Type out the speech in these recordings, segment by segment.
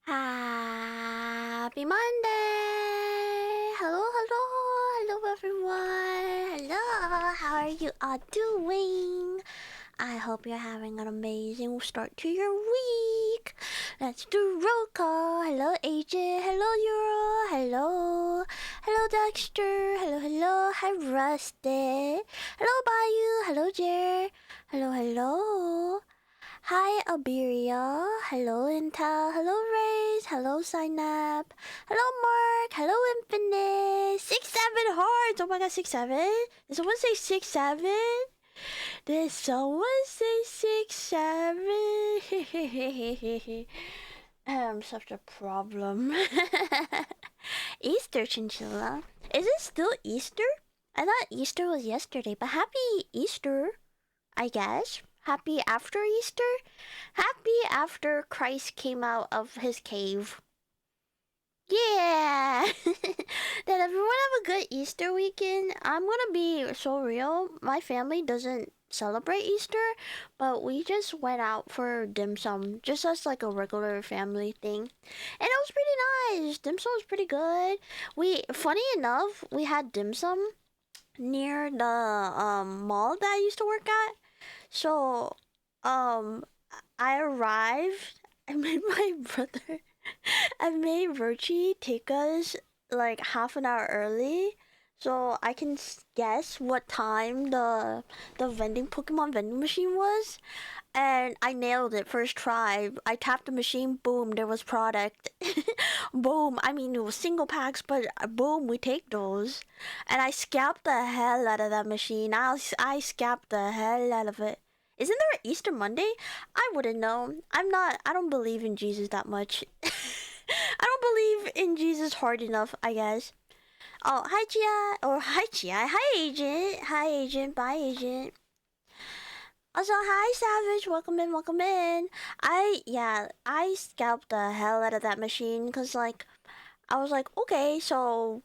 Happy Monday! Hello everyone! Hello! How are you all doing? I hope you're having an amazing start to your week. Let's do roll call. Hello Agent. Hello Euro. Hello. Hello Dexter. Hello. Hi Rusted. Hello Bayou. Hello Jer. Hello. Hi, Alberia. Hello, Intel. Hello, Raze. Hello, Synap. Hello, Mark. Hello, Infinite. 6-7 hearts. Oh my god, 6-7? Did someone say 6-7? Did someone say 6-7? I'm such a problem. Easter chinchilla. Is it still Easter? I thought Easter was yesterday, but happy Easter, I guess. Happy after Easter? Happy after Christ came out of his cave. Yeah! Did everyone have a good Easter weekend? I'm gonna be so real. My family doesn't celebrate Easter, but we just went out for dim sum, just as like a regular family thing. And it was pretty nice. Dim sum was pretty good. Funny enough, we had dim sum near the mall that I used to work at. So, I arrived. I made my brother. I made Virchie take us like half an hour early, so I can guess what time the Pokemon vending machine was, and I nailed it first try. I tapped the machine. Boom! There was product. Boom! I mean, it was single packs, but boom! We take those, and I scalped the hell out of that machine. I scalped the hell out of it. Isn't there an Easter Monday? I wouldn't know. I don't believe in Jesus that much. I don't believe in Jesus hard enough, I guess. Oh, hi Gia. Or hi Gia. Hi Agent. Hi Agent. Bye Agent. Also, hi Savage. Welcome in. I scalped the hell out of that machine because like I was like, okay, so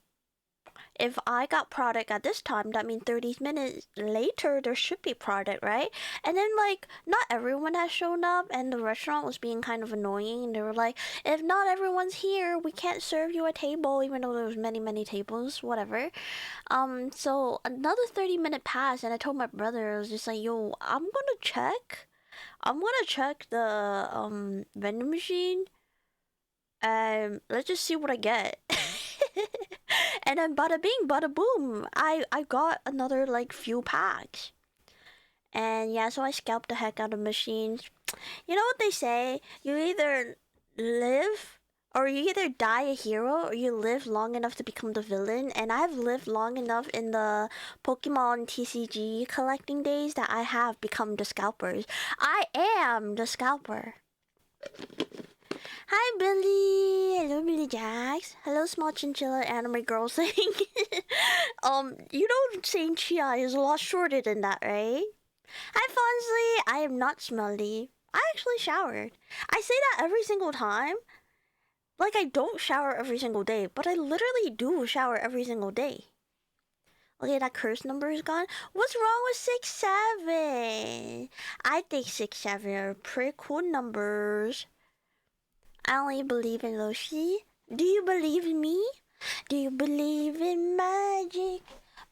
if I got product at this time, that means 30 minutes later there should be product, right? And then like not everyone has shown up and the restaurant was being kind of annoying. They were like, if not everyone's here, we can't serve you a table, even though there was many tables, whatever. So another 30-minute passed and I told my brother, I was just like, yo, I'm gonna check the vending machine and let's just see what I get. And then bada bing, bada boom, I got another like few packs. And yeah, so I scalped the heck out of machines. You know what they say? You either live or you either die a hero or you live long enough to become the villain. And I've lived long enough in the Pokemon TCG collecting days that I have become the scalpers. I am the scalper. Hi, Billy. Hello, Billy Jax. Hello, small chinchilla anime girl saying. You know, saying Chia is a lot shorter than that, right? Hi, Fonsley. I am not smelly. I actually showered. I say that every single time. Like, I don't shower every single day, but I literally do shower every single day. Okay, that curse number is gone. What's wrong with 6-7? I think 6-7 are pretty cool numbers. I only believe in Loshi. Do you believe in me? Do you believe in magic?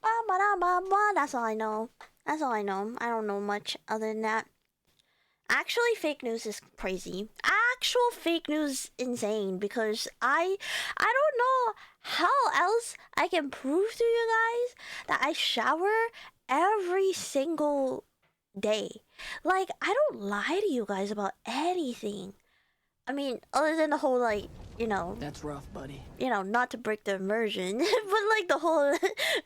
Ba ba da ba ba. That's all I know. I don't know much other than that. Actually, fake news is crazy. Actual fake news insane because I don't know how else I can prove to you guys that I shower every single day. Like, I don't lie to you guys about anything. I mean, other than the whole, like, That's rough, buddy. not to break the immersion, but like the whole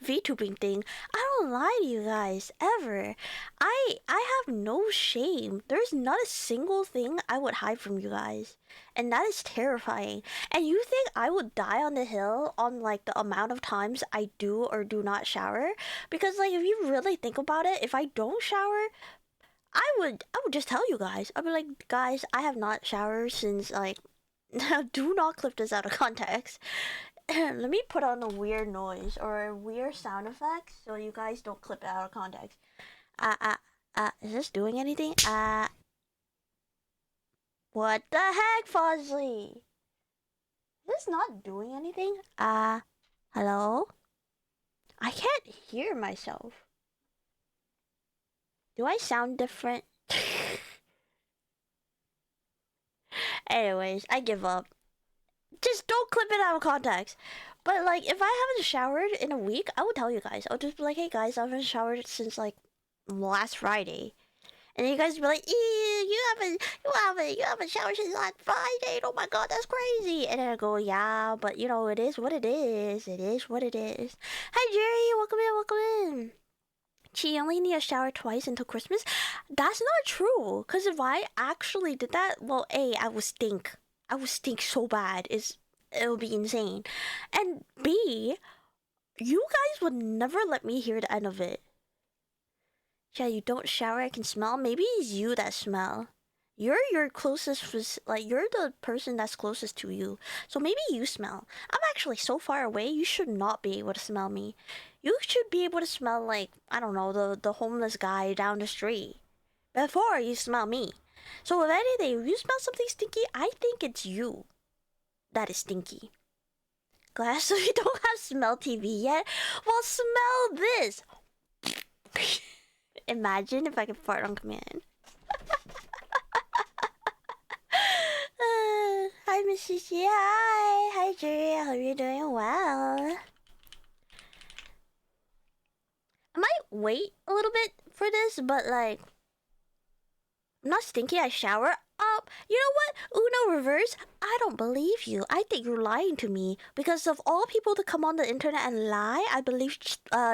VTubing thing, I don't lie to you guys, ever. I have no shame. There's not a single thing I would hide from you guys. And that is terrifying. And you think I would die on the hill on, like, the amount of times I do or do not shower? Because, like, if you really think about it, if I don't shower, I would just tell you guys. I'd be like, guys, I have not showered since like do not clip this out of context. Let me put on a weird noise or a weird sound effect so you guys don't clip it out of context. Is this doing anything? What the heck, Fozzie? This not doing anything? Hello? I can't hear myself. Do I sound different? Anyways, I give up. Just don't clip it out of context. But like, if I haven't showered in a week, I would tell you guys. I'll just be like, hey guys, I haven't showered since like last Friday. And you guys be like, you haven't showered since last Friday. Oh my god, that's crazy. And then I go, yeah, but you know, it is what it is. It is what it is. Hi Jerry, welcome in, welcome in. She only need a shower twice until Christmas. That's not true. Cause if I actually did that, well, A, I would stink. I would stink so bad. It would be insane. And B, you guys would never let me hear the end of it. Yeah, you don't shower, I can smell. Maybe it's you that smell. You're your closest, like, you're the person that's closest to you. So maybe you smell. I'm actually so far away, you should not be able to smell me. You should be able to smell, like, I don't know, the homeless guy down the street before you smell me. So if anything, if you smell something stinky, I think it's you that is stinky. Glad so you don't have smell TV yet? Well, smell this. Imagine if I could fart on command. Hi, Miss Shishi. Hi. Hi, Jerry. I hope you're doing well. I might wait a little bit for this, but like, I'm not stinky. I shower. You know what? Uno reverse. I don't believe you. I think you're lying to me. Because of all people to come on the internet and lie, I believe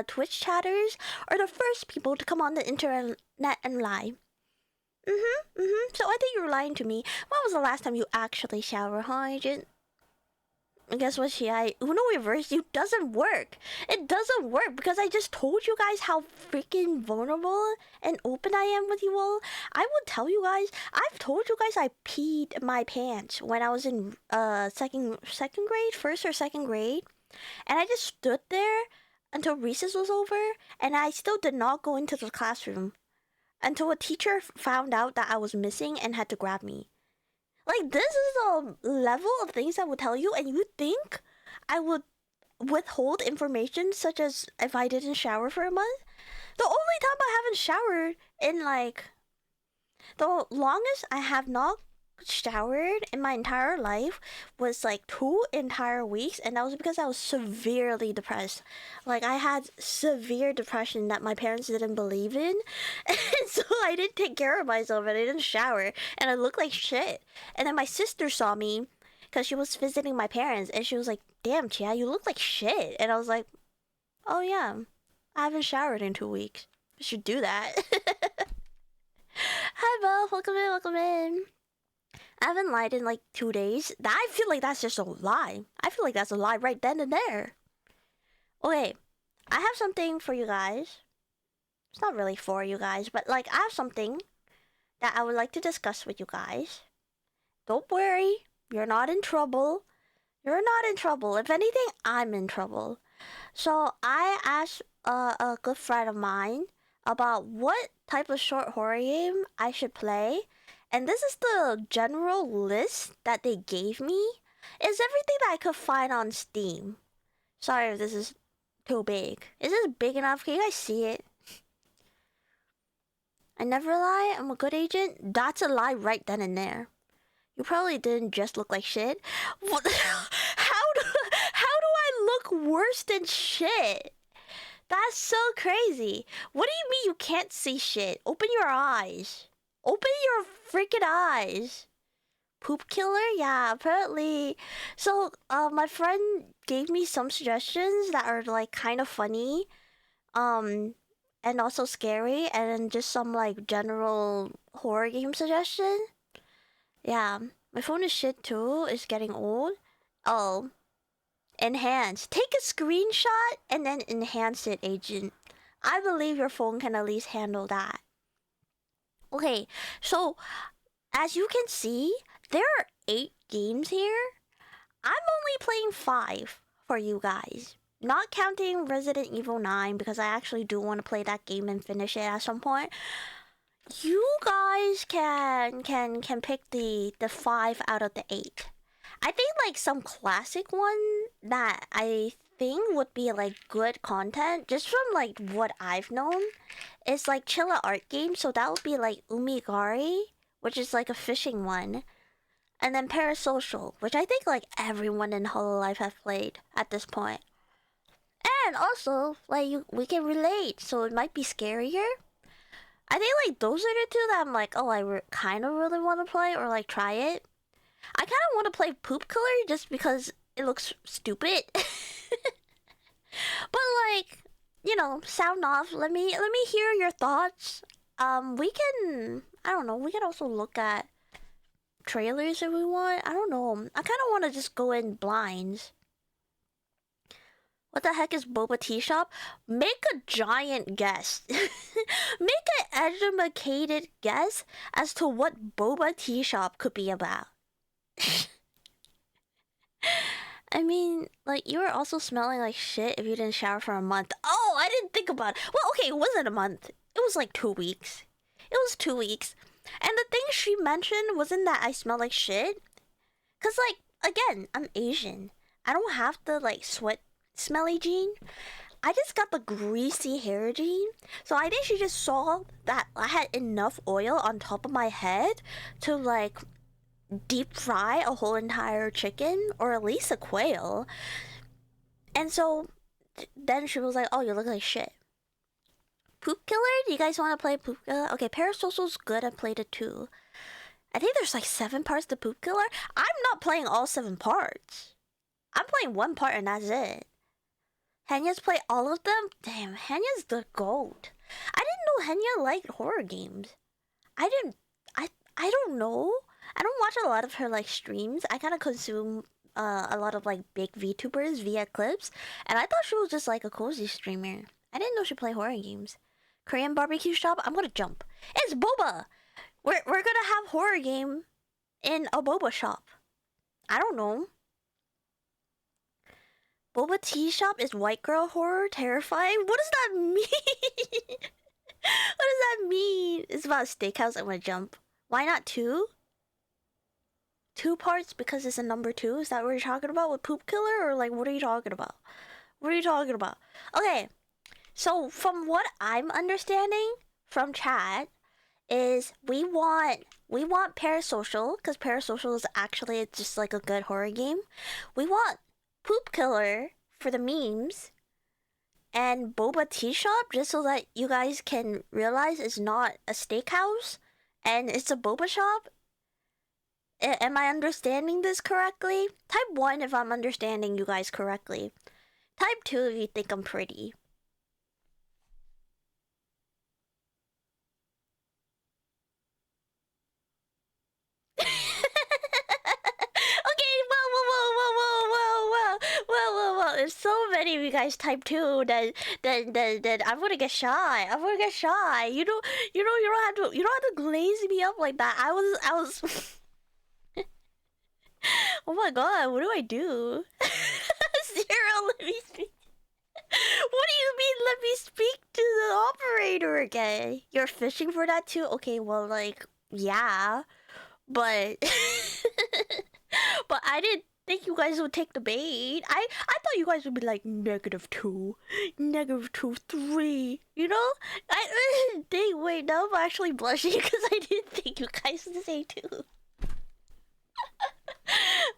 Twitch chatters are the first people to come on the internet and lie. So I think you're lying to me. When was the last time you actually shower, huh, Agent? And guess what, Uno reverse you doesn't work. It doesn't work because I just told you guys how freaking vulnerable and open I am with you all. I would tell you guys, I've told you guys I peed my pants when I was in second grade, first or second grade. And I just stood there until recess was over, and I still did not go into the classroom until a teacher found out that I was missing and had to grab me. Like, this is the level of things I would tell you, and you think I would withhold information such as if I didn't shower for a month? The only time I haven't showered in, like, the longest I have not showered in my entire life was like 2 entire weeks, and that was because I was severely depressed. Like, I had severe depression that my parents didn't believe in, and so I didn't take care of myself and I didn't shower and I looked like shit. And then my sister saw me because she was visiting my parents, and she was like, damn, Chia, you look like shit. And I was like, oh yeah, I haven't showered in 2 weeks. I should do that. Hi Bo, welcome in, welcome in. I haven't lied in like 2 days. I feel like that's just a lie. I feel like that's a lie right then and there. Okay, I have something for you guys. It's not really for you guys, but like, I have something that I would like to discuss with you guys. Don't worry, you're not in trouble. You're not in trouble. If anything, I'm in trouble. So I asked a good friend of mine about what type of short horror game I should play. And this is the general list that they gave me. It's everything that I could find on Steam. Sorry if this is too big. Is this big enough? Can you guys see it? I never lie. I'm a good agent. That's a lie right then and there. You probably didn't just look like shit. What? How do I look worse than shit? That's so crazy. What do you mean you can't see shit? Open your eyes. Open your freaking eyes. Poop killer? Yeah, apparently. So, my friend gave me some suggestions that are like kind of funny, and also scary, and just some like general horror game suggestion. Yeah, my phone is shit too. It's getting old. Oh, enhance. Take a screenshot and then enhance it, agent. I believe your phone can at least handle that. Okay, so as you can see, there are 8 games here. I'm only playing 5 for you guys. Not counting Resident Evil 9 because I actually do want to play that game and finish it at some point. You guys can pick the 5 out of the 8. I think like some classic one that I think would be like good content just from like what I've known is like Chilla art games. So that would be like Umigari, which is like a fishing one, and then Parasocial, which I think like everyone in Hololive have played at this point. And also like we can relate, so it might be scarier. I think like those are the two that I'm like, oh, kind of really want to play or like try it. I kind of want to play Poop Killer just because it looks stupid. But like, sound off. Let me hear your thoughts. We can, I don't know. We can also look at trailers if we want. I don't know. I kind of want to just go in blinds. What the heck is Boba Tea Shop? Make a giant guess. Make an educated guess as to what Boba Tea Shop could be about. I mean, like, you were also smelling like shit if you didn't shower for a month. Oh, I didn't think about it. Well, okay, it wasn't a month. It was like 2 weeks. It was 2 weeks. And the thing she mentioned wasn't that I smell like shit. Because, like, again, I'm Asian. I don't have the, like, sweat smelly gene. I just got the greasy hair gene. So I think she just saw that I had enough oil on top of my head to, like, deep fry a whole entire chicken or at least a quail. And so then she was like, oh, you look like shit. Poop Killer? Do you guys want to play Poop Killer? Okay, Parasocial's good. I played it too. I think there's like 7 parts to Poop Killer. I'm not playing all 7 parts. I'm playing 1 part and that's it. Henya's play all of them? Damn, Henya's the GOAT. I didn't know Henya liked horror games. I don't know. I don't watch a lot of her like streams. I kind of consume a lot of like big VTubers via clips, and I thought she was just like a cozy streamer. I didn't know she played horror games. Korean barbecue shop. I'm gonna jump. It's Boba. We're gonna have horror game in a boba shop. I don't know. Boba tea shop is white girl horror terrifying. What does that mean? What does that mean? It's about a steakhouse. I'm gonna jump. Why not 2? 2 parts because it's a number 2? Is that what you're talking about with Poop Killer? Or like, what are you talking about? What are you talking about? Okay, so from what I'm understanding from chat is we want Parasocial, because Parasocial is actually just like a good horror game. We want Poop Killer for the memes and Boba Tea Shop just so that you guys can realize it's not a steakhouse and it's a boba shop. Am I understanding this correctly? Type 1 if I'm understanding you guys correctly. Type 2 if you think I'm pretty. Okay, well. If so many of you guys type 2, then I'm gonna get shy. I'm gonna get shy. You don't have to glaze me up like that. I was. Oh my god, what do I do? Zero, let me speak. What do you mean, let me speak to the operator again? You're fishing for that too? Okay, well, like, yeah. But... but I didn't think you guys would take the bait. I thought you guys would be like, -2, -2, 3, you know? I didn't think, wait, now I'm actually blushing because I didn't think you guys would say 2.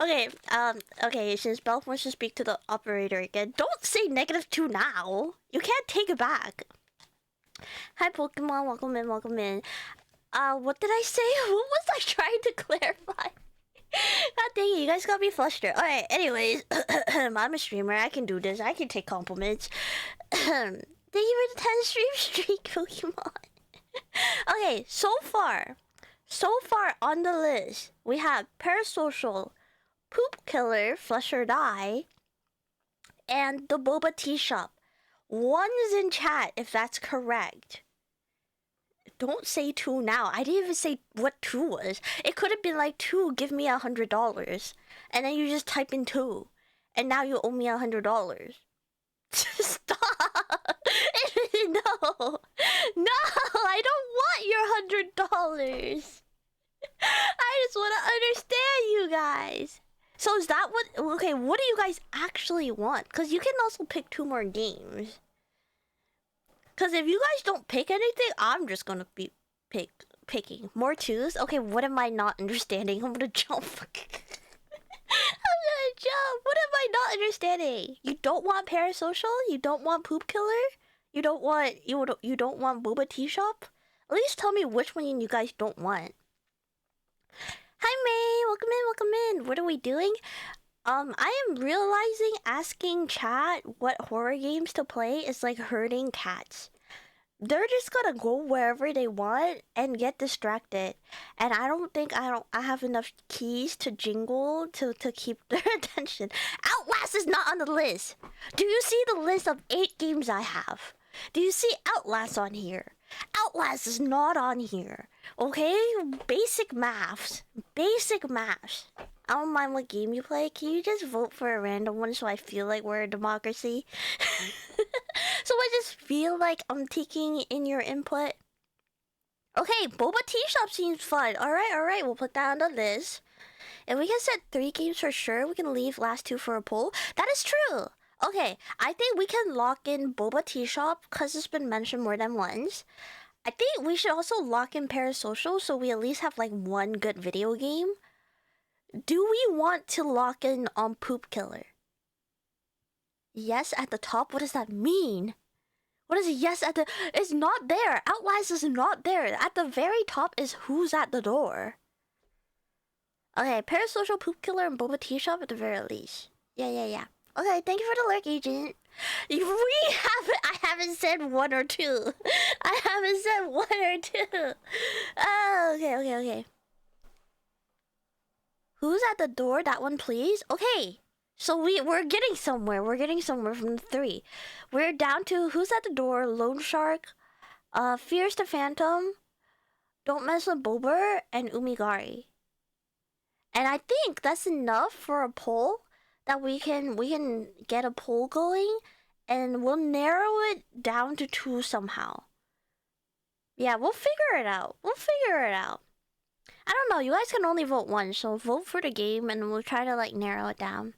Okay, since Belf wants to speak to the operator again, don't say -2 now. You can't take it back. Hi, Pokemon, welcome in, welcome in. What did I say? What was I trying to clarify? God dang it, you guys got me flustered. Alright, anyways, I'm a streamer, I can do this, I can take compliments. Thank you for the 10 streak, Pokemon. Okay, so far on the list, we have Parasocial, Poop Killer, Flush or Die, and the Boba Tea Shop. One's in chat if that's correct. Don't say 2 now. I didn't even say what 2 was. It could have been like 2, give me $100. And then you just type in 2. And now you owe me $100. Stop! No! No! I don't want your $100! I just want to understand you guys. So is that what? Okay, what do you guys actually want? Because you can also pick 2 more games. Because if you guys don't pick anything, I'm just gonna be picking more 2s. Okay, what am I not understanding? I'm gonna jump. I'm gonna jump. What am I not understanding? You don't want parasocial? You don't want poop killer? You don't want boba tea shop? At least tell me which one you guys don't want. Hi May, welcome in, welcome in. What are we doing? I am realizing asking chat what horror games to play is like herding cats. They're just gonna go wherever they want and get distracted. And I don't think I have enough keys to jingle to keep their attention. Outlast is not on the list. Do you see the list of 8 games I have? Do you see Outlast on here? Outlast is not on here. Okay? Basic maths. Basic maths. I don't mind what game you play. Can you just vote for a random one so I feel like we're a democracy? So I just feel like I'm taking in your input. Okay, Boba Tea Shop seems fun. Alright, we'll put that on the list. If we can set 3 games for sure, we can leave last 2 for a poll. That is true! Okay, I think we can lock in Boba Tea Shop because it's been mentioned more than once. I think we should also lock in Parasocial so we at least have like 1 good video game. Do we want to lock in on Poop Killer? Yes at the top? What does that mean? What is yes at the... It's not there. Outlast is not there. At the very top is who's at the door. Okay, Parasocial, Poop Killer, and Boba Tea Shop at the very least. Yeah. Okay, thank you for the lurk, Agent. I haven't said 1 or 2. I haven't said 1 or 2. Oh, okay. Who's at the door? That one, please. Okay. So we're getting somewhere. We're getting somewhere from the 3. We're down to who's at the door, Lone Shark, Fears the Phantom, Don't Mess with Bober, and Umigari. And I think that's enough for a poll that we can get a poll going, and we'll narrow it down to 2 somehow. Yeah, we'll figure it out. I don't know. You guys can only vote once, so vote for the game, and we'll try to like narrow it down.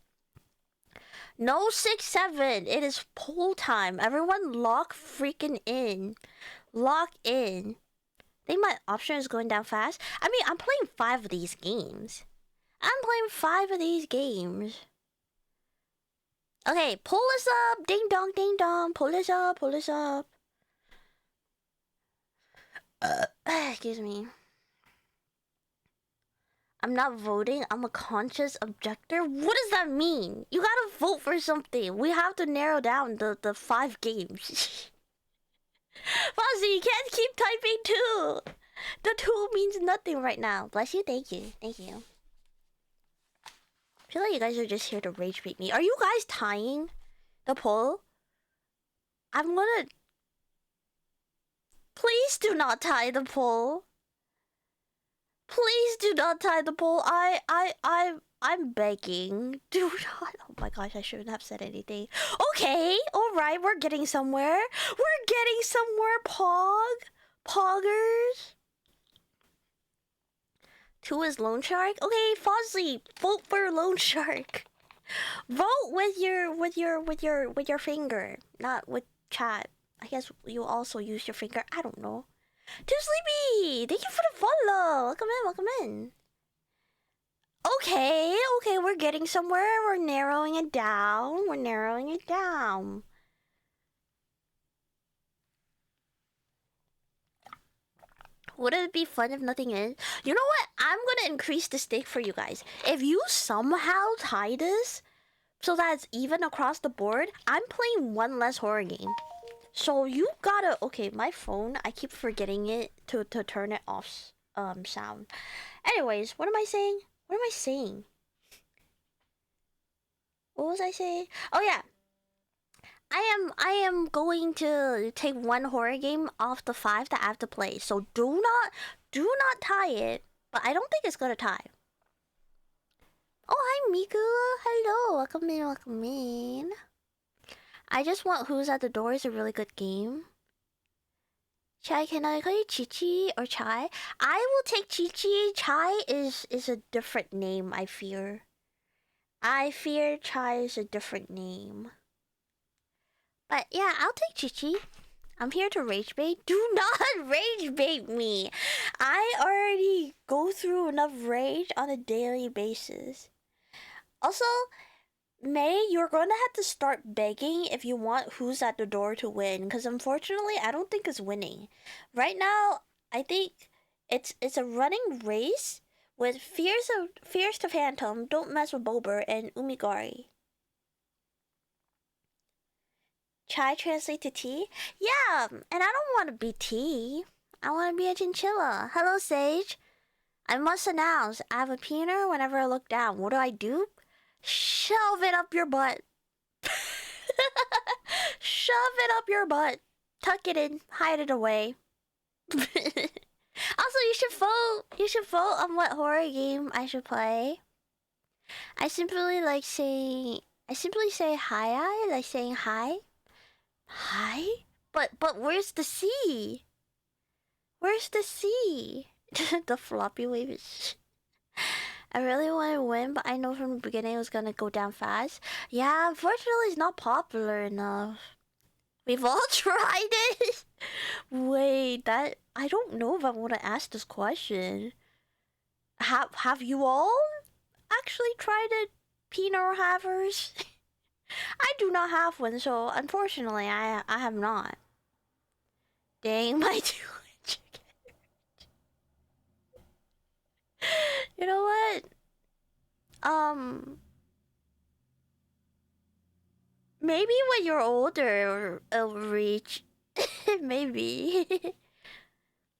No 6-7. It is poll time. Everyone lock freaking in. Lock in. I think my option is going down fast. I mean, I'm playing 5 of these games. Okay, pull us up. Ding dong, ding dong. Pull us up. Excuse me. I'm not voting. I'm a conscious objector. What does that mean? You gotta vote for something. We have to narrow down the 5 games. Fozzie, you can't keep typing 2. The 2 means nothing right now. Bless you. Thank you. I feel like you guys are just here to rage bait me. Are you guys tying the poll? I'm gonna... Please do not tie the poll. Please do not tie the poll. I'm begging. Do not. Oh my gosh, I shouldn't have said anything. Okay, alright, we're getting somewhere. Poggers. 2 is Lone Shark. Okay, Fozzie, vote for Lone Shark. Vote with your finger, not with chat. I guess you also use your finger. I don't know. Too Sleepy! Thank you for the follow! Welcome in. Okay, we're getting somewhere. We're narrowing it down. Would it be fun if nothing is? You know what? I'm gonna increase the stake for you guys. If you somehow tie this so that it's even across the board, I'm playing 1 less horror game. So you gotta... Okay, my phone, I keep forgetting it to turn it off sound. Anyways, what am I saying? What was I saying? Oh yeah. I am going to take 1 horror game off the 5 that I have to play. So do not tie it. But I don't think it's gonna tie. Oh, hi Miku. Hello. Welcome in. I just want Who's at the Door is a really good game. Chai, can I call you Chichi or Chai? I will take Chichi. Chai is a different name, I fear. I fear Chai is a different name. But yeah, I'll take Chichi. I'm here to rage bait. Do not rage bait me. I already go through enough rage on a daily basis. Also, May, you're gonna have to start begging if you want Who's at the Door to win, because unfortunately, I don't think it's winning. Right now, I think it's a running race with Fears to Phantom, Don't Mess with Bober, and Umigari. Chai translate to tea? Yeah, and I don't want to be tea. I want to be a chinchilla. Hello, Sage. I must announce, I have a peener whenever I look down. What do? Shove it up your butt. Shove it up your butt. Tuck it in. Hide it away. Also, you should vote. You should vote on what horror game I should play. I simply say hi. I like saying hi. Hi? But where's the sea? Where's the sea? The floppy wave is. I really want to win, but I know from the beginning it was gonna go down fast. Yeah, unfortunately, it's not popular enough. We've all tried it. Wait, that I don't know if I want to ask this question. Have you all actually tried it, Pinot havers? I do not have one, so unfortunately, I have not. Dang, my two. You know what? Maybe when you're older, it'll reach. Maybe.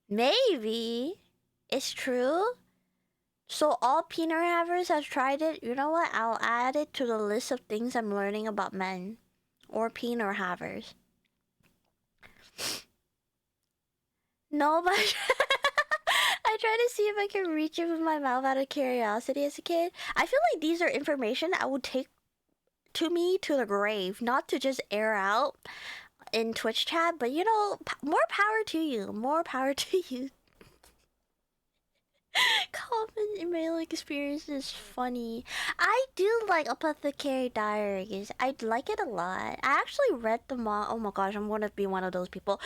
Maybe. It's true. So all peanut havers have tried it. You know what? I'll add it to the list of things I'm learning about men. Or peanut havers. No, but I try to see if I can reach it with my mouth out of curiosity as a kid. I feel like these are information I would take to me to the grave, not to just air out in Twitch chat, but you know, more power to you. More power to you. Common email experience is funny. I do like Apothecary Diaries. I like it a lot. I actually read the manga. Oh my gosh, I'm gonna be one of those people.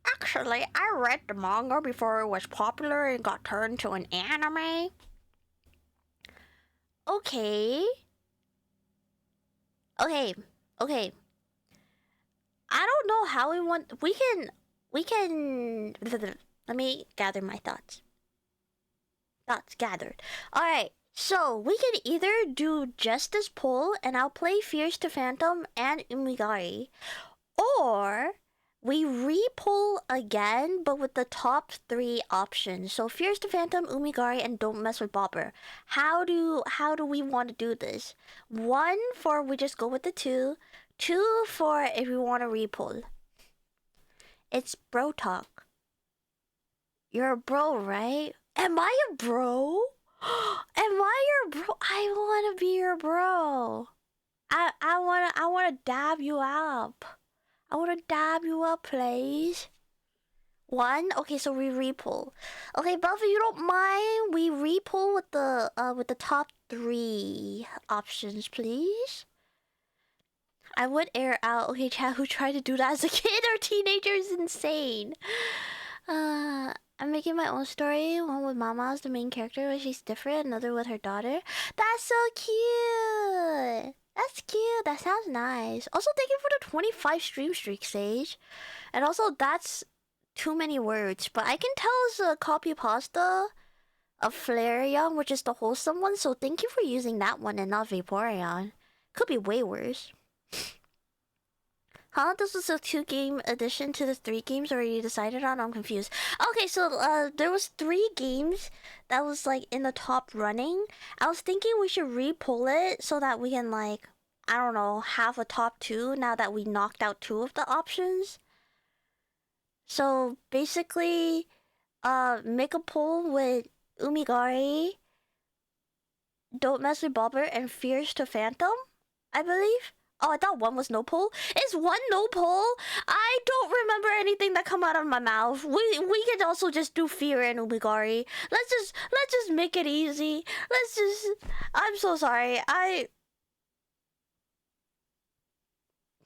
Actually, I read the manga before it was popular and got turned to an anime. Okay. Okay. I don't know how we want. We can. Let me gather my thoughts. Thoughts gathered. Alright, so we can either do just this poll and I'll play Fears to Phantom and Umigari, or we re-poll again but with the top 3 options. So Fears to Phantom, Umigari, and Don't Mess with Bobber. How do we want to do this? 1 for we just go with the 2. 2 for if we want to re-poll. It's bro talk. You're a bro, right? Am I a bro? Am I your bro? I wanna be your bro. I wanna dab you up. I wanna dab you up, please. 1? Okay, so we repull. Okay, but if you don't mind, we repull with the top 3 options, please. I would air out. Okay, chat, who tried to do that as a kid or teenager is insane. I'm making my own story. One with Mama as the main character, where she's different. Another with her daughter. That's so cute. That's cute. That sounds nice. Also, thank you for the 25 stream streak, Sage. And also, that's too many words. But I can tell it's a copy pasta of Flareon, which is the wholesome one. So thank you for using that one and not Vaporeon. Could be way worse. Huh? This was a 2-game addition to the 3 games already decided on? I'm confused. Okay, so there was 3 games that was like in the top running. I was thinking we should re-pull it so that we can like, I don't know, have a top 2 now that we knocked out 2 of the options. So basically, make a poll with Umigari, Don't Mess with Bobber, and Fears to Phantom, I believe. Oh, I thought one was no pull. Is one no pull? I don't remember anything that come out of my mouth. We could also just do fear and umigari. Let's just make it easy. Let's just. I'm so sorry.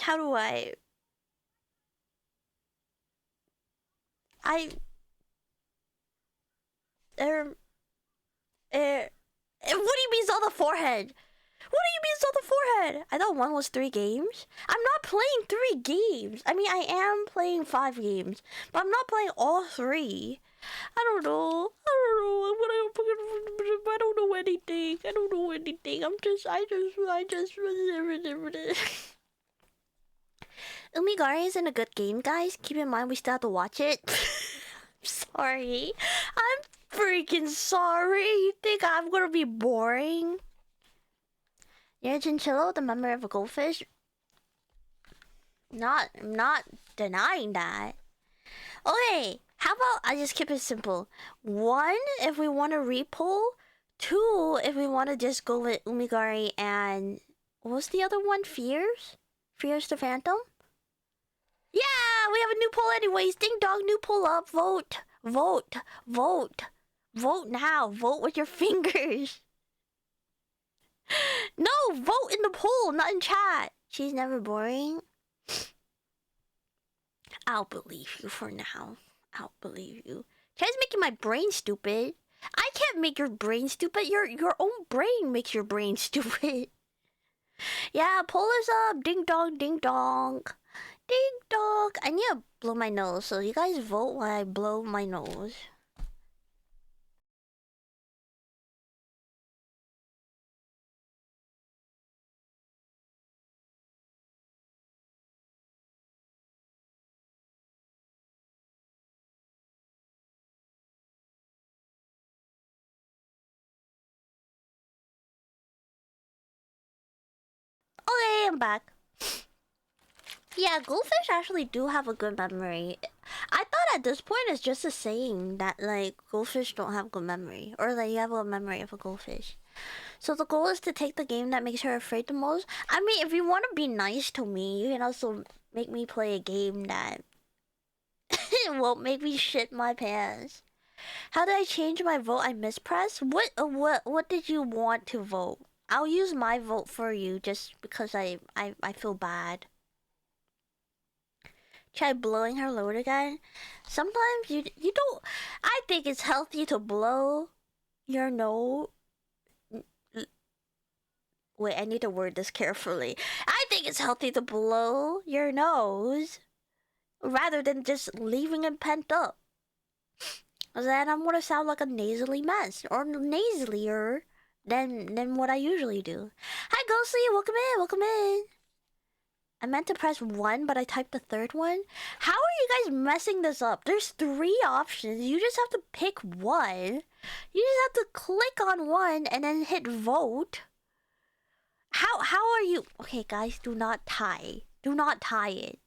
How do I? I um what do you mean it's on the forehead? What do you mean it's on the forehead? I thought one was 3 games. I'm not playing 3 games. I mean, I am playing 5 games, but I'm not playing all 3. I don't know. I don't know. I don't know anything. I don't know anything. I just. Umigari isn't a good game, guys. Keep in mind we still have to watch it. Sorry. I'm freaking sorry. You think I'm gonna be boring? You're a chinchilla with a memory of a goldfish? I'm not denying that. Okay, how about I just keep it simple? 1, if we want to repull. 2, if we want to just go with Umigari and... What was the other one? Fears? Fears the Phantom? Yeah, we have a new poll anyways. Ding dong, new poll up. Vote. Vote. Vote. Vote now. Vote with your fingers. No, vote in the poll, not in chat. She's never boring. I'll believe you for now. I'll believe you. Try's making my brain stupid. I can't make your brain stupid. Your own brain makes your brain stupid. Yeah, poll is up. Ding dong, ding dong. Ding dong. I need to blow my nose, so you guys vote while I blow my nose. Okay, I'm back. Yeah, goldfish actually do have a good memory. I thought at this point it's just a saying that like goldfish don't have good memory, or that you have a memory of a goldfish. So the goal is to take the game that makes her afraid the most. I mean, if you want to be nice to me, you can also make me play a game that won't make me shit my pants. How did I change my vote? I mispressed. What did you want to vote? I'll use my vote for you just because I feel bad. Try blowing her load again. Sometimes you don't. I think it's healthy to blow your nose. Wait, I need to word this carefully. I think it's healthy to blow your nose rather than just leaving it pent up. Then I'm gonna sound like a nasally mess, or nasalier than what I usually do. Hi, Ghostly, welcome in, welcome in. I meant to press 1, but I typed the 3rd one. How are you guys messing this up? There's 3 options. You just have to pick 1. You just have to click on 1 and then hit vote. How are you? Okay, guys, do not tie. Do not tie it.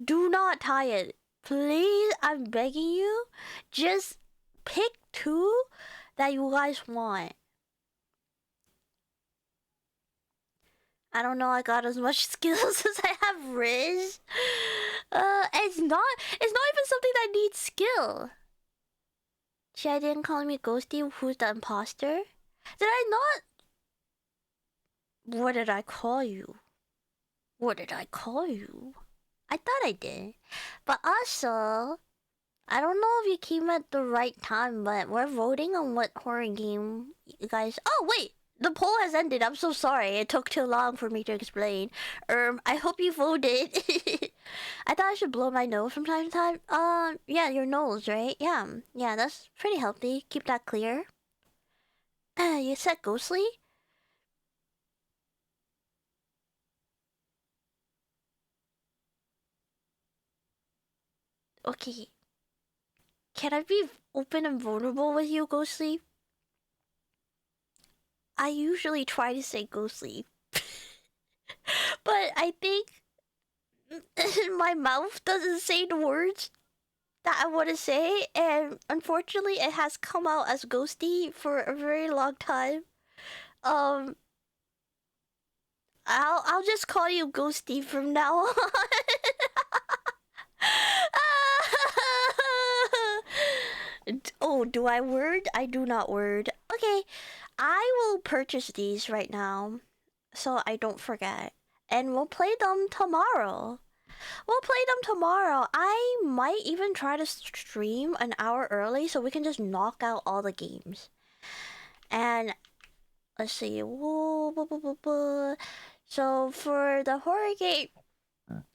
Do not tie it. Please, I'm begging you. Just pick 2 that you guys want. I don't know, I got as much skills as I have Riz. It's not even something that needs skill. She didn't call me Ghosty, who's the imposter? Did I not? What did I call you? What did I call you? I thought I did. But also, I don't know if you came at the right time, but we're voting on what horror game you guys... Oh, wait! The poll has ended. I'm so sorry. It took too long for me to explain. I hope you voted. I thought I should blow my nose from time to time. Yeah, your nose, right? Yeah. Yeah, that's pretty healthy. Keep that clear. You said ghostly? Okay. Can I be open and vulnerable with you, ghostly? I usually try to say ghostly. But I think my mouth doesn't say the words that I want to say, and unfortunately it has come out as ghosty for a very long time. I'll just call you Ghosty from now on. Oh, do I word? I do not word. Okay, I will purchase these right now so I don't forget. And we'll play them tomorrow. We'll play them tomorrow. I might even try to stream an hour early so we can just knock out all the games. And let's see. So for the horror game,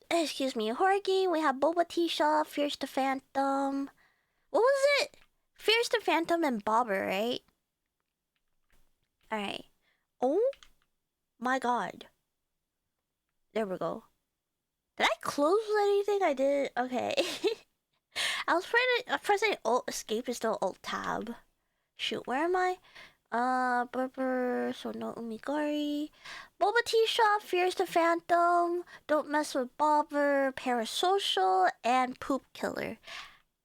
excuse me, horror game, we have Boba Tea Shop, Fierce the Phantom. What was it? Fierce the Phantom and Bobber, right? Alright. Oh my god. There we go. Did I close anything? I did. Okay. I was pressing Alt Escape is still Alt Tab. Shoot, where am I? Burper, so no Umigari. Boba Tea Shop, Fears the Phantom, Don't Mess with Bobber, Parasocial, and Poop Killer.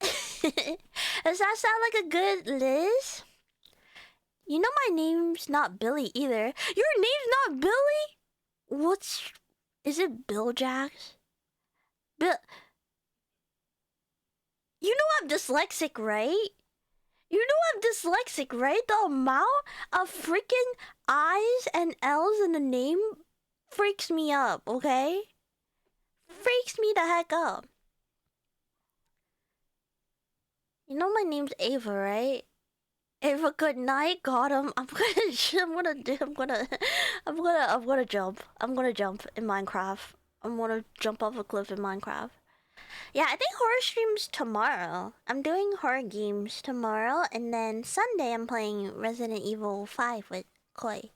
Does that sound like a good list? You know my name's not Billy either. Your name's not Billy? What's... Is it Bill Jacks? Bill... You know I'm dyslexic, right? You know I'm dyslexic, right? The amount of freaking I's and L's in the name freaks me up, okay? Freaks me the heck up. You know my name's Ava, right? Ava, good night. Got him. I'm gonna jump. I'm gonna jump in Minecraft. I'm gonna jump off a cliff in Minecraft. Yeah, I think horror streams tomorrow. I'm doing horror games tomorrow, and then Sunday I'm playing Resident Evil 5 with Koi.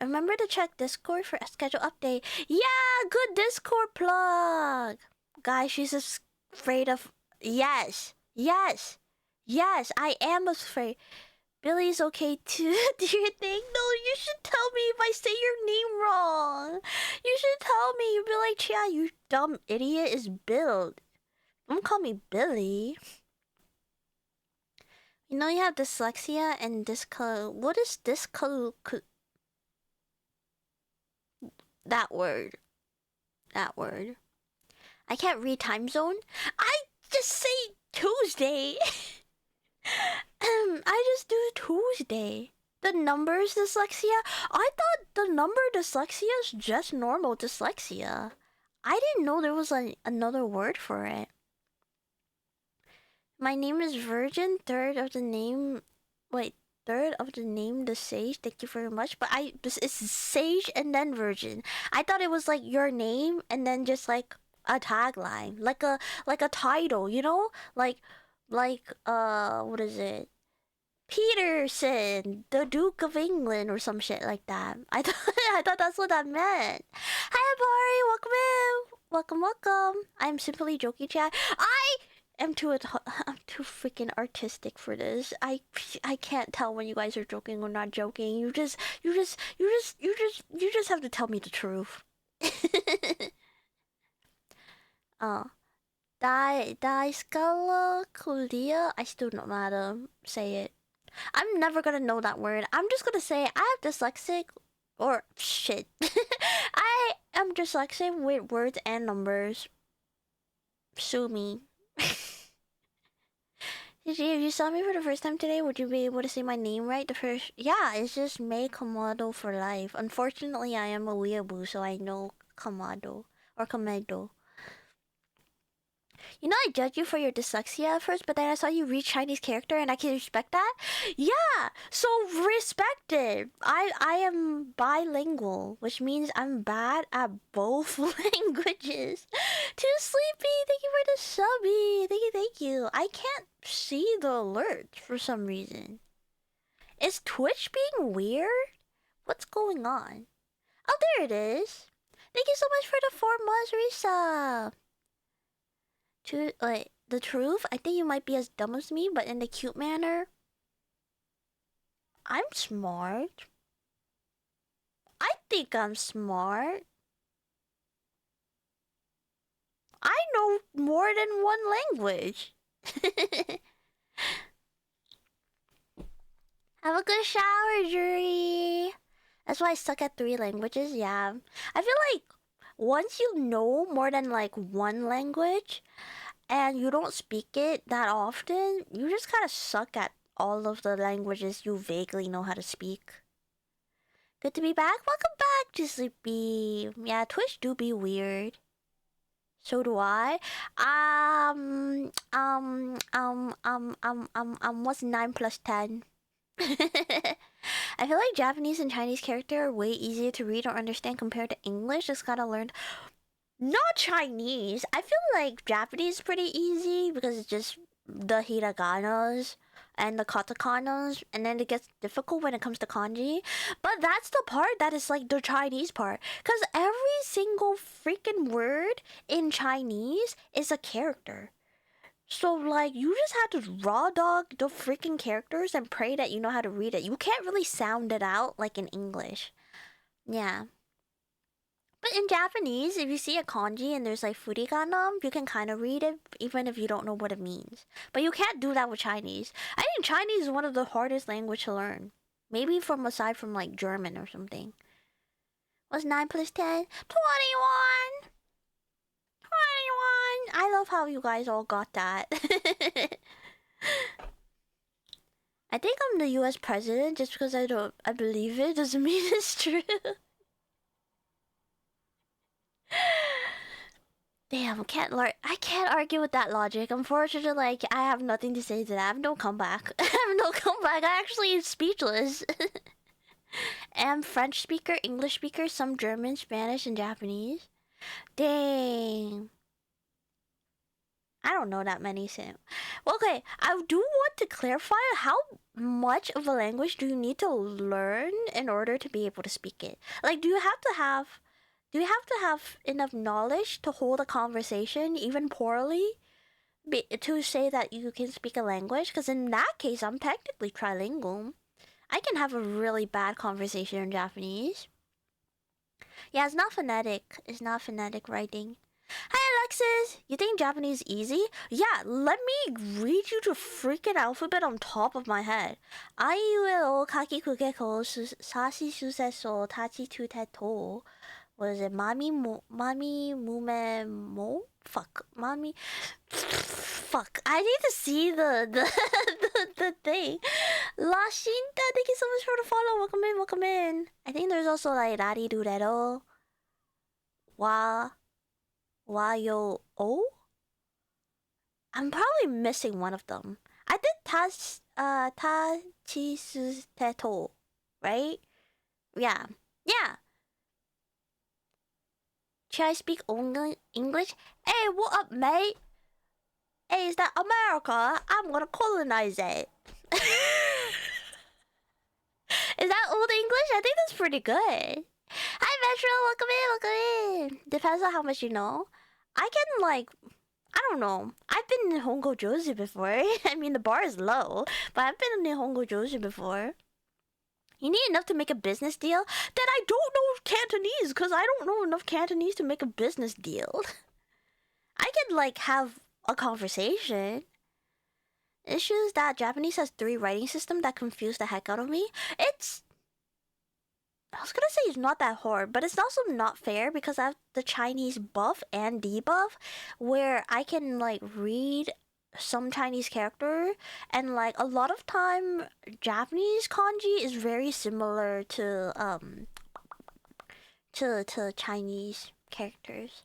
Remember to check Discord for a schedule update. Yeah, good Discord plug. Guys, she's afraid of... Yes, I am afraid. Billy's okay too. Do you think? No, you should tell me if I say your name wrong. You should tell me. You'd be like, Chia, you dumb idiot, is Bill. Don't call me Billy. You know you have dyslexia and disco. What is disco? That word. I can't read time zone. I just say Tuesday. I just do Tuesday. The numbers dyslexia? I thought the number dyslexia is just normal dyslexia. I didn't know there was another word for it. My name is Virgin, third of the name the Sage. Thank you very much. But it's Sage and then Virgin. I thought it was like your name and then just like a tagline, like a title, you know, like what is it? Peterson, the Duke of England, or some shit like that. I thought that's what that meant. Hi, Barry, welcome in, welcome. I'm simply joking, chat. I'm too freaking artistic for this. I can't tell when you guys are joking or not joking. You just have to tell me the truth. Dyscalculia. I still don't know how to say it. I'm never gonna know that word. I'm just gonna say I have dyslexic, or shit. I am dyslexic with words and numbers. Sue me. If you saw me for the first time today, would you be able to say my name right? Yeah, it's just May Kamado for life. Unfortunately, I am a weeaboo, so I know Kamado or Kamedo. You know, I judged you for your dyslexia at first, but then I saw you read Chinese character and I can respect that. Yeah, so respect it. I am bilingual, which means I'm bad at both languages. Too sleepy, thank you for the subby. Thank you. I can't see the alerts for some reason. Is Twitch being weird? What's going on? Oh, there it is. Thank you so much for the 4 months resub. The truth, I think you might be as dumb as me, but in the cute manner. I'm smart. I think I'm smart. I know more than one language. Have a good shower, Jury. That's why I suck at 3 languages. Yeah, I feel like once you know more than like one language and you don't speak it that often, you just kind of suck at all of the languages you vaguely know how to speak. Good to be back. Welcome back to Sleepy. Yeah, Twitch do be weird. So do I. What's 9 plus 10? I feel like Japanese and Chinese character are way easier to read or understand compared to English. Just gotta learn. Not Chinese. I feel like Japanese is pretty easy because it's just the hiraganas and the katakanas, and then it gets difficult when it comes to kanji. But that's the part that is like the Chinese part, because every single freaking word in Chinese is a character. So like you just have to raw dog the freaking characters and pray that you know how to read it. You can't really sound it out like in English. Yeah. But in Japanese, if you see a kanji and there's like furigana, you can kind of read it even if you don't know what it means. But you can't do that with Chinese. I think Chinese is one of the hardest language to learn. Maybe from aside from like German or something. What's 9 plus 10? 21! 21! I love how you guys all got that. I think I'm the US president just because I believe it doesn't mean it's true. Damn, I can't argue with that logic. Unfortunately, like, I have nothing to say to that. I have no comeback. I have no comeback. I actually am speechless. Am French speaker, English speaker, some German, Spanish, and Japanese. Dang. I don't know that many. Okay, I do want to clarify how much of a language do you need to learn in order to be able to speak it? Like, do you have to have enough knowledge to hold a conversation, even poorly, to say that you can speak a language? Because in that case, I'm technically trilingual. I can have a really bad conversation in Japanese. Yeah, it's not phonetic. It's not phonetic writing. Hi, Alexis! You think Japanese easy? Yeah, let me read you the freaking alphabet on top of my head. Aiueo kaki kugeko sashi suseso tachi tuteto. What is it? Mami mume mo? Fuck. Mami. Fuck. I need to see the thing. La Shinta, thank you so much for the follow. Welcome in, welcome in. I think there's also like Rari Durero. Yo O? I'm probably missing one of them. I did Tachisuteto, right? Yeah. Yeah. Should I speak only English? Hey, what up, mate? Hey, is that America? I'm gonna colonize it. Is that old English? I think that's pretty good. Hi, Metro. Welcome in, welcome in. Depends on how much you know. I can, like, I don't know. I've been in Nihongo Joji before. I mean, the bar is low, but I've been in Nihongo Joji before. You need enough to make a business deal? Then I don't know Cantonese, because I don't know enough Cantonese to make a business deal. I can, like, have a conversation. Issues that Japanese has 3 writing system that confuse the heck out of me. I was gonna say it's not that hard, but it's also not fair because I have the Chinese buff and debuff where I can like read some Chinese character, and like a lot of time Japanese kanji is very similar to Chinese characters.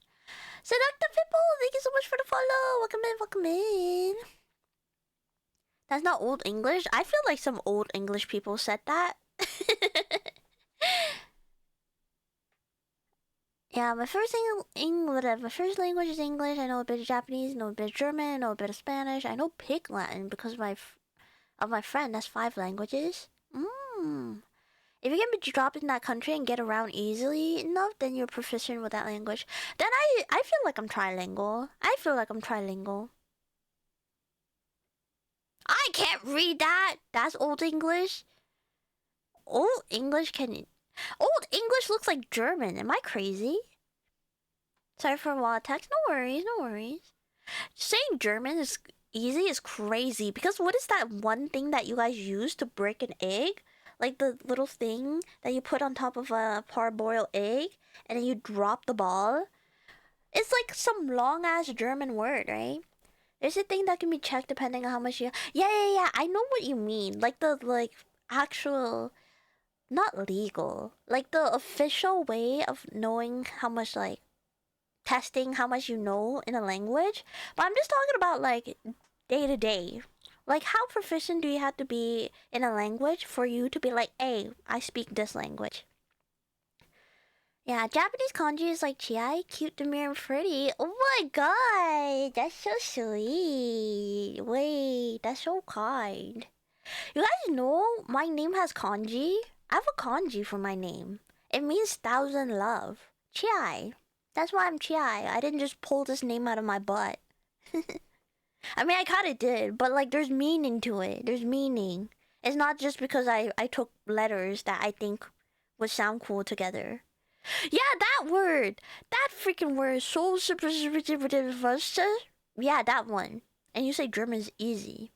Seductive people, thank you so much for the follow. Welcome in, welcome in. That's not old English. I feel like some old English people said that. Yeah, my first language is English. I know a bit of Japanese, know a bit of German, know a bit of Spanish. I know Pig Latin because of my friend. That's 5 languages. If you can be dropped in that country and get around easily enough, then you're proficient with that language. Then I feel like I'm trilingual. I can't read that. That's old English. Old English looks like German. Am I crazy? Sorry for a lot of text. No worries, no worries. Saying German is crazy is crazy because what is that one thing that you guys use to break an egg? like the little thing that you put on top of a parboiled egg, and then you drop the ball. It's like some long ass German word, right? There's a thing that can be checked depending on how much you. Yeah. I know what you mean. Like the actual, not legal, like the official way of knowing how much, like testing how much you know in a language. But I'm just talking about like day to day. Like, how proficient do you have to be in a language for you to be like, hey, I speak this language? Yeah, Japanese kanji is like chiai, cute, demure, and pretty. Oh my god, that's so sweet. Wait, that's so kind. You guys know my name has kanji? I have a kanji for my name. It means thousand love. Chiai. That's why I'm Chiai. I didn't just pull this name out of my butt. I mean, I kinda did, but like, there's meaning to it. There's meaning. It's not just because I took letters that I think would sound cool together. Yeah, that word! That freaking word. So super. Yeah, that one. And you say German's easy.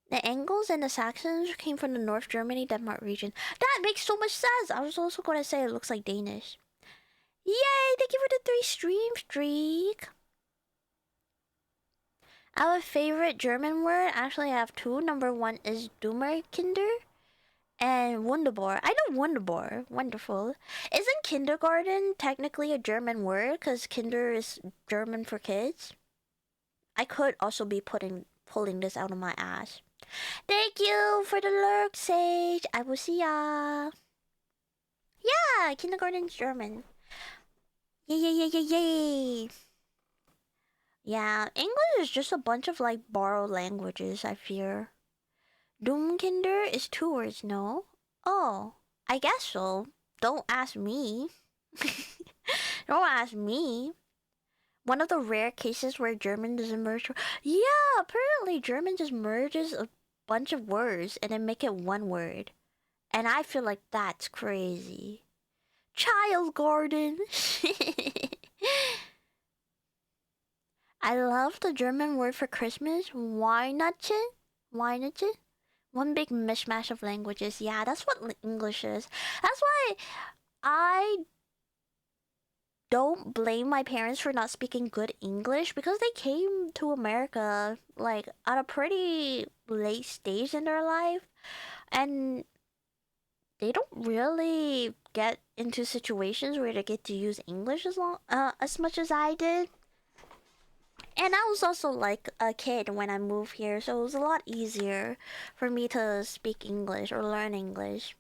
The Angles and the Saxons came from the North Germany, Denmark region. That makes so much sense! I was also going to say it looks like Danish. Yay! Thank you for the 3 stream streak! I have a favorite German word. Actually, I have 2. Number 1 is Dummerkinder and Wunderbar. I know Wunderbar. Wonderful. Isn't kindergarten technically a German word? Because kinder is German for kids? I could also be pulling this out of my ass. Thank you for the lurk, Sage. I will see ya. Yeah, kindergarten's German. Yay. Yeah, English is just a bunch of like borrowed languages, I fear. Doomkinder is 2 words, no? Oh, I guess so. Don't ask me. Don't ask me. One of the rare cases where German doesn't merge. Yeah, apparently German just merges a bunch of words and then make it one word. And I feel like that's crazy. Child garden. I love the German word for Christmas, Weihnachten. Weihnachten? One big mishmash of languages. Yeah, that's what English is. That's why I don't blame my parents for not speaking good English, because they came to America like at a pretty late stage in their life, and they don't really get into situations where they get to use English as much as I did. And I was also like a kid when I moved here, so it was a lot easier for me to speak English or learn English.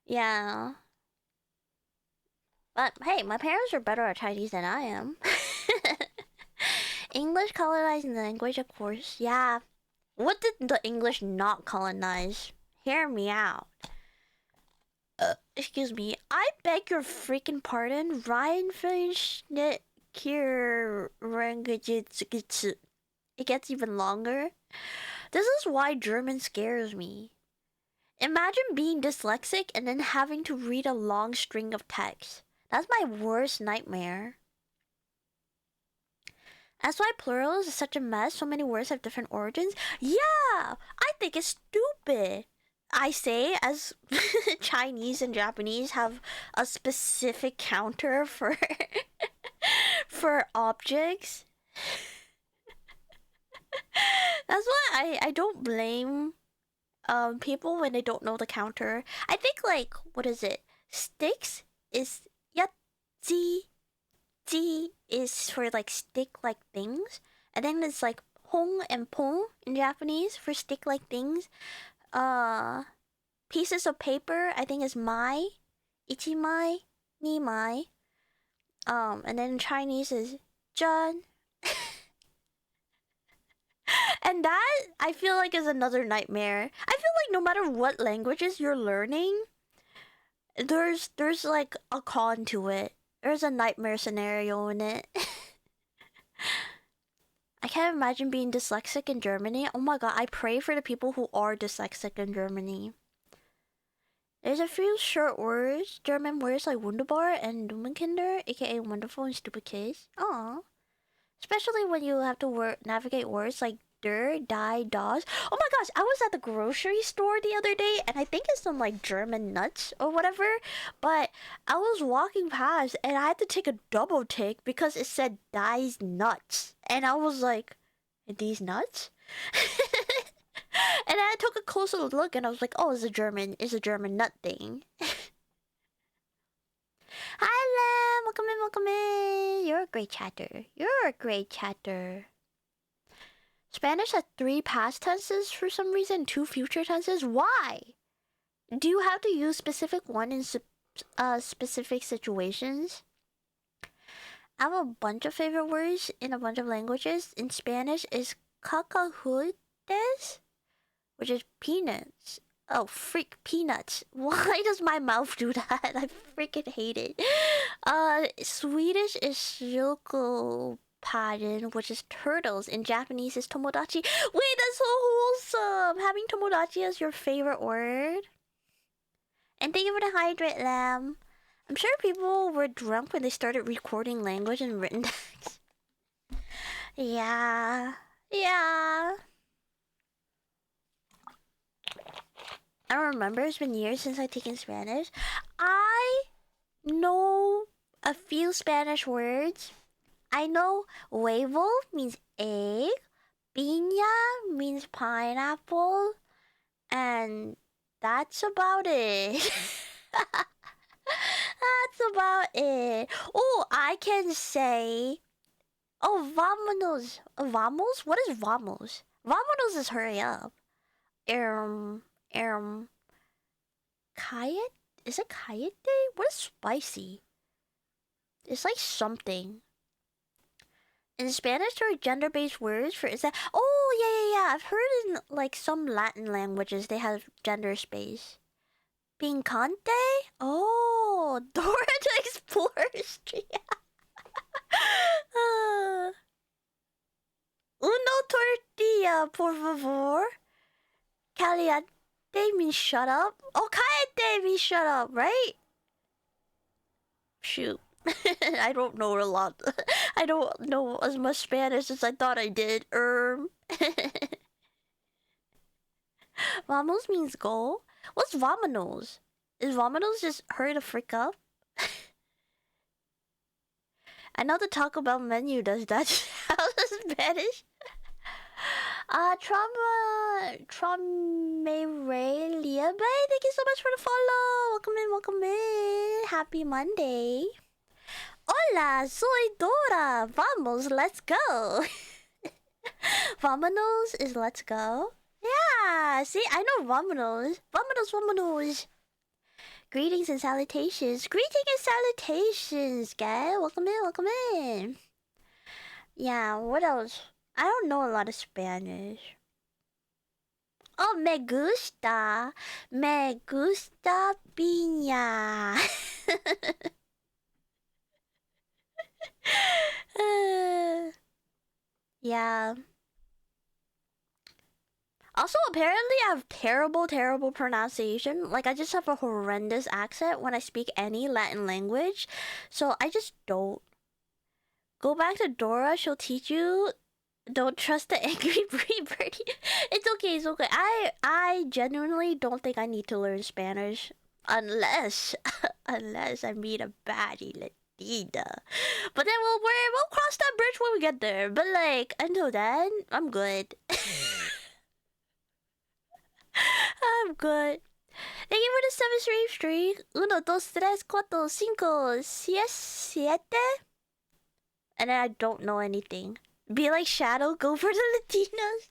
Yeah. But hey, my parents are better at Chinese than I am. English colonized language, of course. Yeah. What did the English not colonize? Hear me out. Excuse me. I beg your freaking pardon. Ryan finished it. It gets even longer. This is why German scares me. Imagine being dyslexic and then having to read a long string of text. That's my worst nightmare. That's why plural is such a mess. So many words have different origins. Yeah, I think it's stupid. I say as Chinese and Japanese have a specific counter for for objects. That's why I don't blame people when they don't know the counter. I think like, what is it? Sticks is yatzi. Ji is for like stick like things. And then it's like hong and pong in Japanese for stick like things. Pieces of paper I think is mai. Ichimai, nimai. And then in Chinese is Jun. And that I feel like is another nightmare. I feel like no matter what languages you're learning, there's like a con to it. There's a nightmare scenario in it. I can't imagine being dyslexic in Germany. Oh my god, I pray for the people who are dyslexic in Germany. There's a few short words, German words like wunderbar and Dummenkinder, aka wonderful and stupid kids. Aww. Especially when you have to navigate words like die, das. Oh my gosh, I was at the grocery store the other day, and I think it's some like German nuts or whatever, but I was walking past and I had to take a double take because it said die's nuts. And I was like, "Are these nuts?" And I took a closer look and I was like, oh, it's a German nut thing. Hi Lam, welcome in. You're a great chatter. You're a great chatter. Spanish has 3 past tenses for some reason, 2 future tenses. Why? Do you have to use specific one in specific situations? I have a bunch of favorite words in a bunch of languages. In Spanish is cacahuetes, which is peanuts. Oh, freak, peanuts. Why does my mouth do that? I freaking hate it. Swedish is shilkopaden, which is turtles. In Japanese is tomodachi. Wait, that's so wholesome! Having tomodachi as your favorite word. And thank you for the hydrate, Lamb. I'm sure people were drunk when they started recording language and written text. Yeah. Yeah. I don't remember. It's been years since I've taken Spanish. I know a few Spanish words. I know huevo means egg. Piña means pineapple. And that's about it. That's about it. Oh, I can say... Oh, vámonos. Vamos? What is vamos? Vámonos is hurry up. Cayet? Is it cayete? What is spicy? It's like something. In Spanish, there are gender-based words for is that. Oh yeah. I've heard in like some Latin languages they have gender space. Pincante? Oh, Dora the Explorer Street. Uno tortilla, por favor. Caliente means shut up. Oh, cállate means shut up, right? Shoot. I don't know a lot. I don't know as much Spanish as I thought I did. Vamos means go. What's vamonos? Is vamonos just hurry the frick up? I know the Taco Bell menu does that. How's Spanish? Tramereliabe, thank you so much for the follow. Welcome in. Happy Monday. Hola, soy Dora. Vamos, let's go. Vamonos is let's go. Yeah, see, I know vamonos. Vamonos. Greetings and salutations. Guys. Welcome in. Yeah, what else? I don't know a lot of Spanish. Oh, me gusta piña. Yeah. Also, apparently I have terrible pronunciation. Like, I just have a horrendous accent when I speak any Latin language. So I just don't. Go back to Dora, she'll teach you. Don't trust the angry birdie. It's okay. I genuinely don't think I need to learn Spanish unless I meet a baddie Latina. But then we'll cross that bridge when we get there. But like until then, I'm good. I'm good. Thank you for the 7 streak. 1, 2, 3, 4, 5, 6, 7. And then I don't know anything. Be like Shadow, go for the Latinas.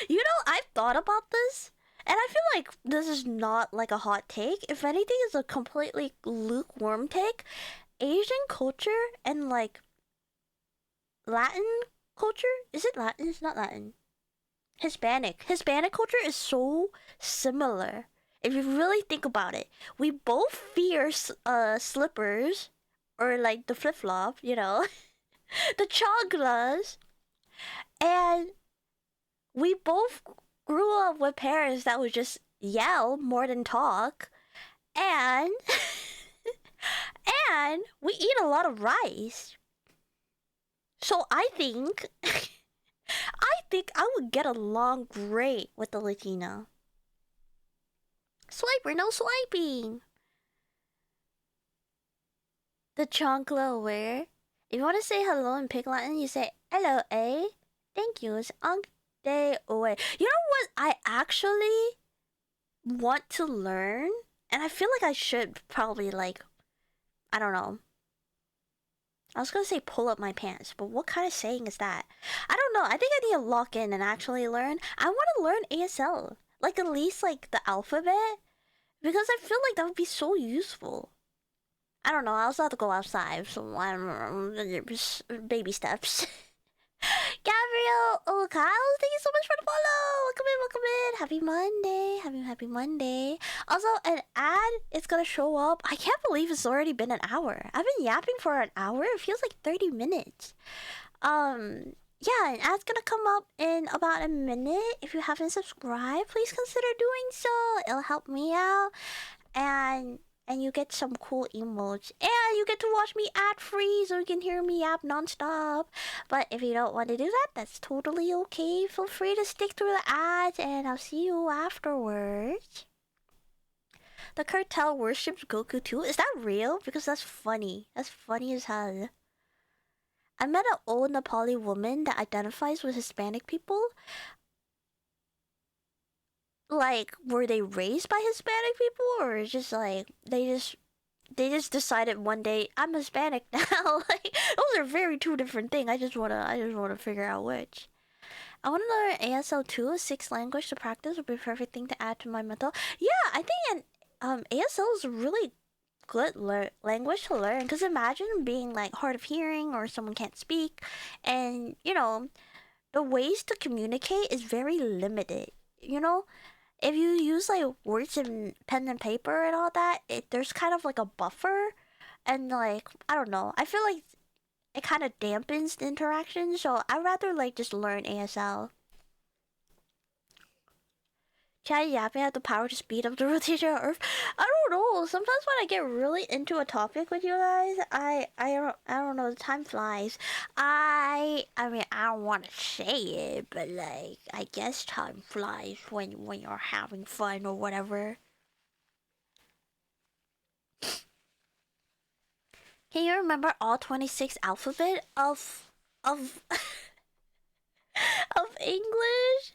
You know, I've thought about this, and I feel like this is not like a hot take. If anything, it's a completely lukewarm take. Asian culture and like Latin culture. Is it Latin? It's not Latin. Hispanic culture is so similar. If you really think about it, we both fear slippers or like the flip flop, you know. The chaglas, and we both grew up with parents that would just yell more than talk, and and we eat a lot of rice. So I think think I would get along great with the Latina. Swiper, no swiping. The chancla where? If you want to say hello in Pig Latin, you say hello, eh? Thank you. It's ang de oe. You know what I actually want to learn? And I feel like I should probably, like, I don't know. I was gonna say pull up my pants, but what kind of saying is that? I don't know. I think I need to lock in and actually learn. I want to learn ASL. Like, at least, like, the alphabet. Because I feel like that would be so useful. I don't know. I also have to go outside, so I don't know. Baby steps. Gabriel Kyle, thank you so much for the follow. Welcome in, welcome in. Happy Monday. Happy Monday. Also, an ad is gonna show up. I can't believe it's already been an hour. I've been yapping for an hour. It feels like 30 minutes. Yeah, an ad's gonna come up in about a minute. If you haven't subscribed, please consider doing so. It'll help me out. And you get some cool emotes. And you get to watch me ad-free so you can hear me yap non-stop. But if you don't want to do that, that's totally okay. Feel free to stick through the ads and I'll see you afterwards. The cartel worships Goku too? Is that real? Because that's funny. That's funny as hell. I met an old Nepali woman that identifies with Hispanic people. Like, were they raised by Hispanic people, or just like they just decided one day I'm Hispanic now? Like, those are very two different things. I just wanna figure out which. I want to learn ASL 2, a sixth language to practice would be a perfect thing to add to my mental. Yeah, I think ASL is a really good language to learn. Cause imagine being like hard of hearing or someone can't speak, and you know, the ways to communicate is very limited. You know, if you use like words and pen and paper and all that, there's kind of like a buffer, and like I don't know. I feel like it kind of dampens the interaction, so I'd rather like just learn ASL. Chatty yapping have the power to speed up the rotation of Earth. I don't know. Sometimes when I get really into a topic with you guys, I don't know. The time flies. I mean I don't want to say it, but like I guess time flies when you're having fun or whatever. Can you remember all 26 alphabet of of English?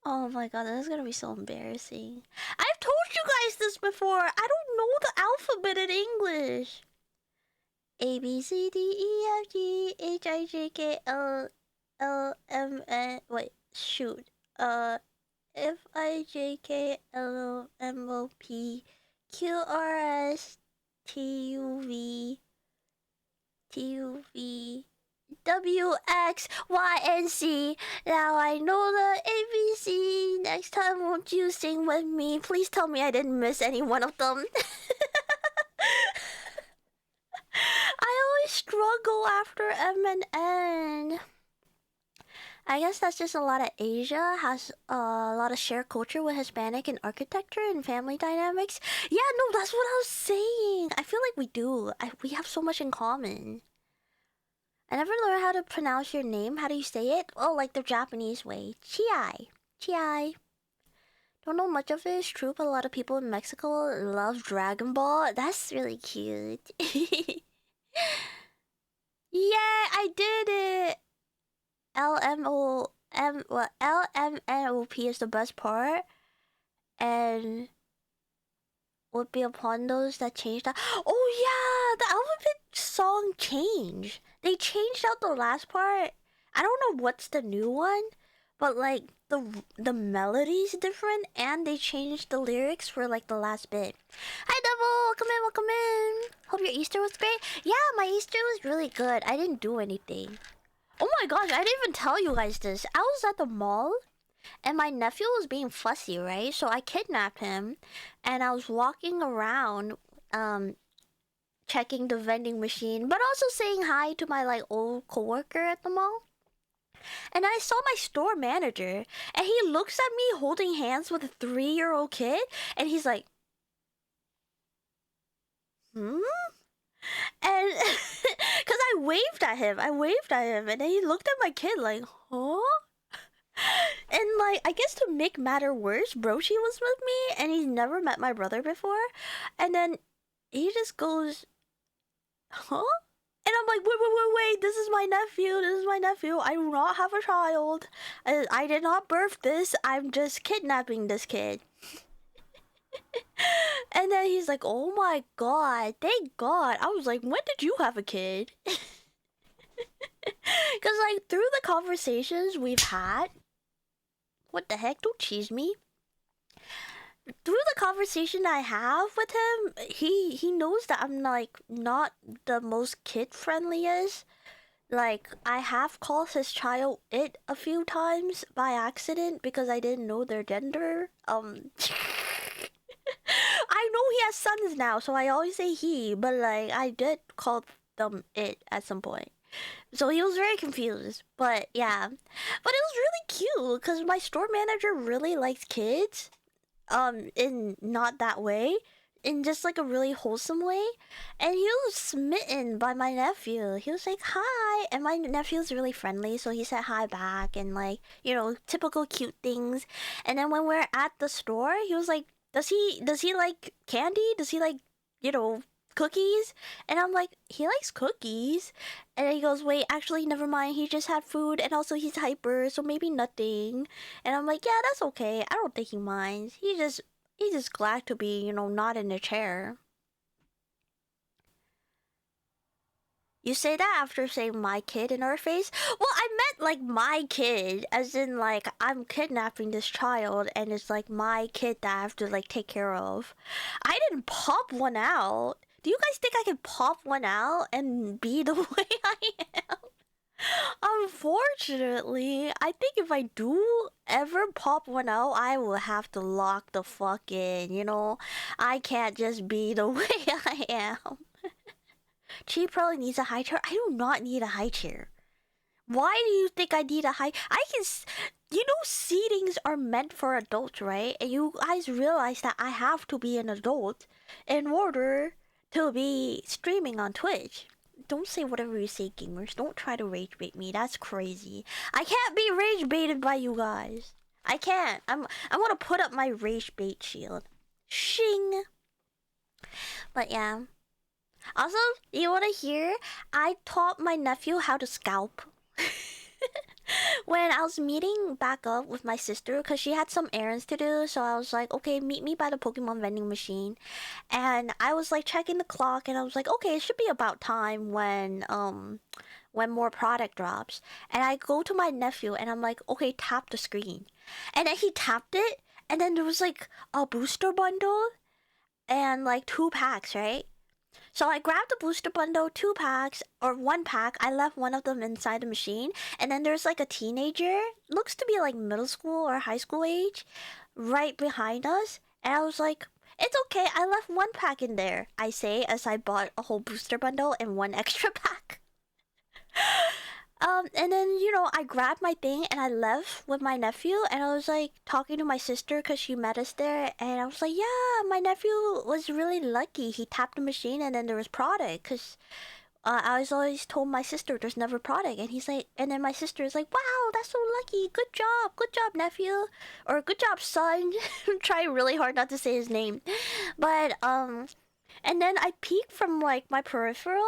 Oh my god, this is gonna be so embarrassing. I've told you guys this before. I don't know the alphabet in English. A B C D E F G H I J K L L M N. Wait, shoot. F I J K L M O P Q R S T U V W X Y and Z. Now I know the ABC. Next time, won't you sing with me? Please tell me I didn't miss any one of them. I always struggle after M and N. I guess that's just a lot of Asia has a lot of shared culture with Hispanic and architecture and family dynamics. Yeah, no, that's what I was saying. I feel like we do. We have so much in common. I never learned how to pronounce your name. How do you say it? Oh, like the Japanese way. Chiai. Chiai. Don't know much of it. It's true, but a lot of people in Mexico love Dragon Ball. That's really cute. Yeah, I did it. LMNOP is the best part, and would be upon those that changed that. Oh yeah, the alphabet song changed. They changed out the last part. I don't know what's the new one, but like the melody's different, and they changed the lyrics for like the last bit. Hi Devil, welcome in, welcome in. Hope your Easter was great. Yeah, my Easter was really good. I didn't do anything. Oh my gosh, I didn't even tell you guys this. I was at the mall and my nephew was being fussy, right? So I kidnapped him and I was walking around checking the vending machine, but also saying hi to my like old coworker at the mall. And I saw my store manager and he looks at me holding hands with a 3-year-old kid and he's like, "Hmm?" And because I waved at him. And then he looked at my kid like, huh? And like, I guess to make matter worse, Broshi was with me, and he's never met my brother before. And then he just goes, huh? And I'm like, wait, this is my nephew. I do not have a child. I did not birth this. I'm just kidnapping this kid. And then he's like, oh my god, thank god. I was like, when did you have a kid? Because like, through the conversations we've had, what the heck, don't cheese me. Through the conversation I have with him, he knows that I'm like not the most kid friendliest. Like, I have called his child it a few times by accident because I didn't know their gender. I know he has sons now, so I always say he, but like, I did call them it at some point. So he was very confused, but yeah. But it was really cute because my store manager really likes kids, in not that way, in just like a really wholesome way. And he was smitten by my nephew. He was like, hi. And my nephew's really friendly, so he said hi back and like, you know, typical cute things. And then when we're at the store, he was like, does he like candy? Does he like, you know, cookies? And I'm like, he likes cookies. And then he goes, wait, actually, never mind. He just had food, and also he's hyper, so maybe nothing. And I'm like, yeah, that's okay. I don't think he minds. He's just glad to be, you know, not in a chair. You say that after saying my kid in our face? Well, I meant like my kid, as in like I'm kidnapping this child and it's like my kid that I have to like take care of. I didn't pop one out. Do you guys think I can pop one out and be the way I am? Unfortunately, I think if I do ever pop one out, I will have to lock the fuck in, you know? I can't just be the way I am. She probably needs a high chair. I do not need a high chair. Why do you think I need a high... You know, seatings are meant for adults, right? And you guys realize that I have to be an adult in order to be streaming on Twitch. Don't say whatever you say, gamers. Don't try to rage bait me. That's crazy. I can't be rage baited by you guys. I can't. I'm gonna put up my rage bait shield. Shing. But yeah. Also, you wanna hear? I taught my nephew how to scalp. When I was meeting back up with my sister, because she had some errands to do, so I was like, okay, meet me by the Pokemon vending machine. And I was like checking the clock, and I was like, okay, it should be about time when more product drops. And I go to my nephew, and I'm like, okay, tap the screen. And then he tapped it, and then there was like a booster bundle and like 2 packs, right? So I grabbed the booster bundle, 2 packs, or 1 pack. I left one of them inside the machine. And then there's like a teenager, looks to be like middle school or high school age, right behind us. And I was like, it's okay, I left 1 pack in there, I say as I bought a whole booster bundle and 1 extra pack. And then, you know, I grabbed my thing and I left with my nephew, and I was like talking to my sister because she met us there, and I was like, yeah, my nephew was really lucky. He tapped the machine and then there was product, because I was always told my sister there's never product, and he's like, and then my sister is like, wow, that's so lucky. Good job, nephew, or good job, son. I'm trying really hard not to say his name, but and then I peeked from like my peripheral.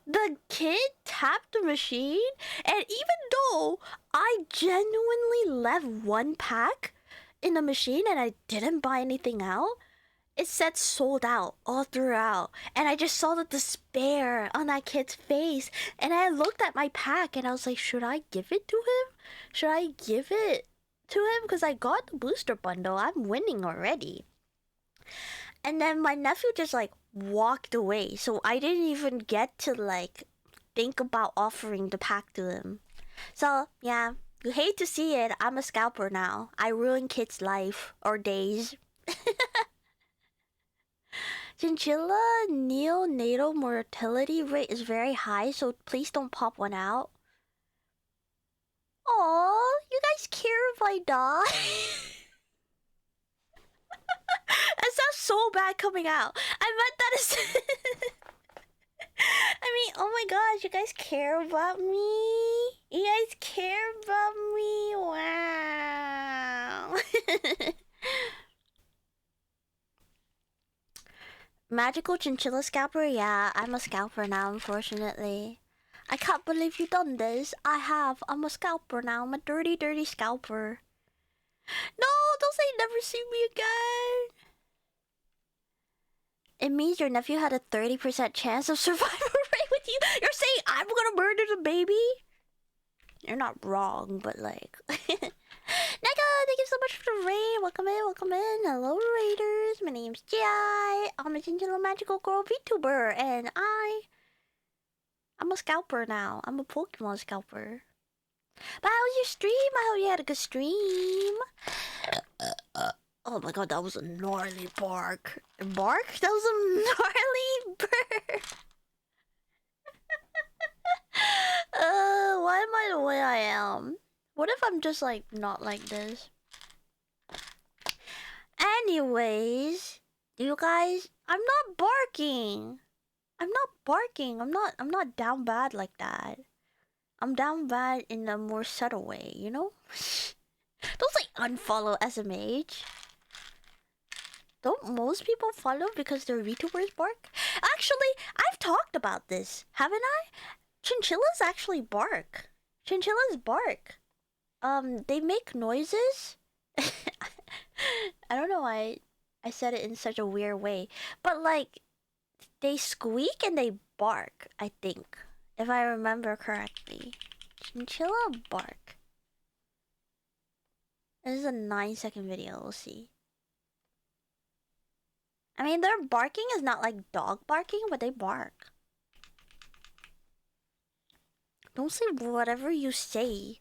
The kid tapped the machine, and even though I genuinely left 1 pack in the machine and I didn't buy anything out, it said sold out all throughout. And I just saw the despair on that kid's face. And I looked at my pack and I was like, should I give it to him? Should I give it to him? Because I got the booster bundle. I'm winning already. And then my nephew just like walked away, so I didn't even get to like think about offering the pack to him. So yeah, you hate to see it, I'm a scalper now. I ruin kids' life or days. Chinchilla neonatal mortality rate is very high, so please don't pop one out. Aw, you guys care if I die? That sounds so bad coming out. I meant that as... I mean, oh my gosh, you guys care about me? You guys care about me? Wow. Magical chinchilla scalper? Yeah, I'm a scalper now, unfortunately. I can't believe you done this. I have. I'm a scalper now. I'm a dirty, dirty scalper. No, don't say never see me again. It means your nephew had a 30% chance of survival rate with you. You're saying I'm gonna murder the baby? You're not wrong, but like... Neka, thank you so much for the raid. Welcome in, welcome in. Hello, raiders. My name's Jai. I'm a Chinchilla Magical Girl VTuber, and I'm a scalper now. I'm a Pokemon scalper. But how was your stream? I hope you had a good stream. Oh my god, that was a gnarly bark. Bark? That was a gnarly bird. Why am I the way I am? What if I'm just like not like this? Anyways, you guys, I'm not barking. I'm not barking. I'm not down bad like that. I'm down bad in a more subtle way, you know? Don't say unfollow SMH. Don't most people follow because their VTubers bark? Actually, I've talked about this, haven't I? Chinchillas actually bark. Chinchillas bark. They make noises. I don't know why I said it in such a weird way, but like they squeak and they bark, I think, if I remember correctly. Chinchilla bark. This is a 9-second video, we'll see. I mean, their barking is not like dog barking, but they bark. Don't say whatever you say.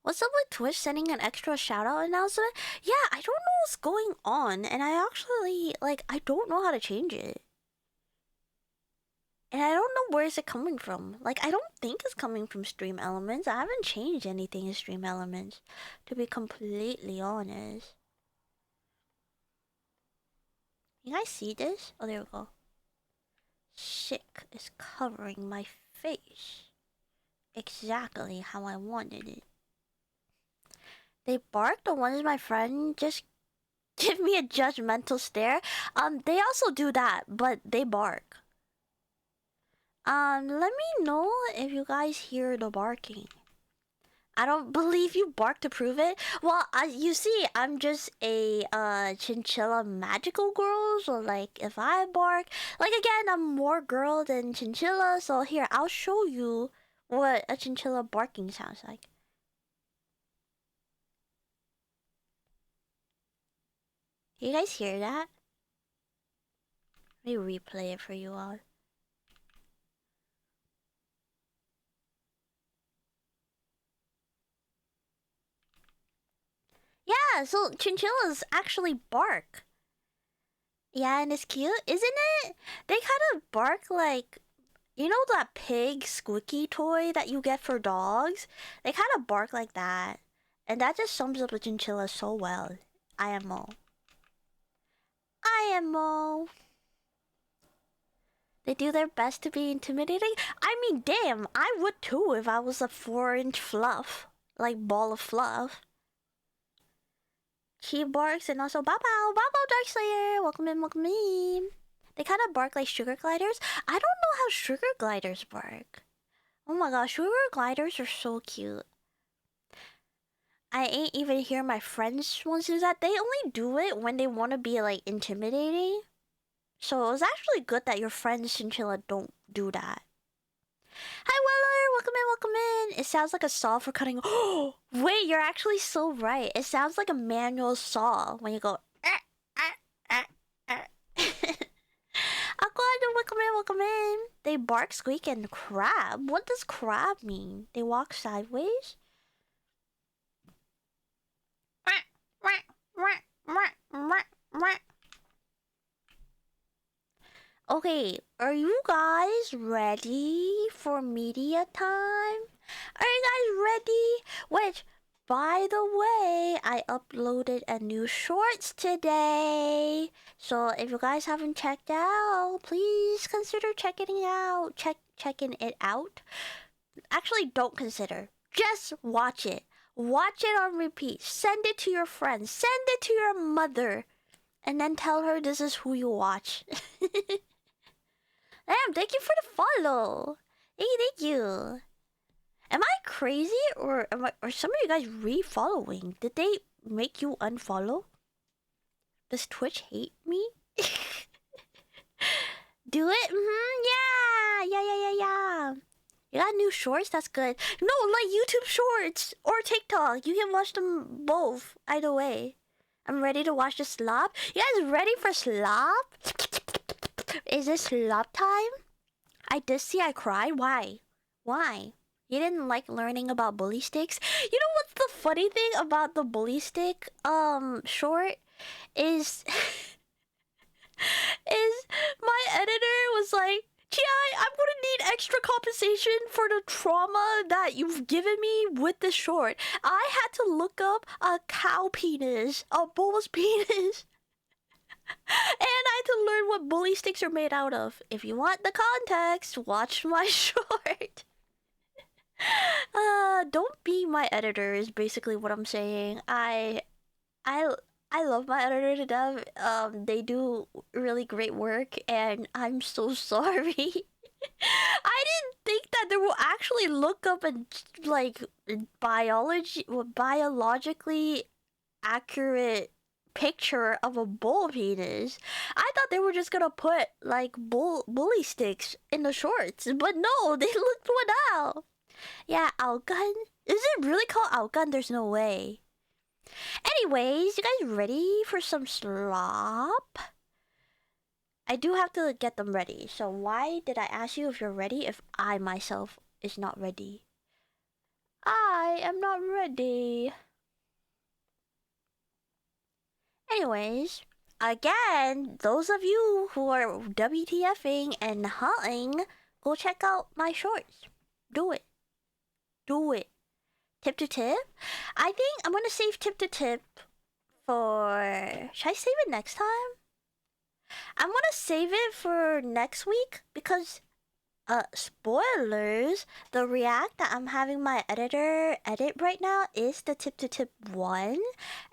What's up with Twitch sending an extra shoutout announcement? Yeah, I don't know what's going on, and I actually, like, I don't know how to change it. And I don't know where is it coming from. Like, I don't think it's coming from Stream Elements. I haven't changed anything in Stream Elements, to be completely honest. You guys see this? Oh, there we go. Sick is covering my face. Exactly how I wanted it. They bark. The ones my friend just give me a judgmental stare. They also do that, but they bark. Let me know if you guys hear the barking. I don't believe you bark to prove it. Well, you see, I'm just a chinchilla magical girl, so like if I bark, like again, I'm more girl than chinchilla, so here, I'll show you what a chinchilla barking sounds like. You guys hear that? Let me replay it for you all. Yeah, so chinchillas actually bark. Yeah, and it's cute, isn't it? They kind of bark like, you know that pig squeaky toy that you get for dogs? They kind of bark like that. And that just sums up the chinchilla so well. IMO. IMO. They do their best to be intimidating. I mean, damn, I would too if I was a 4-inch fluff. Like, ball of fluff. She barks and also bow bow, bow bow, Darkslayer. Welcome in, welcome in. They kind of bark like sugar gliders. I don't know how sugar gliders bark. Oh my gosh, sugar gliders are so cute. I ain't even hear my friends ones do that. They only do it when they want to be like intimidating. So it was actually good that your friends chinchilla don't do that. Hi Weller, welcome in, welcome in. It sounds like a saw for cutting. Oh, wait, you're actually so right. It sounds like a manual saw when you go. Aquado, welcome in, welcome in. They bark, squeak, and crab. What does crab mean? They walk sideways? Okay, are you guys ready for media time? Are you guys ready? Which, by the way, I uploaded a new shorts today. So if you guys haven't checked out, please consider checking it out. checking it out, actually don't consider. Just watch it. Watch it on repeat. Send it to your friends. Send it to your mother. And then tell her this is who you watch. Damn, thank you for the follow. Thank you. Am I crazy or are some of you guys re-following? Did they make you unfollow? Does Twitch hate me? Do it? Yeah. You got new shorts? That's good. No, like YouTube shorts or TikTok. You can watch them both. Either way. I'm ready to watch the slop. You guys ready for slop? Is it slop time? I did see I cried. Why? Why? You didn't like learning about bully sticks? You know what's the funny thing about the bully stick short is is my editor was like, G.I., I'm gonna need extra compensation for the trauma that you've given me with this short. I had to look up a cow penis, a bull's penis. And I had to learn what bully sticks are made out of. If you want the context, watch my short. Don't be my editor is basically what I'm saying. I love my editor to death. They do really great work, and I'm so sorry. I didn't think that they will actually look up and like biologically accurate picture of a bull penis. I thought they were just gonna put like bully sticks in the shorts, but no, they looked one out. Yeah, outgun. Is it really called outgun? There's no way. Anyways, you guys ready for some slop? I do have to get them ready. So why did I ask you if you're ready if I myself is not ready? I am not ready. Anyways, again, those of you who are WTFing and hunting, go check out my shorts. Do it. Do it. Tip to tip? I think I'm gonna save tip to tip for... Should I save it next time? I'm gonna save it for next week because, spoilers, the react that I'm having my editor edit right now is the tip to tip one.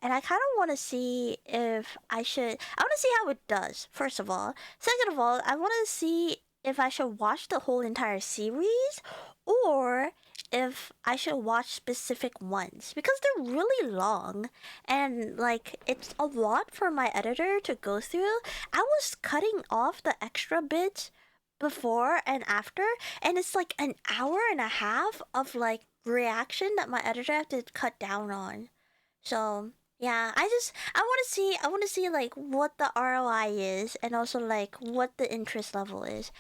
And I kind of want to see if I should... I want to see how it does, first of all. Second of all, I want to see if I should watch the whole entire series or if I should watch specific ones because they're really long and like it's a lot for my editor to go through. I was cutting off the extra bits before and after, and it's like an hour and a half of like reaction that my editor have to cut down on. So yeah, I want to see like what the ROI is and also like what the interest level is.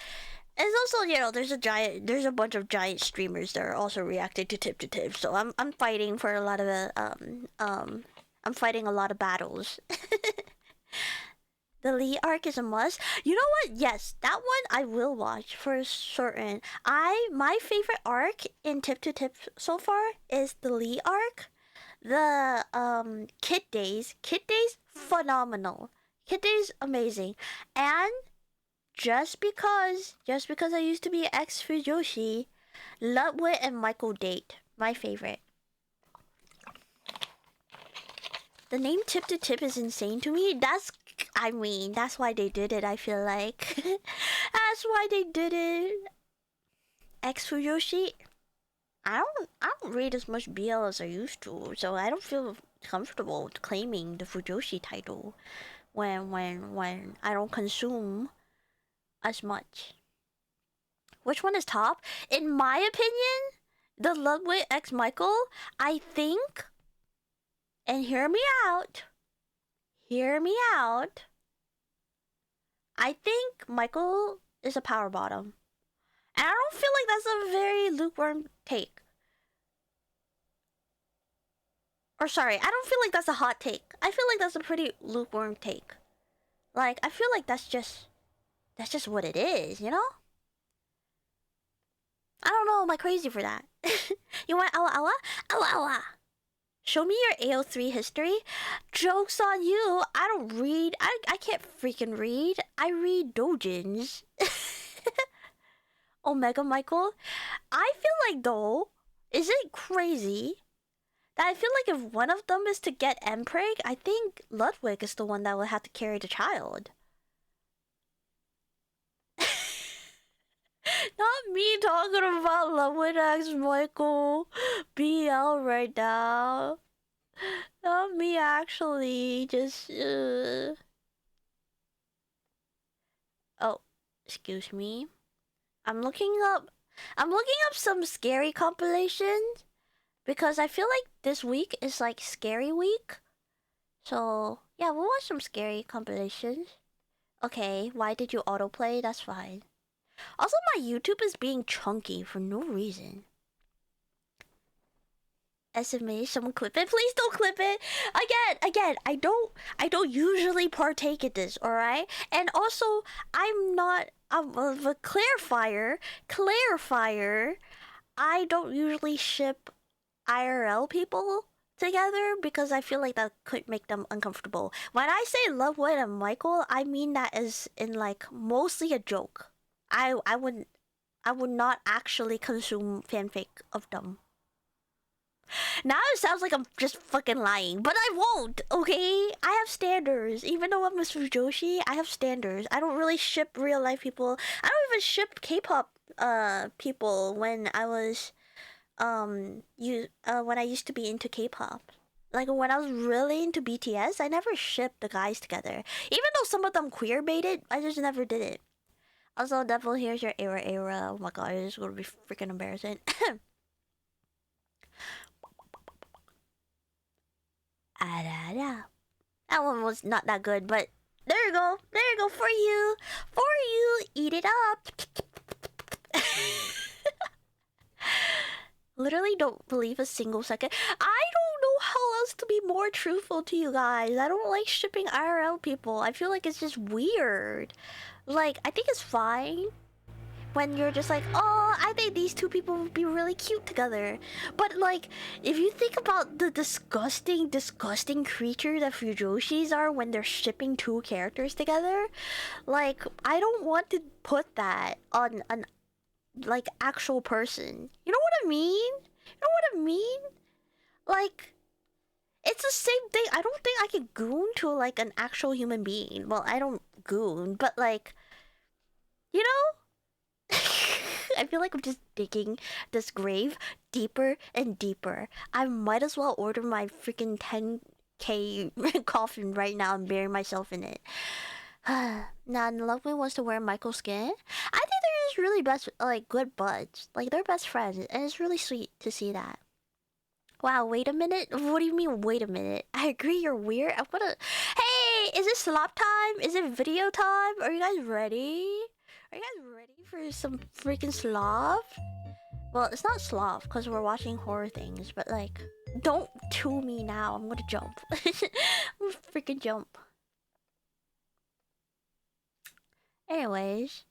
It's also, you know, there's a bunch of giant streamers that are also reacting to tip, so I'm fighting for a lot of I'm fighting a lot of battles. The Lee arc is a must. You know what? Yes, that one I will watch for certain. My favorite arc in Tip to Tip so far is the Lee arc. The Kid Days. Kid Days phenomenal. Kid Days amazing. And just because I used to be ex Fujoshi, Ludwig and Michael date. My favorite. The name Tip to Tip is insane to me. That's why they did it, I feel like. That's why they did it. Ex Fujoshi. I don't read as much BL as I used to, so I don't feel comfortable claiming the Fujoshi title when I don't consume as much. Which one is top? In my opinion, the Ludwig X Michael, I think, and hear me out, I think Michael is a power bottom. And I don't feel like that's a very lukewarm take. Or sorry, I don't feel like that's a hot take. I feel like that's a pretty lukewarm take. Like, I feel like that's just what it is, you know? I don't know, am I crazy for that? You want Awa Awa? Awa Awa! Show me your AO3 history. Joke's on you. I don't read. I can't freaking read. I read doujins. Omega Michael. I feel like though, is it crazy that I feel like if one of them is to get Mpreg, I think Ludwig is the one that will have to carry the child. Not me talking about Ludwig X Michael BL right now. Not me actually, just Oh, excuse me. I'm looking up some scary compilations because I feel like this week is like scary week. So, yeah, we'll watch some scary compilations. Okay, why did you autoplay? That's fine. Also, my YouTube is being chunky for no reason. SMA, someone clip it. Please don't clip it. Again, I don't usually partake in this, alright? And also, I'm not a clarifier. I don't usually ship IRL people together because I feel like that could make them uncomfortable. When I say Lovewood and Michael, I mean that as in like mostly a joke. I would not actually consume fanfic of them. Now it sounds like I'm just fucking lying, but I won't, okay? I have standards. Even though I'm Mr. Joshi, I have standards. I don't really ship real life people. I don't even ship K-pop people when I was when I used to be into K-pop. Like when I was really into BTS, I never shipped the guys together. Even though some of them queer baited, I just never did it. Also, Devil, here's your era. Oh my god, this is gonna be freaking embarrassing. That one was not that good, but there you go. There you go for you. For you. Eat it up. Literally don't believe a single second. I don't know how else to be more truthful to you guys. I don't like shipping IRL people. I feel like it's just weird. Like, I think it's fine when you're just like, oh, I think these two people would be really cute together. But like, if you think about the disgusting creature that Fujoshis are when they're shipping two characters together, like, I don't want to put that on an like actual person. You know what I mean? You know what I mean? Like, it's the same thing. I don't think I can goon to like an actual human being. Well, I don't goon, but like, you know? I feel like I'm just digging this grave deeper and deeper. I might as well order my freaking 10K coffin right now and bury myself in it. Nah, Lovely wants to wear Michael's skin. I think they're just really best, like, good buds. Like, they're best friends, and it's really sweet to see that. Wow, wait a minute? What do you mean, wait a minute? I agree, you're weird. I'm gonna. Hey, is it slop time? Is it video time? Are you guys ready? Are you guys ready for some freaking slop? Well, it's not slop because we're watching horror things, but like, don't to me now. I'm gonna jump. I'm gonna freaking jump. Anyways,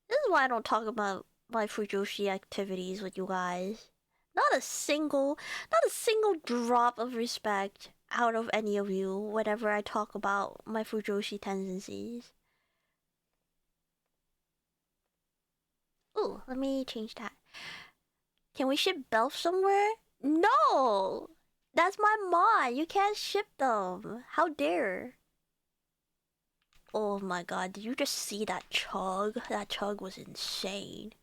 this is why I don't talk about my Fujoshi activities with you guys. Not a single drop of respect out of any of you whenever I talk about my Fujoshi tendencies. Ooh, let me change that. Can we ship Belf somewhere? No! That's my mod. You can't ship them. How dare. Oh my god, did you just see that chug? That chug was insane.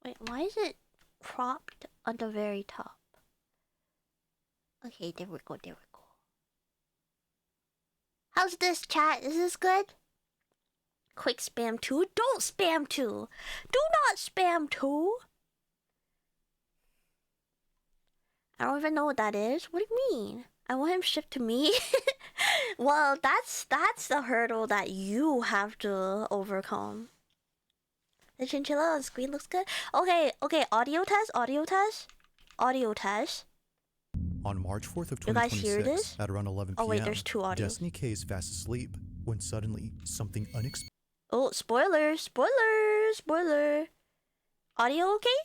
Wait, why is it cropped on the very top? Okay, there we go, there we go. How's this, chat? Is this good? Quick spam 2? Don't spam 2! Do not spam 2! I don't even know what that is. What do you mean? I want him shipped to me? Well, that's the hurdle that you have to overcome. The chinchilla on screen looks good. Okay, audio test. On March 4th of You guys hear 2026, this? at around 11 p.m., Oh wait, there's two audios. Destiny K is fast asleep when suddenly something unexpected. Oh, spoiler! Audio okay?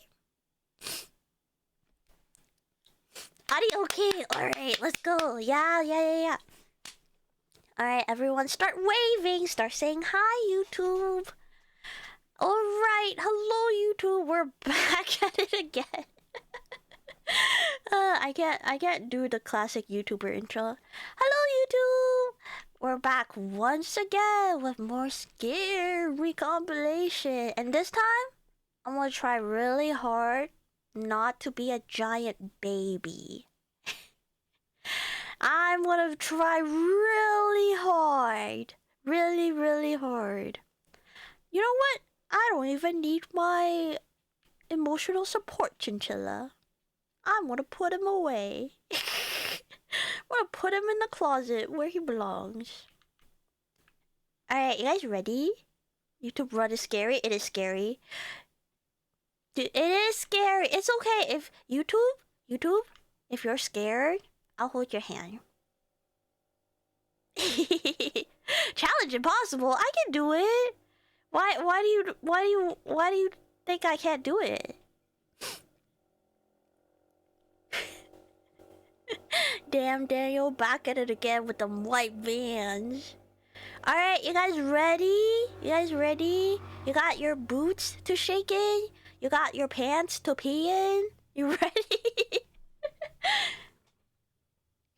Audio okay. All right, let's go. Yeah. Alright, everyone start waving. Start saying hi, YouTube. Alright, hello, YouTube. We're back at it again. I can't do the classic YouTuber intro. Hello, YouTube. We're back once again with more scary compilation. And this time, I'm gonna try really hard not to be a giant baby. I'm gonna try really hard. Really, really hard. You know what? I don't even need my emotional support chinchilla. I'm gonna put him away. I'm gonna put him in the closet where he belongs. Alright, you guys ready? YouTube run is scary. It is scary. Dude, it is scary. It's okay if YouTube, if you're scared, I'll hold your hand. Challenge impossible. I can do it. Why do you think I can't do it? Damn, Daniel, back at it again with them white vans. Alright, you guys ready? You guys ready? You got your boots to shake in? You got your pants to pee in? You ready?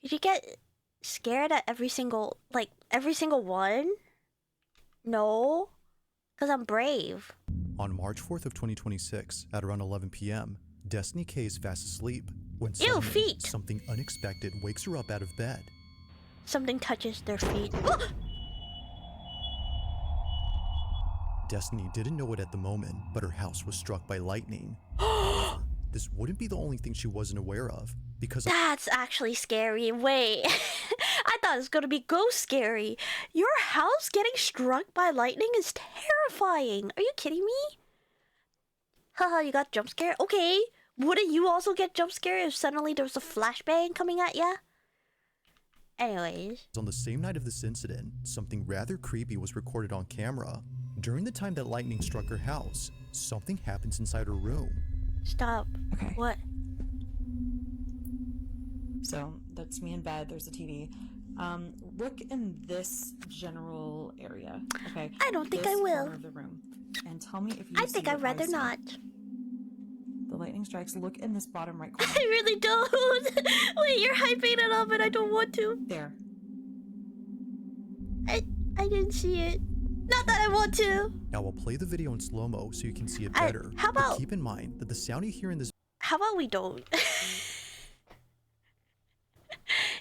Did you get scared at every single one? No? Because I'm brave. On March 4th of 2026, at around 11 p.m., Destiny K is fast asleep when Ew, suddenly feet! something unexpected wakes her up out of bed. Something touches their feet. Destiny didn't know it at the moment, but her house was struck by lightning. This wouldn't be the only thing she wasn't aware of, because That's actually scary. Wait. I thought it was gonna be ghost scary. Your house getting struck by lightning is terrifying. Are you kidding me? Haha, you got jump scared? Okay. Wouldn't you also get jump scared if suddenly there was a flashbang coming at ya? Anyways. on the same night of this incident, something rather creepy was recorded on camera. During the time that lightning struck her house, something happens inside her room. Stop. Okay. What? So that's me in bed. There's a TV. Look in this general area. Okay. I don't think This I will. corner of the room, and tell me if you. I see think what I'd rather see. not. The lightning strikes. Look in this bottom right corner. I really don't. Wait, you're hyping it up and I don't want to. There. I didn't see it. Not that I want to. Now I'll play the video in slow-mo so you can see it I- better. how But about- keep in mind that the sound you hear in this How about we don't?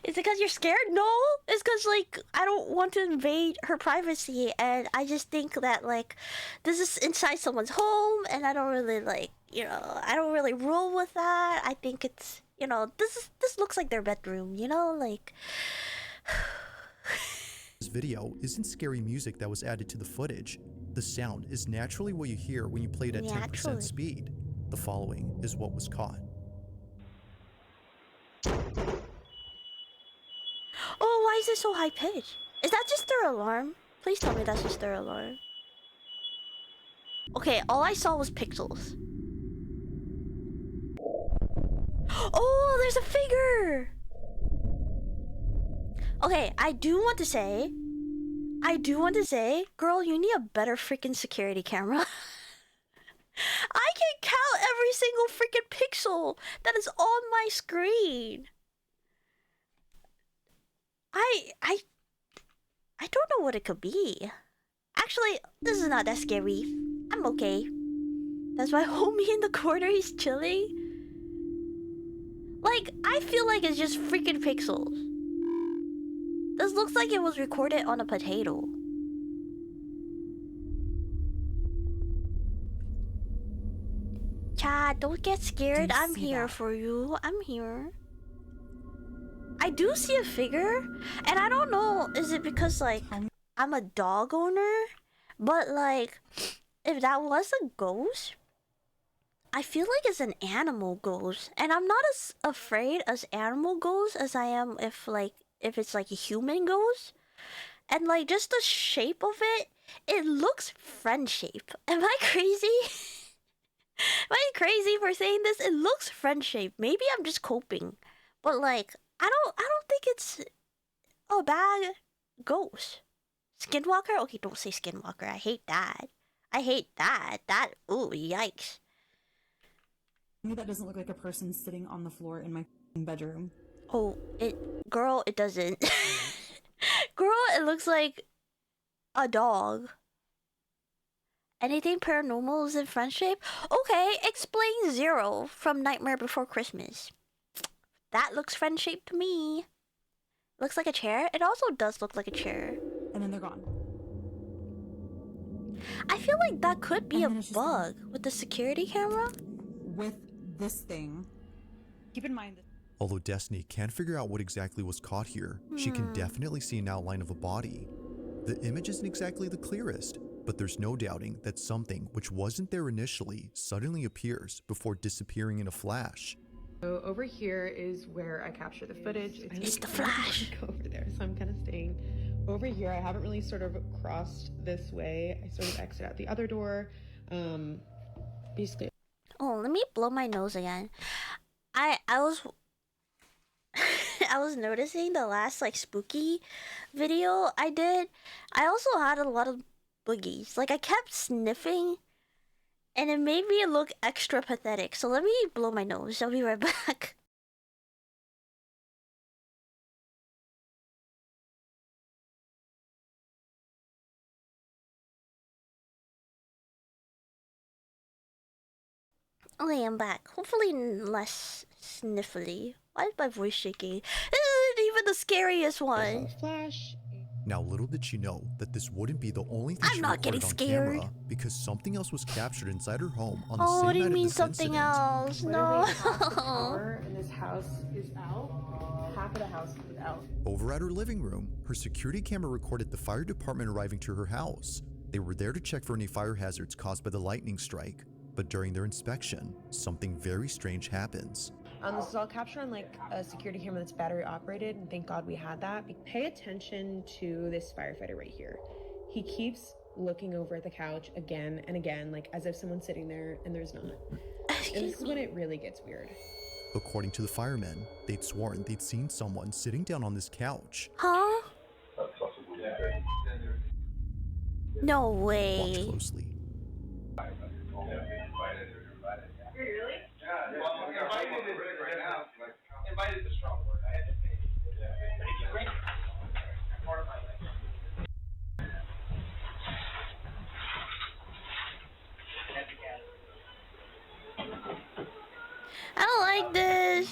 Is it because you're scared? No, it's because like I don't want to invade her privacy, and I just think that like this is inside someone's home, and I don't really like I don't really roll with that. I think it's this looks like their bedroom, like. video isn't scary music that was added to the footage. The sound is naturally what you hear when you play it at 10% Naturally. speed. The following is what was caught. Oh, why is it so high pitched? Is that just their alarm? Please tell me that's just their alarm. Okay, all I saw was pixels. Oh, there's a figure! Okay, I do want to say, girl, you need a better freaking security camera. I can count every single freaking pixel that is on my screen. I don't know what it could be. Actually, this is not that scary. I'm okay. That's why homie in the corner, he's chilling. Like, I feel like it's just freaking pixels. This looks like it was recorded on a potato. Chad, don't get scared. I'm here for you. I'm here. I do see a figure, and I don't know, is it because like I'm a dog owner? But like, if that was a ghost, I feel like it's an animal ghost, and I'm not as afraid as animal ghosts as I am if it's like a human ghost. And like just the shape of it looks friend shape. Am I crazy? Am I crazy for saying this? It looks friend shape. Maybe I'm just coping, but like I don't think it's bad. ghost. Skinwalker? Okay, don't say skinwalker. I hate that. I hate that. That, ooh, yikes. That doesn't look like a person sitting on the floor in my bedroom. Oh, girl, it doesn't. Girl, it looks like a dog. Anything paranormal is in friend shape? Okay, explain Zero from Nightmare Before Christmas. That looks friend shaped to me. Looks like a chair? It also does look like a chair. And then they're gone. I feel like that could be a And then it's just bug with the security camera. With this thing, keep in mind that Although Destiny can't figure out what exactly was caught here, she can definitely see an outline of a body. The image isn't exactly the clearest, but there's no doubting that something which wasn't there initially suddenly appears before disappearing in a flash. So over here is where I capture the footage. It's the flash. Go over there, so I'm kind of staying over here. I haven't really sort of crossed this way. I sort of exit out the other door. Basically. Oh, let me blow my nose again. I was I was noticing the last like spooky video I did. I also had a lot of boogies. Like I kept sniffing and it made me look extra pathetic. So let me blow my nose. I'll be right back. Okay, I'm back. Hopefully less sniffly. Why is my voice shaking? This isn't even the scariest one. Flash. Now, little did she know that this wouldn't be the only thing I'm she not recorded getting on scared. camera, because something else was captured inside her home on the Oh, same what do you night mean of this something incident. else? No. And this house is out. Half of the house is out. Over at her living room, her security camera recorded the fire department arriving to her house. They were there to check for any fire hazards caused by the lightning strike, but during their inspection, something very strange happens. This is all captured on like a security camera that's battery operated, and thank God we had that. Pay attention to this firefighter right here. He keeps looking over at the couch again and again, like as if someone's sitting there and there's not. And this is when it really gets weird. According to the firemen, they'd sworn they'd seen someone sitting down on this couch. Huh? No Watch way. closely. Invited is a strong word. I had to pay. Part of my life. I don't like this.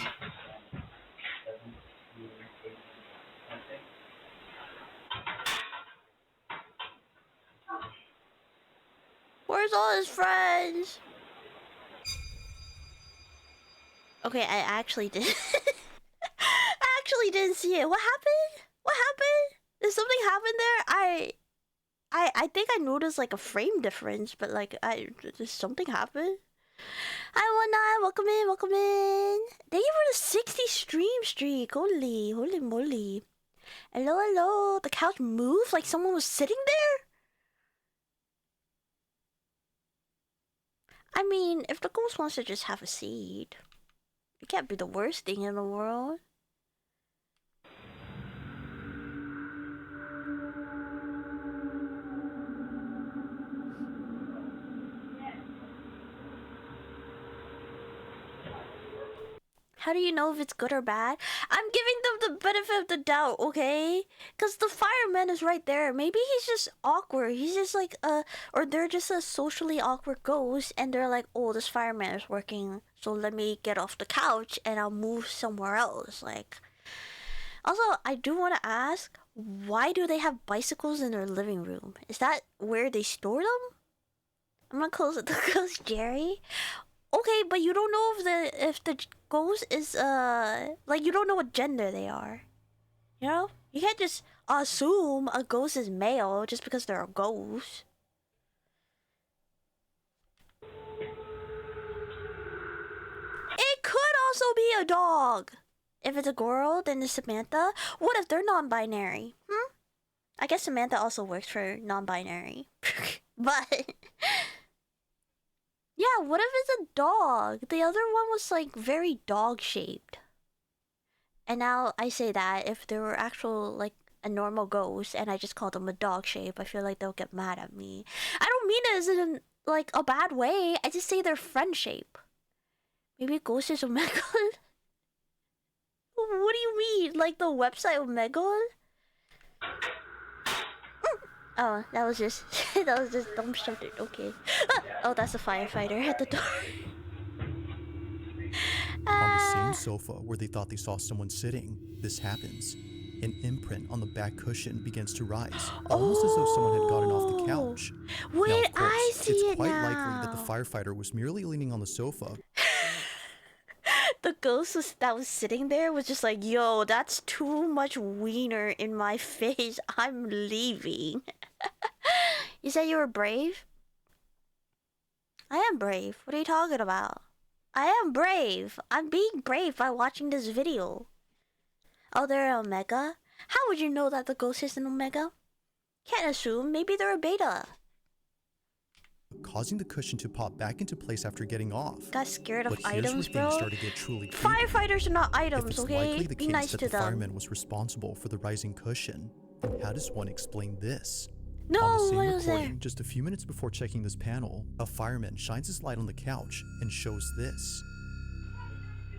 Where's all his friends? Okay, I actually did. I actually didn't see it. What happened? What happened? Did something happen there? I think I noticed like a frame difference, but like did something happen? Hi, One Nine. Welcome in. Welcome in. Thank you for the 60 stream streak. Holy moly. Hello, hello. The couch moved like someone was sitting there? I mean, if the ghost wants to just have a seat, it can't be the worst thing in the world. How do you know if it's good or bad? I'm giving them the benefit of the doubt, okay? Because the fireman is right there. Maybe he's just awkward. He's just like or they're just a socially awkward ghost, and they're like, oh, this fireman is working, so let me get off the couch and I'll move somewhere else. Like, also, I do want to ask, why do they have bicycles in their living room? Is that where they store them? I'm gonna close it. Close Jerry. Okay, but you don't know if the ghost is like, you don't know what gender they are. You know? You can't just assume a ghost is male just because they're a ghost. It could also be a dog. If it's a girl, then it's Samantha. What if they're non-binary? I guess Samantha also works for non-binary. But yeah, what if it's a dog? The other one was like very dog shaped. And now I say that if there were actual like a normal ghost and I just call them a dog shape, I feel like they'll get mad at me. I don't mean it as in like a bad way. I just say they're friend shape. Maybe ghost is Omegon? What do you mean? Like the website Omegon? Oh, that was just that was just dumb shifted. Okay. Ah! Oh, that's a firefighter at the door. On the same sofa where they thought they saw someone sitting, this happens. An imprint on the back cushion begins to rise, almost as though someone had gotten off the couch. Wait, Now, of course, I see it's it quite now. likely that the firefighter was merely leaning on the sofa. The ghost that was sitting there was just like, yo, that's too much wiener in my face. I'm leaving. You said you were brave? I am brave. What are you talking about? I am brave. I'm being brave by watching this video. Oh, they're an Omega? How would you know that the ghost is an Omega? Can't assume. Maybe they're a Beta. Causing the cushion to pop back into place after getting off. Got scared of But here's items, where things bro. start to get truly creepy. Firefighters are not If items, it's okay? likely the Be case nice that to the them. fireman was responsible for the rising cushion, then how does one explain this? No, On the same what was there? recording, just a few minutes before checking this panel, a fireman shines his light on the couch and shows this. You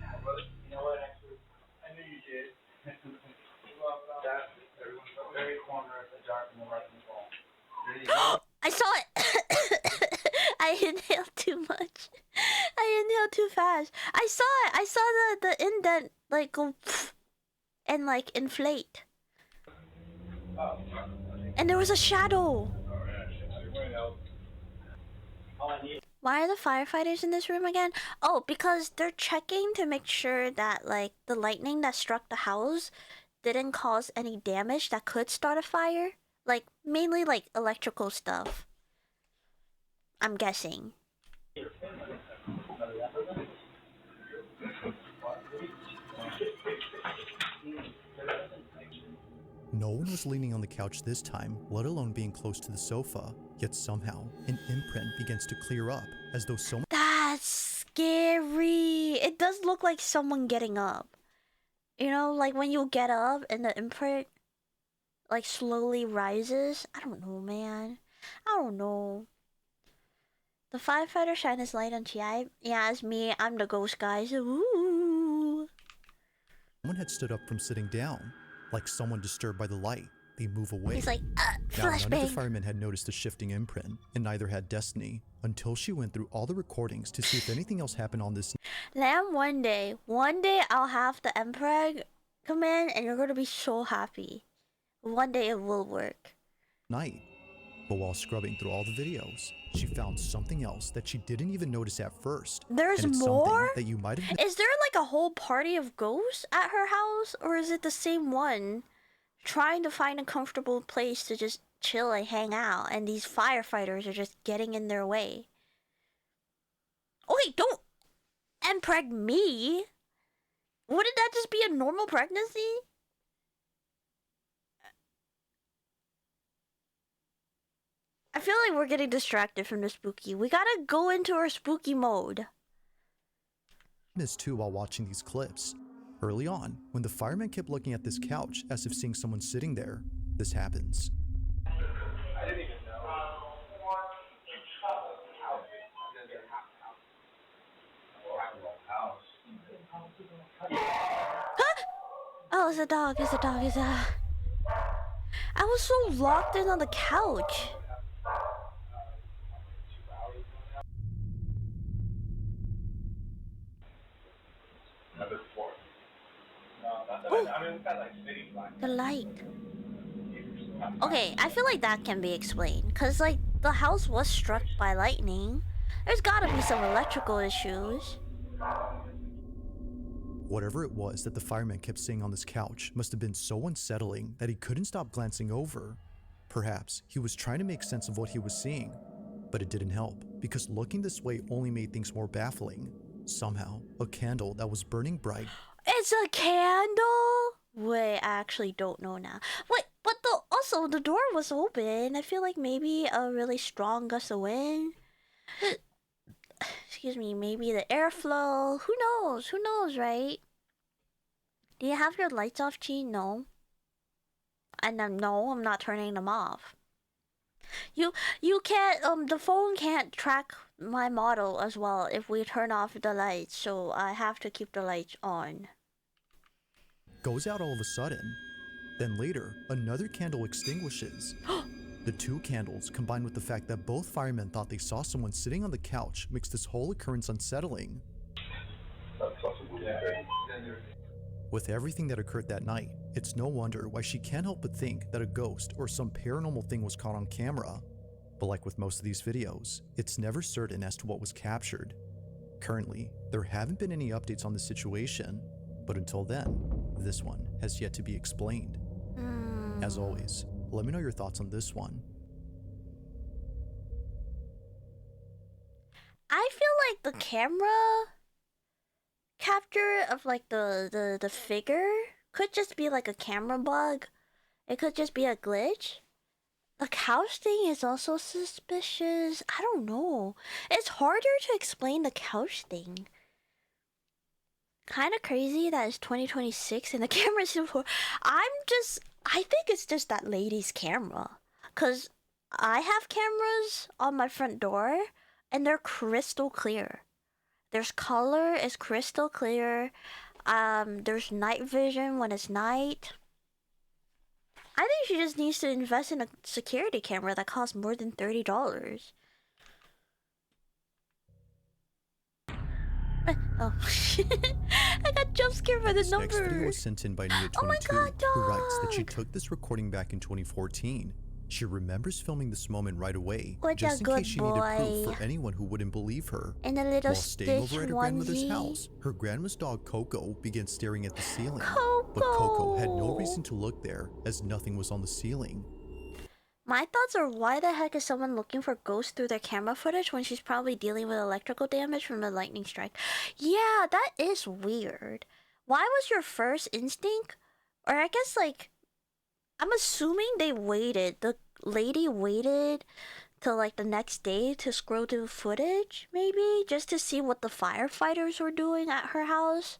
know what, actually, I knew you did. That's the very corner of the dark and the light and the ball. There you go. I saw it. I inhaled too much. I inhaled too fast. I saw it. I saw the indent like go and like inflate. And there was a shadow. Why are the firefighters in this room again? Oh, because they're checking to make sure that like the lightning that struck the house didn't cause any damage that could start a fire. Like mainly like electrical stuff. I'm guessing. No one was leaning on the couch this time, let alone being close to the sofa. Yet somehow, an imprint begins to clear up, as though someone That's scary. It does look like someone getting up. You know, like when you get up and the imprint like slowly rises. I don't know, man. I don't know. The firefighter shine his light on Chi. Yeah, it's me. I'm the ghost, guys. Ooh. had stood up from sitting down. Like someone disturbed by the light, they move away. He's like, Now, none of flashbang. the firemen had noticed the shifting imprint, and neither had Destiny, until she went through all the recordings to see if anything else happened on this Lamb, one day I'll have the Emperor come in and you're gonna be so happy. One day it will work. night. But while scrubbing through all the videos, she found something else that she didn't even notice at first. There's and it's more? something that you might have Is there like a whole party of ghosts at her house? Or is it the same one trying to find a comfortable place to just chill and hang out and these firefighters are just getting in their way? Oh wait, don't impreg me! Wouldn't that just be a normal pregnancy? I feel like we're getting distracted from the spooky. We gotta go into our spooky mode. witnessed too while watching these clips. Early on, when the fireman kept looking at this couch as if seeing someone sitting there, this happens. I didn't even know. Oh, it's a dog, it's a dog, it's a... I was so locked in on the couch. The light. Okay, I feel like that can be explained. Cause like, the house was struck by lightning. There's gotta be some electrical issues. Whatever it was that the fireman kept seeing on this couch must have been so unsettling that he couldn't stop glancing over. Perhaps he was trying to make sense of what he was seeing, but it didn't help because looking this way only made things more baffling. Somehow, a candle that was burning bright. It's a candle? Wait, I actually don't know now. Wait, but also the door was open. I feel like maybe a really strong gust of wind. Excuse me, maybe the airflow. Who knows? Who knows, right? Do you have your lights off, Chi? No. And then no, I'm not turning them off. You can't the phone can't track my model as well if we turn off the lights, so I have to keep the lights on. Goes out all of a sudden. Then later, another candle extinguishes. The two candles, combined with the fact that both firemen thought they saw someone sitting on the couch, makes this whole occurrence unsettling. With everything that occurred that night, it's no wonder why she can't help but think that a ghost or some paranormal thing was caught on camera. But like with most of these videos, it's never certain as to what was captured. Currently, there haven't been any updates on the situation, but until then, this one has yet to be explained. As always, let me know your thoughts on this one. I feel like the camera capture of like the figure could just be like a camera bug. It could just be a glitch. The couch thing is also suspicious. I don't know. It's harder to explain the couch thing. Kind of crazy that it's 2026 and the camera's still. I think it's just that lady's camera. Cause I have cameras on my front door and they're crystal clear. There's color, it's crystal clear. There's night vision when it's night. I think she just needs to invest in a security camera that costs more than $30. Oh, I got jump scared by the This number. next video was sent in by Nia22, Oh my God, who writes that she dog. took this recording back in 2014. She remembers filming this moment right away, What a just in good case she needed proof boy. for anyone who wouldn't believe her. And a little While staying Stitch over at her grandmother's onesie. house, her grandma's dog Coco began staring at the ceiling. Coco. But Coco had no reason to look there, as nothing was on the ceiling. My thoughts are, why the heck is someone looking for ghosts through their camera footage when she's probably dealing with electrical damage from a lightning strike? Yeah, that is weird. Why was your first instinct? Or I guess like, I'm assuming they waited. The lady waited till like the next day to scroll through footage, maybe? Just to see what the firefighters were doing at her house.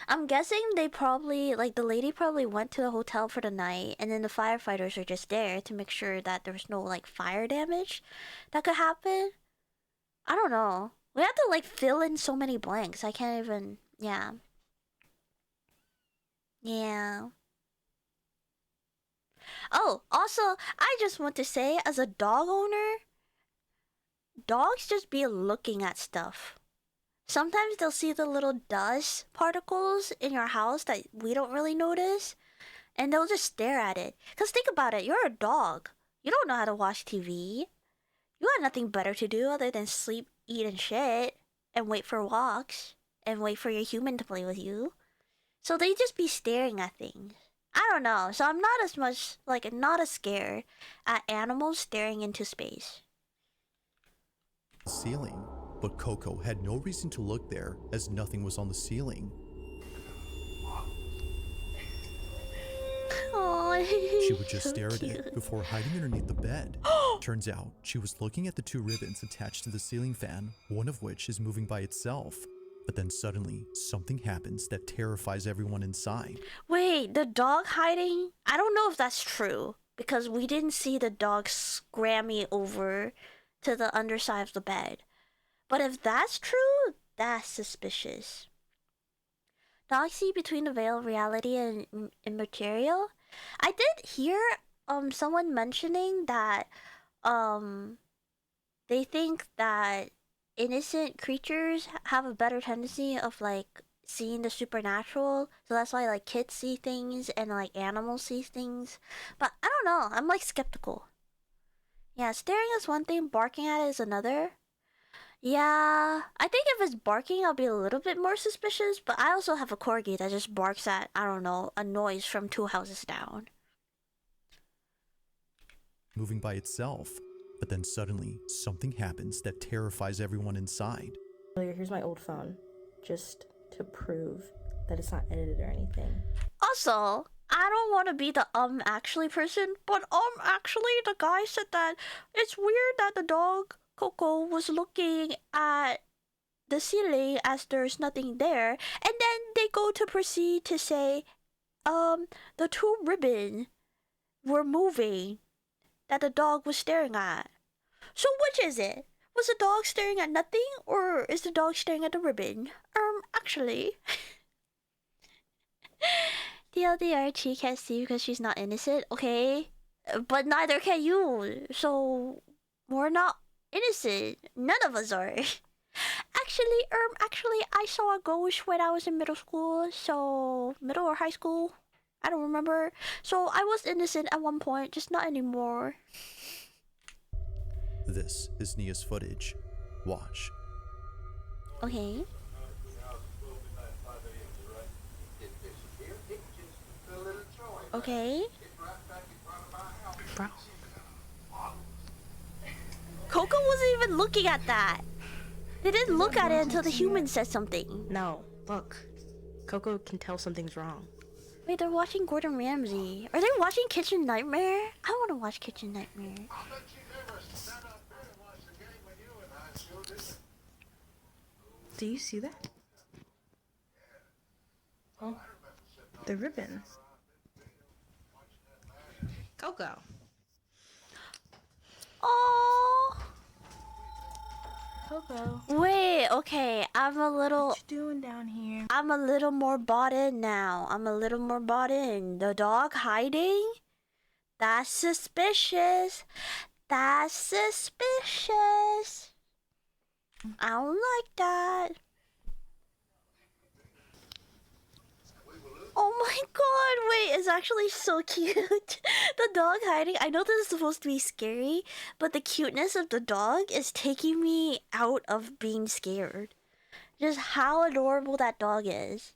I'm guessing they probably, like, the lady probably went to the hotel for the night, and then the firefighters are just there to make sure that there's no, like, fire damage that could happen. I don't know. We have to, like, fill in so many blanks. I can't even, yeah. Yeah. Oh, also, I just want to say, as a dog owner, dogs just be looking at stuff. Sometimes they'll see the little dust particles in your house that we don't really notice, and they'll just stare at it. Because think about it, you're a dog. You don't know how to watch TV. You got nothing better to do other than sleep, eat, and shit, and wait for walks, and wait for your human to play with you. So they just be staring at things. I don't know, so I'm not as much, like, not as scared at animals staring into space. Ceiling. But Coco had no reason to look there, as nothing was on the ceiling. Oh, She would just stare at it before hiding underneath the bed. Turns out, she was looking at the two ribbons attached to the ceiling fan, one of which is moving by itself. But then suddenly, something happens that terrifies everyone inside. Wait, the dog hiding? I don't know if that's true, because we didn't see the dog scrammy over to the underside of the bed. But if that's true, that's suspicious. Dogs see between the veil of reality and immaterial. I did hear someone mentioning that they think that innocent creatures have a better tendency of like seeing the supernatural, so that's why like kids see things and like animals see things. But I don't know, I'm like skeptical. Yeah, staring is one thing, barking at it is another. Yeah, I think if it's barking, I'll be a little bit more suspicious, but I also have a corgi that just barks at, I don't know, a noise from 2 houses down. Moving by itself. But then suddenly, something happens that terrifies everyone inside. Here's my old phone, just to prove that it's not edited or anything. Also, I don't want to be the actually person, but actually the guy said that it's weird that the dog Coco was looking at the ceiling as there's nothing there, and then they go to proceed to say, the two ribbon were moving that the dog was staring at. So which is it? Was the dog staring at nothing, or is the dog staring at the ribbon? Actually. TLDR, she can't see because she's not innocent, okay? But neither can you, so we're not innocent. None of us are. Actually, I saw a ghost when I was in middle school, so middle or high school, I don't remember. So I was innocent at one point, just not anymore. This is Nia's footage. Watch. Okay. Okay. Bro. Coco wasn't even looking at that. They didn't look at it until the human said something. No, look. Coco can tell something's wrong. Wait, they're watching Gordon Ramsay. Are they watching Kitchen Nightmare? I want to watch Kitchen Nightmare. Do you see that? Oh, the ribbon. Coco. Oh. Coco. Wait, okay. I'm a little What you doing down here? more bought in now. I'm a little more bought in. The dog hiding? That's suspicious. That's suspicious. I don't like that. Oh my god, wait, it's actually so cute. The dog hiding. I know this is supposed to be scary, but the cuteness of the dog is taking me out of being scared. Just how adorable that dog is.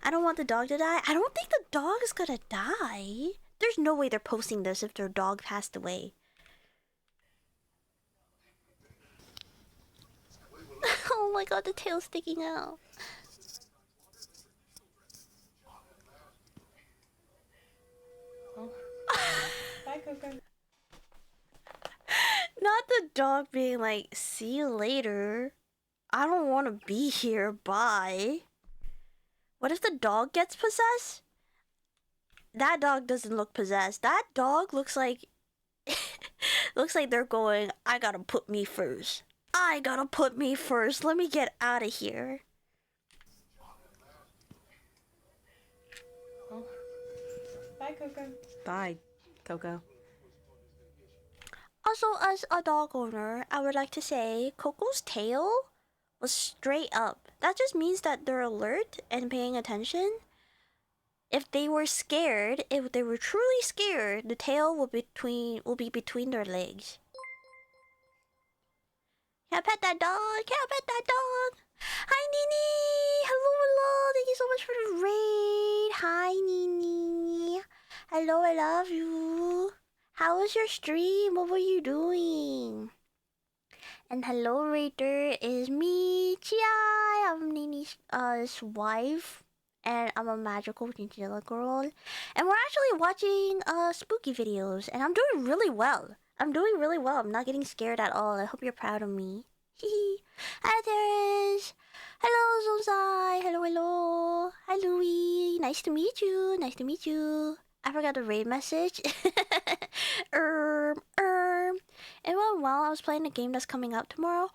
I don't want the dog to die. I don't think the dog is gonna die. There's no way they're posting this if their dog passed away. Oh my god, the tail's sticking out. Bye, Coco. Not the dog being like, see you later. I don't want to be here, bye. What if the dog gets possessed? That dog doesn't look possessed. That dog looks like... looks like they're going, I gotta put me first. I gotta put me first. Let me get out of here. Bye, Coco. Bye, Coco. Also, as a dog owner, I would like to say Coco's tail was straight up. That just means that they're alert and paying attention. If they were scared, if they were truly scared, the tail will be between their legs. Can I pet that dog? Can I pet that dog? Hi, Nini! Hello, hello! Thank you so much for the raid! Hi, Nini! Hello, I love you! How was your stream? What were you doing? And hello, Raider, is me, Chia! I'm Nini's wife, and I'm a magical chinchilla girl. And we're actually watching spooky videos, and I'm doing really well. I'm doing really well. I'm not getting scared at all. I hope you're proud of me. Hee. Hi, Terrence! Hello, Zonzai! Hello, hello! Hi, Louie! Nice to meet you! Nice to meet you! I forgot the raid message. It went well. I was playing a game that's coming out tomorrow.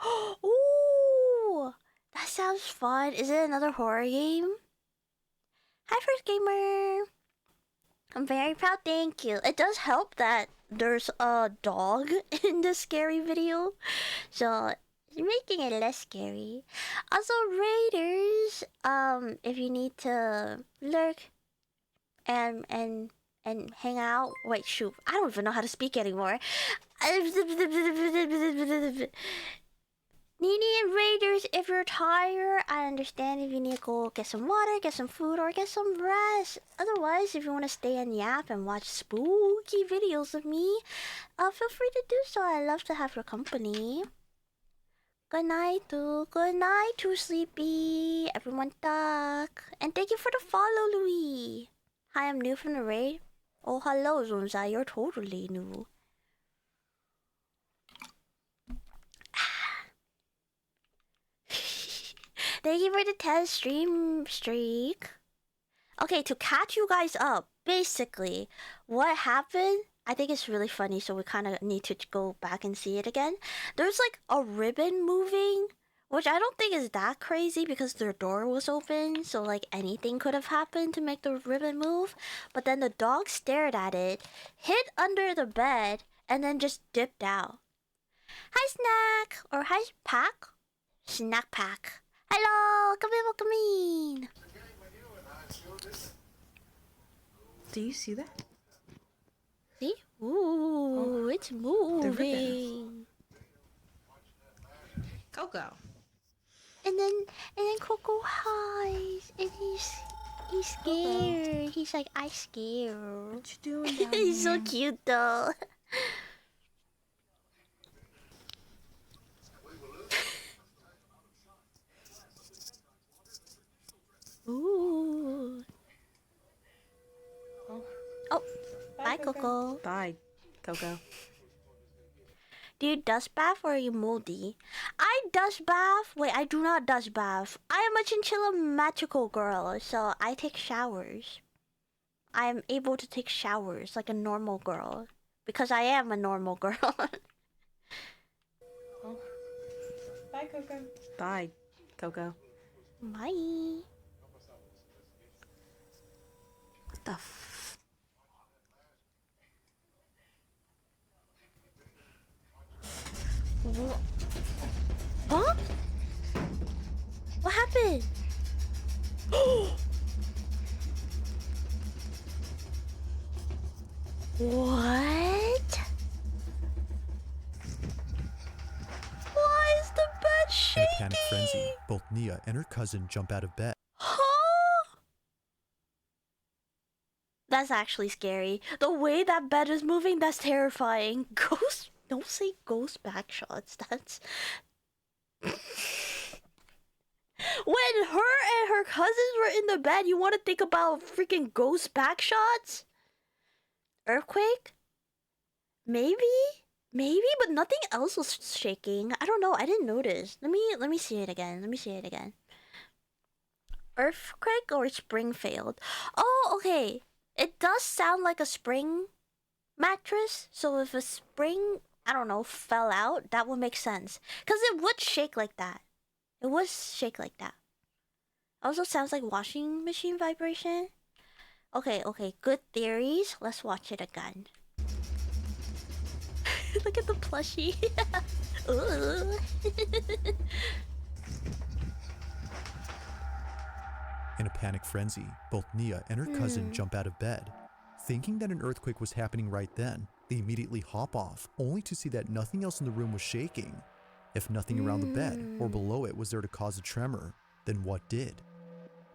Ooh! That sounds fun. Is it another horror game? Hi, First Gamer! I'm very proud, thank you. It does help that there's a dog in the scary video. So, making it less scary. Also, Raiders, if you need to lurk and hang out. Wait, shoot. I don't even know how to speak anymore. Nini and Raiders, if you're tired, I understand if you need to go get some water, get some food, or get some rest. Otherwise, if you want to stay and yap and watch spooky videos of me, feel free to do so. I love to have your company. Good night, Sleepy. Everyone duck. And thank you for the follow, Louis. Hi, I'm new from the raid. Oh, hello, Zonza. You're totally new. Thank you for the 10 stream streak. Okay, to catch you guys up, basically, what happened, I think it's really funny, so we kind of need to go back and see it again. There's like a ribbon moving, which I don't think is that crazy because their door was open, so like anything could have happened to make the ribbon move. But then the dog stared at it, hid under the bed, and then just dipped out. Hi, Snack! Or hi, Pack? Snack Pack. Hello! Come in, welcome in! Do you see that? See? Ooh, it's moving. Coco. And then Coco hides, and he's scared. He's like, I scared. What you doing down He's so here? cute though. Ooh. Oh, bye, Coco. Bye, Coco. Do you dust bath or are you moldy? I dust bath. Wait, I do not dust bath. I am a chinchilla magical girl, so I take showers. I am able to take showers like a normal girl because I am a normal girl. Bye, Coco. Bye, Coco. Bye. What the f? Huh? What happened? What? Why is the bed In shaking? a panic frenzy, both Nia and her cousin jump out of bed. Huh? That's actually scary. The way that bed is moving, that's terrifying. Ghost? Don't say ghost back shots. That's... When her and her cousins were in the bed, you want to think about freaking ghost back shots? Earthquake? Maybe? Maybe, but nothing else was shaking. I don't know. I didn't notice. Let me see it again. Let me see it again. Earthquake or spring failed? Oh, okay. It does sound like a spring mattress. So if a spring, I don't know, fell out, that would make sense. Because it would shake like that. It would shake like that. Also sounds like washing machine vibration. Okay, good theories. Let's watch it again. Look at the plushie. In a panic frenzy, both Nia and her cousin jump out of bed. Thinking that an earthquake was happening right then, they immediately hop off, only to see that nothing else in the room was shaking. If nothing around the bed or below it was there to cause a tremor, then what did?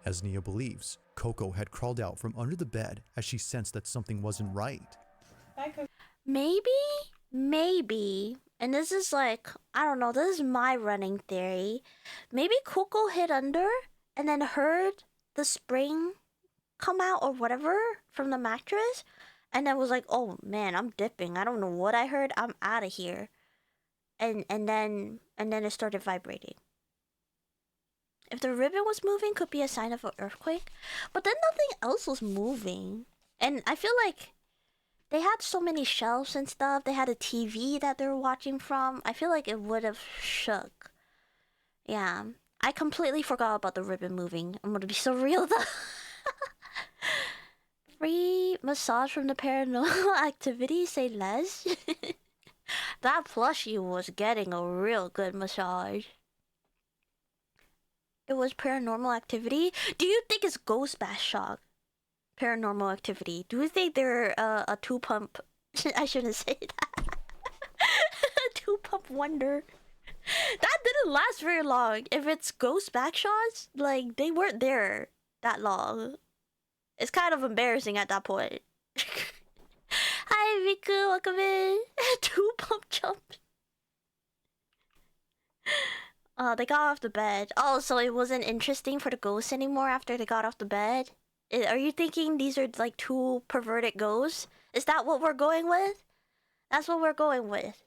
As Nia believes, Coco had crawled out from under the bed as she sensed that something wasn't right. Bye, Coco. Maybe, and this is like, I don't know, this is my running theory. Maybe Coco hid under and then heard the spring come out or whatever from the mattress and then was like, oh man, I'm dipping. I don't know what I heard. I'm out of here. And then it started vibrating. If the ribbon was moving, could be a sign of an earthquake. But then nothing else was moving. And I feel like they had so many shelves and stuff. They had a TV that they were watching from. I feel like it would have shook. Yeah. I completely forgot about the ribbon moving. I'm gonna be so real though. Free massage from the paranormal activity, say less. That plushie was getting a real good massage. It was paranormal activity. Do you think it's ghost bash shock? Paranormal activity. Do you think they're a two pump? I shouldn't say that. A two pump wonder. That didn't last very long. If it's ghost back shots, like they weren't there that long. It's kind of embarrassing at that point. Hi, Miku, welcome in. Two pump jump. They got off the bed. Oh, so it wasn't interesting for the ghosts anymore after they got off the bed? Are you thinking these are like two perverted ghosts? Is that what we're going with? That's what we're going with.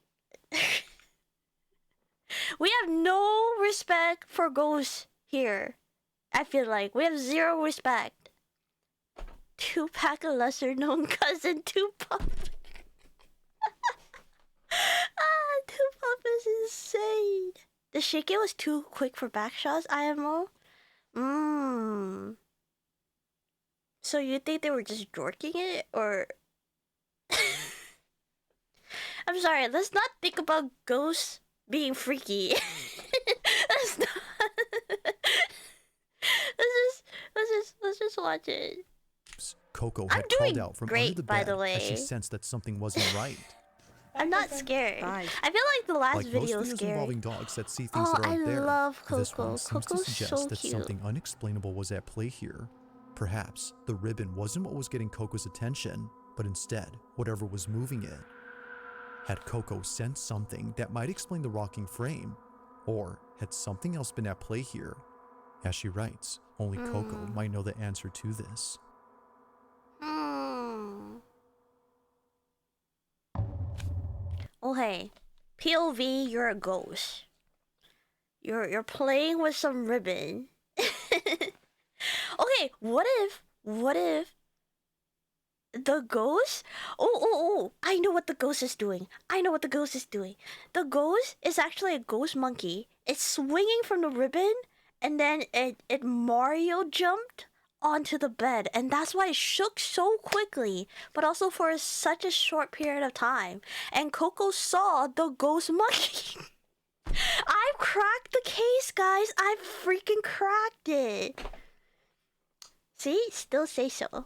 We have no respect for ghosts here. I feel like we have zero respect. Tupac, a lesser known cousin, Tupac. Tupac is insane. The shake it was too quick for backshots, IMO? So you think they were just dorking it, or... I'm sorry, let's not think about ghosts being freaky. let's not... let's just watch it. Coco I'm had called doing out from great, under the by bed the as she way. sensed that something wasn't right. I'm not scared. Bye. I feel like the last Like video most was videos scary. involving dogs that see things Oh, that I aren't there, love this Coco. one seems to Coco's suggest so that cute. something unexplainable was at play here. Perhaps the ribbon wasn't what was getting Coco's attention, but instead, whatever was moving it. Had Coco sensed something that might explain the rocking frame? Or had something else been at play here? As she writes, only Coco might know the answer to this. Okay, POV, you're a ghost. You're playing with some ribbon. Okay, what if the ghost? Oh! I know what the ghost is doing. The ghost is actually a ghost monkey. It's swinging from the ribbon, and then it Mario jumped onto the bed, and that's why it shook so quickly, but also for such a short period of time. And Coco saw the ghost monkey. I've cracked the case, guys. I freaking cracked it. See? Still say so.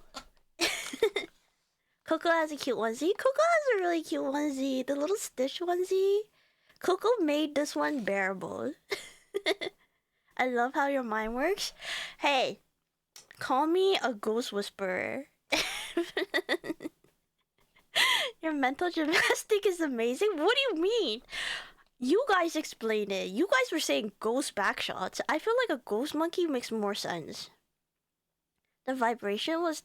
Coco has a cute onesie. Coco has a really cute onesie. The little Stitch onesie. Coco made this one bearable. I love how your mind works. Hey, call me a ghost whisperer. Your mental gymnastic is amazing. What do you mean? You guys explained it. You guys were saying ghost backshots. I feel like a ghost monkey makes more sense. The vibration was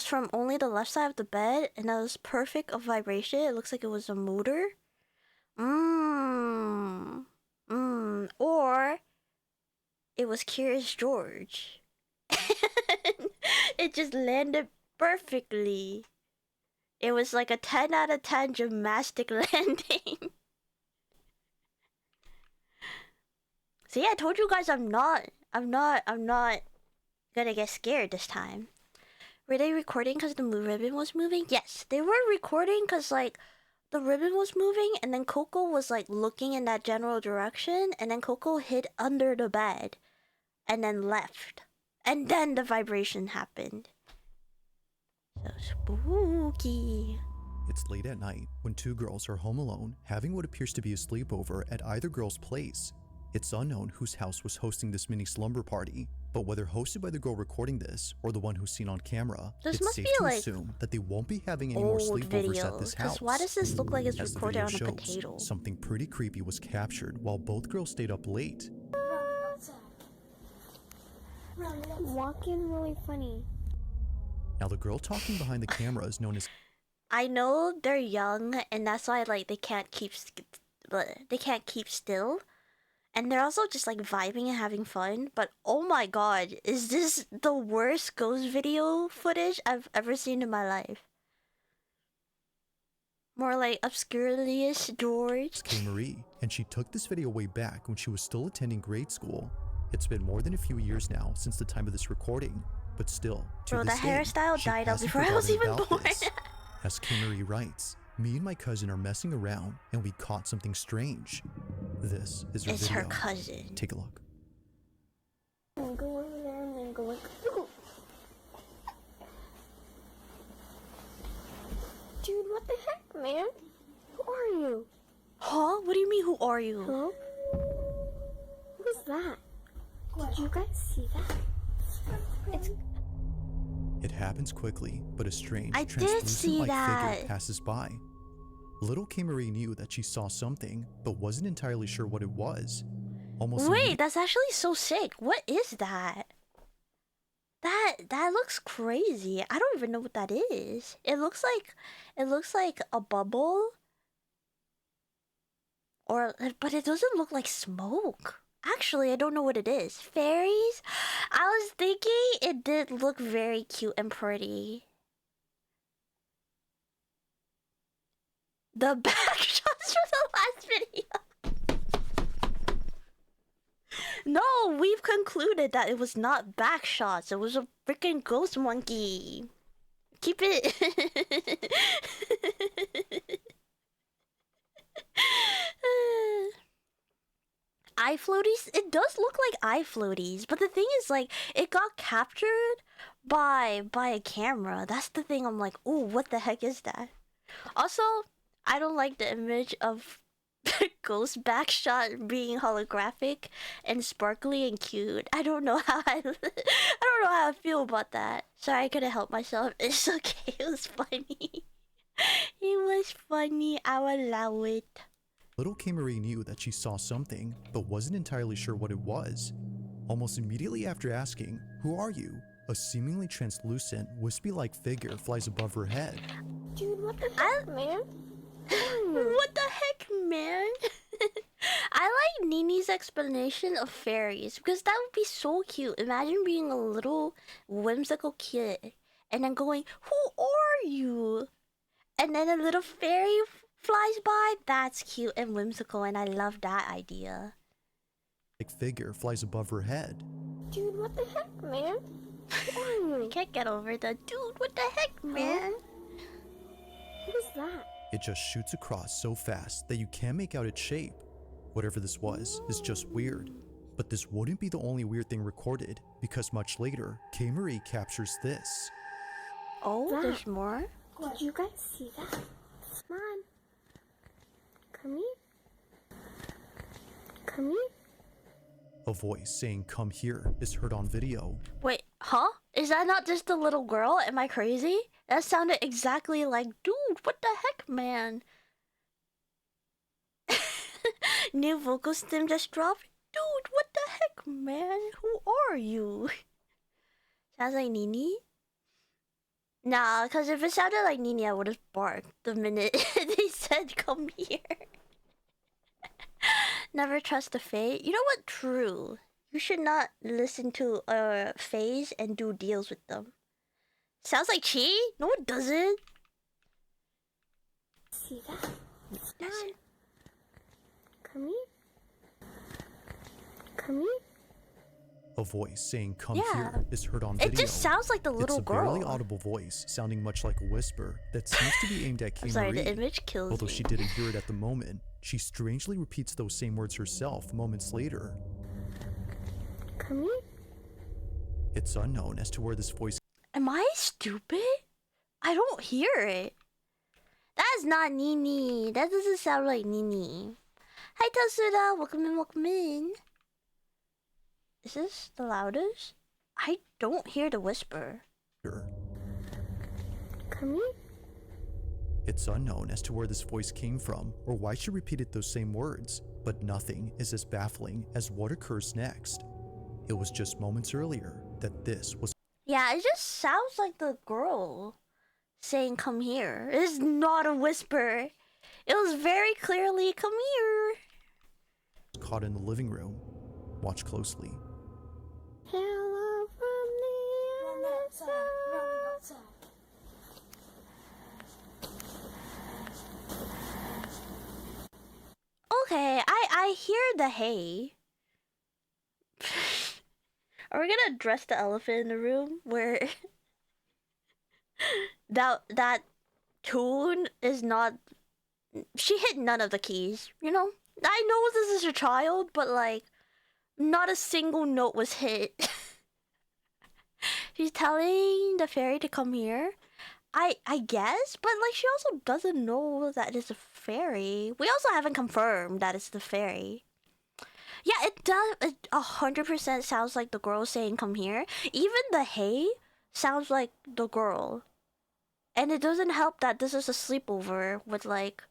from only the left side of the bed, and that was perfect of vibration. It looks like it was a motor. Or it was Curious George. It just landed perfectly. It was like a 10 out of 10 gymnastic landing. See, I told you guys I'm not gonna get scared this time. Were they recording because the ribbon was moving? Yes, they were recording because like the ribbon was moving, and then Coco was like looking in that general direction, and then Coco hid under the bed and then left. And then the vibration happened. So spooky. It's late at night when two girls are home alone having what appears to be a sleepover at either girl's place. It's unknown whose house was hosting this mini slumber party, but whether hosted by the girl recording this or the one who's seen on camera, This it's must safe be, to like, assume that they won't be having any more Old sleepovers video. at this 'Cause house. why does this look like it's As the recorded on video a shows, potato? something pretty creepy was captured while both girls stayed up late. Walking really funny. Now the girl talking behind the camera is known as I know they're young, and that's why like they can't keep still, and they're also just like vibing and having fun. But oh my god, is this the worst ghost video footage I've ever seen in my life? More like obscurely-ish George. K. Marie, and she took this video way back when she was still attending grade school. It's been more than a few years now since the time of this recording, but still, to Bro, the this day, hairstyle she died out hasn't before I was forgotten even about born. this. As K. Marie writes, me and my cousin are messing around and we caught something strange. This is her It's video. her cousin. Take a look. And go over there and then go like. Dude, what the heck, man? Who are you? Huh? What do you mean, who are you? Huh? Who's that? Did you guys see that? It's It happens quickly, but a strange, I did see translucent-like that. figure passes by. Little K. Marie knew that she saw something, but wasn't entirely sure what it was. Almost Wait, that's actually so sick. What is that? That looks crazy. I don't even know what that is. It looks like a bubble. But it doesn't look like smoke. Actually, I don't know what it is. Fairies? I was thinking it did look very cute and pretty. The back shots from the last video. No, we've concluded that it was not back shots. It was a freaking ghost monkey. Keep it. Eye floaties? It does look like eye floaties, but the thing is, like, it got captured by a camera. That's the thing. I'm like, ooh, what the heck is that? Also, I don't like the image of ghost backshot being holographic and sparkly and cute. I don't know how I don't know how I feel about that. Sorry, I couldn't help myself. It's okay. It was funny. It was funny. I'll allow it. Little K. Marie knew that she saw something, but wasn't entirely sure what it was. Almost immediately after asking, "Who are you?" a seemingly translucent, wispy-like figure flies above her head. Dude, what the heck, man? What the heck, man? I like Nini's explanation of fairies because that would be so cute. Imagine being a little whimsical kid and then going, "Who are you?" And then a little fairy flies by. That's cute and whimsical, and I love that idea. Like figure flies above her head. Dude, what the heck, man? I can't get over the dude. What the heck, man? What is that? It just shoots across so fast that you can't make out its shape. Whatever this was is just weird. But this wouldn't be the only weird thing recorded, because much later, K. Marie captures this. Oh, there's more? Did you guys see that? Come on. Come here. Come here. A voice saying "come here" is heard on video. Wait, huh? Is that not just a little girl? Am I crazy? That sounded exactly like, dude, what the heck, man? New vocal stem just dropped. Dude, what the heck, man? Who are you? Sounds like Nini? Nah, because if it sounded like Nini, I would have barked the minute they said, "come here." Never trust the Fae. You know what? True. You should not listen to Faes and do deals with them. Sounds like Chi? No, it doesn't. See that? Come on. Come here. Come here. A voice saying "come Yeah. here" is heard on video. It just sounds like the little it's a girl. barely audible voice, sounding much like a whisper that seems to be aimed at K. I'm sorry, Marie. the image kills Although me. she didn't hear it at the moment, she strangely repeats those same words herself moments later. Come here. It's unknown as to where this voice Am I stupid? I don't hear it. That is not Nini. That doesn't sound like Nini. Hi, Tasuda. Welcome in, welcome in. Is this the loudest? I don't hear the whisper. Come here. It's unknown as to where this voice came from or why she repeated those same words, but nothing is as baffling as what occurs next. It was just moments earlier that this was Yeah, it just sounds like the girl saying "come here." It's not a whisper. It was very clearly "come here." caught in the living room. Watch closely. Hello from the other side. Okay, I hear the hay. Are we gonna address the elephant in the room where that tune is not? She hit none of the keys. You know, I know this is a child, but like, not a single note was hit. She's telling the fairy to come here. I guess, but like she also doesn't know that it's a fairy. We also haven't confirmed that it's the fairy. Yeah, it does. It 100% sounds like the girl saying "come here." Even the hay sounds like the girl, and it doesn't help that this is a sleepover with like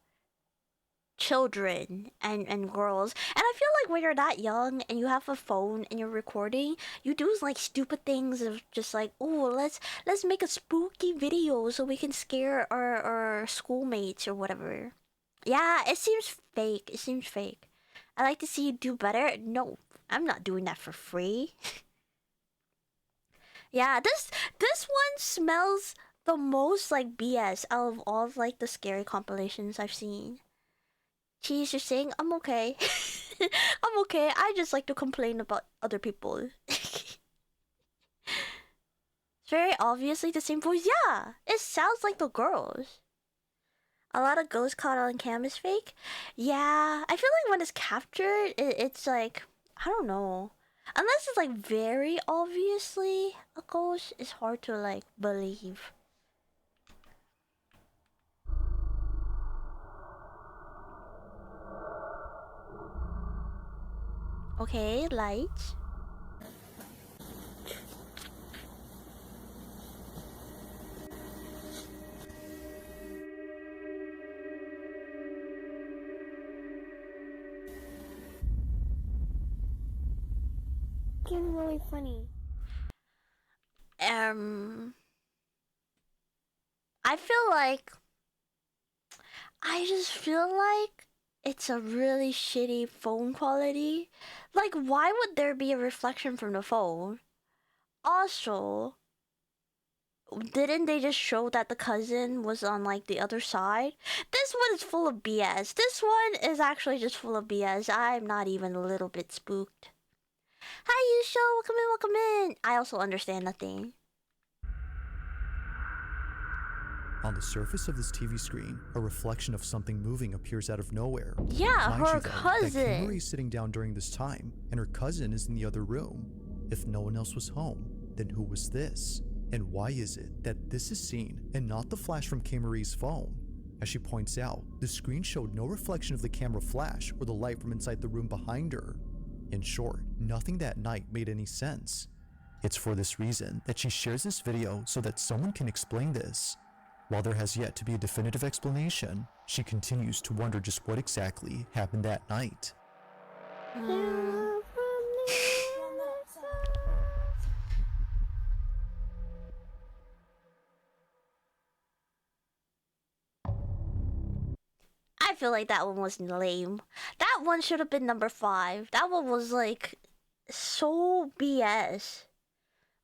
children and girls. And I feel like when you're that young and you have a phone and you're recording, you do like stupid things of just like, oh, let's make a spooky video so we can scare our schoolmates or whatever. Yeah, it seems fake. It seems fake. I like to see you do better. No, I'm not doing that for free. Yeah, this one smells the most like BS out of all of like the scary compilations I've seen. Cheese, you're saying I'm okay. I'm okay. I just like to complain about other people. It's very obviously the same voice. Yeah, it sounds like the girls. A lot of ghosts caught on cam is fake. Yeah, I feel like when it's captured, it's like, I don't know. Unless it's like very obviously a ghost, it's hard to like believe. Okay, lights. Getting really funny. I feel like I just feel like it's a really shitty phone quality. Like, why would there be a reflection from the phone? Also, didn't they just show that the cousin was on like the other side? This one is full of BS. This one is actually just full of BS. I'm not even a little bit spooked. Hi, Yusho. Welcome in, welcome in. I also understand nothing. On the surface of this TV screen, a reflection of something moving appears out of nowhere. Yeah, Mind her you, though, cousin. that Kimberly's sitting down during this time, and her cousin is in the other room. If no one else was home, then who was this? And why is it that this is seen and not the flash from K-Marie's phone? As she points out, the screen showed no reflection of the camera flash or the light from inside the room behind her. In short, nothing that night made any sense. It's for this reason that she shares this video so that someone can explain this. While there has yet to be a definitive explanation, she continues to wonder just what exactly happened that night. I feel like that one was lame. That one should have been number 5. That one was like so BS.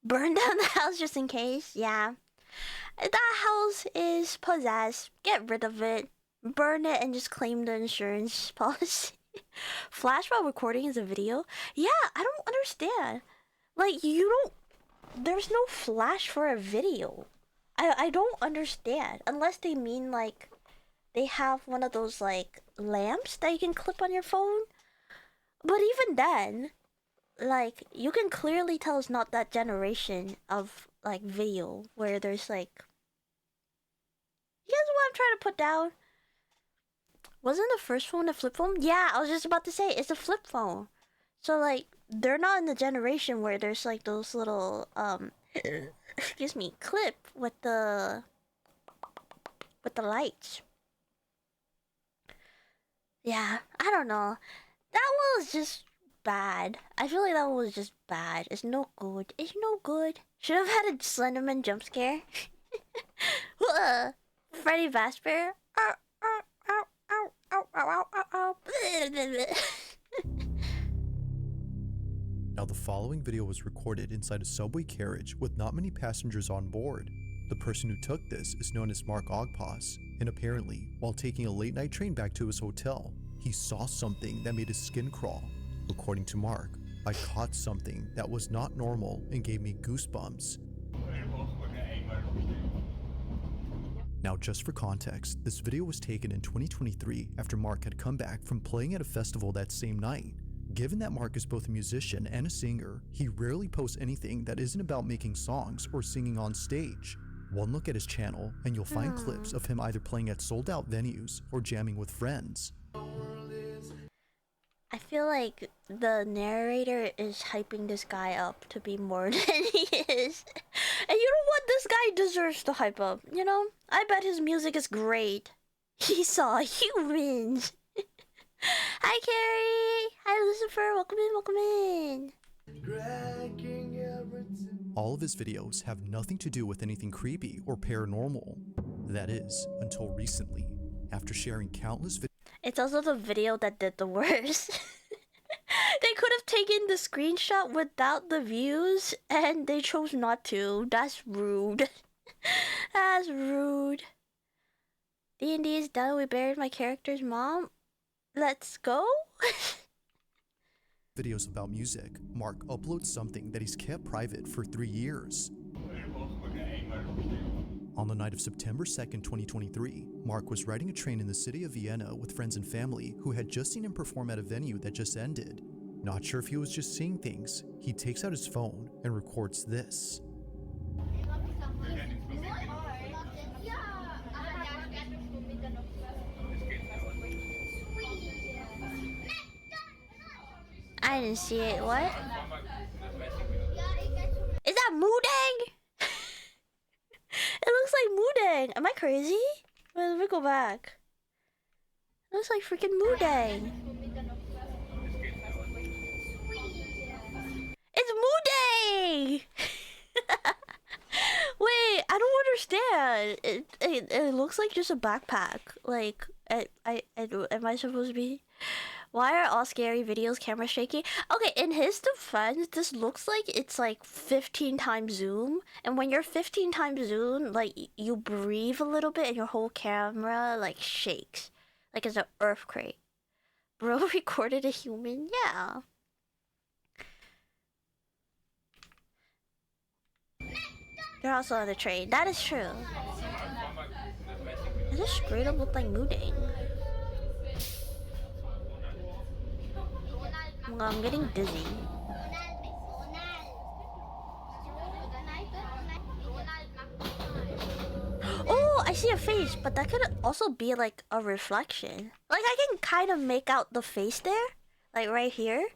Burn down the house just in case. Yeah. That house is possessed. Get rid of it. Burn it and just claim the insurance policy. Flash while recording is a video? Yeah, I don't understand. Like, you don't... There's no flash for a video. I don't understand. Unless they mean, like, they have one of those, like, lamps that you can clip on your phone. But even then, like, you can clearly tell it's not that generation of, like, video where there's, like... You guys know what I'm trying to put down? Wasn't the first phone a flip phone? Yeah, I was just about to say, it's a flip phone. So, like, they're not in the generation where there's, like, those little, excuse me, clip with the lights. Yeah, I don't know. That one was just bad. I feel like that one was just bad. It's no good. It's no good. Should have had a Slenderman jump scare. Freddy Fazbear. Now, the following video was recorded inside a subway carriage with not many passengers on board. The person who took this is known as Mark Ogpas, and apparently, while taking a late night train back to his hotel, he saw something that made his skin crawl. According to Mark, I caught something that was not normal and gave me goosebumps. Now, just for context, this video was taken in 2023 after Mark had come back from playing at a festival that same night. Given that Mark is both a musician and a singer, he rarely posts anything that isn't about making songs or singing on stage. One look at his channel and you'll find clips of him either playing at sold-out venues or jamming with friends. I feel like the narrator is hyping this guy up to be more than he is. And you know what? This guy deserves to hype up, you know? I bet his music is great. He saw humans. Hi, Carrie. Hi, Lucifer. Welcome in, welcome in. All of his videos have nothing to do with anything creepy or paranormal. That is, until recently, after sharing countless videos. It's also the video that did the worst. They could have taken the screenshot without the views and they chose not to. That's rude. That's rude. D&D is done. We buried my character's mom. Let's go. videos about music, Mark uploads something that he's kept private for 3 years. On the night of September 2nd, 2023, Mark was riding a train in the city of Vienna with friends and family who had just seen him perform at a venue that just ended. Not sure if he was just seeing things, he takes out his phone and records this. I didn't see it. What? Is that Moodang? It looks like Moodang. Am I crazy? Wait, let me go back. It looks like freaking Moodang. It's Moodang! Wait, I don't understand. It looks like just a backpack. Like, am I supposed to be? Why are all scary videos camera shaky? Okay, in his defense, this looks like it's like 15 times zoom. And when you're 15 times zoom, like you breathe a little bit and your whole camera like shakes. Like it's an earthquake. Bro recorded a human? Yeah. They're also on the train. That is true. It just straight up look like Moodang. I'm getting dizzy. Oh, I see a face, but that could also be like a reflection. Like I can kind of make out the face there, like right here.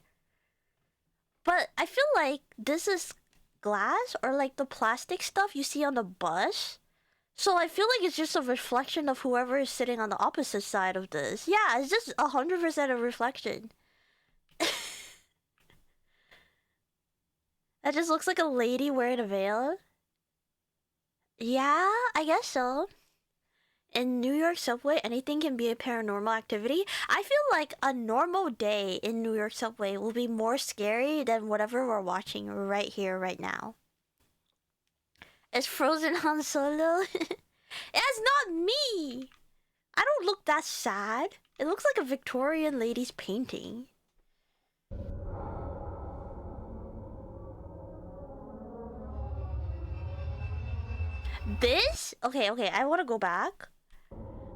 But I feel like this is glass or like the plastic stuff you see on the bus. So I feel like it's just a reflection of whoever is sitting on the opposite side of this. Yeah, it's just 100% a reflection. That just looks like a lady wearing a veil. Yeah, I guess so. In New York subway, anything can be a paranormal activity. I feel like a normal day in New York subway will be more scary than whatever we're watching right here, right now. It's Frozen Han Solo. It's not me. I don't look that sad. It looks like a Victorian lady's painting. This? Okay, I want to go back.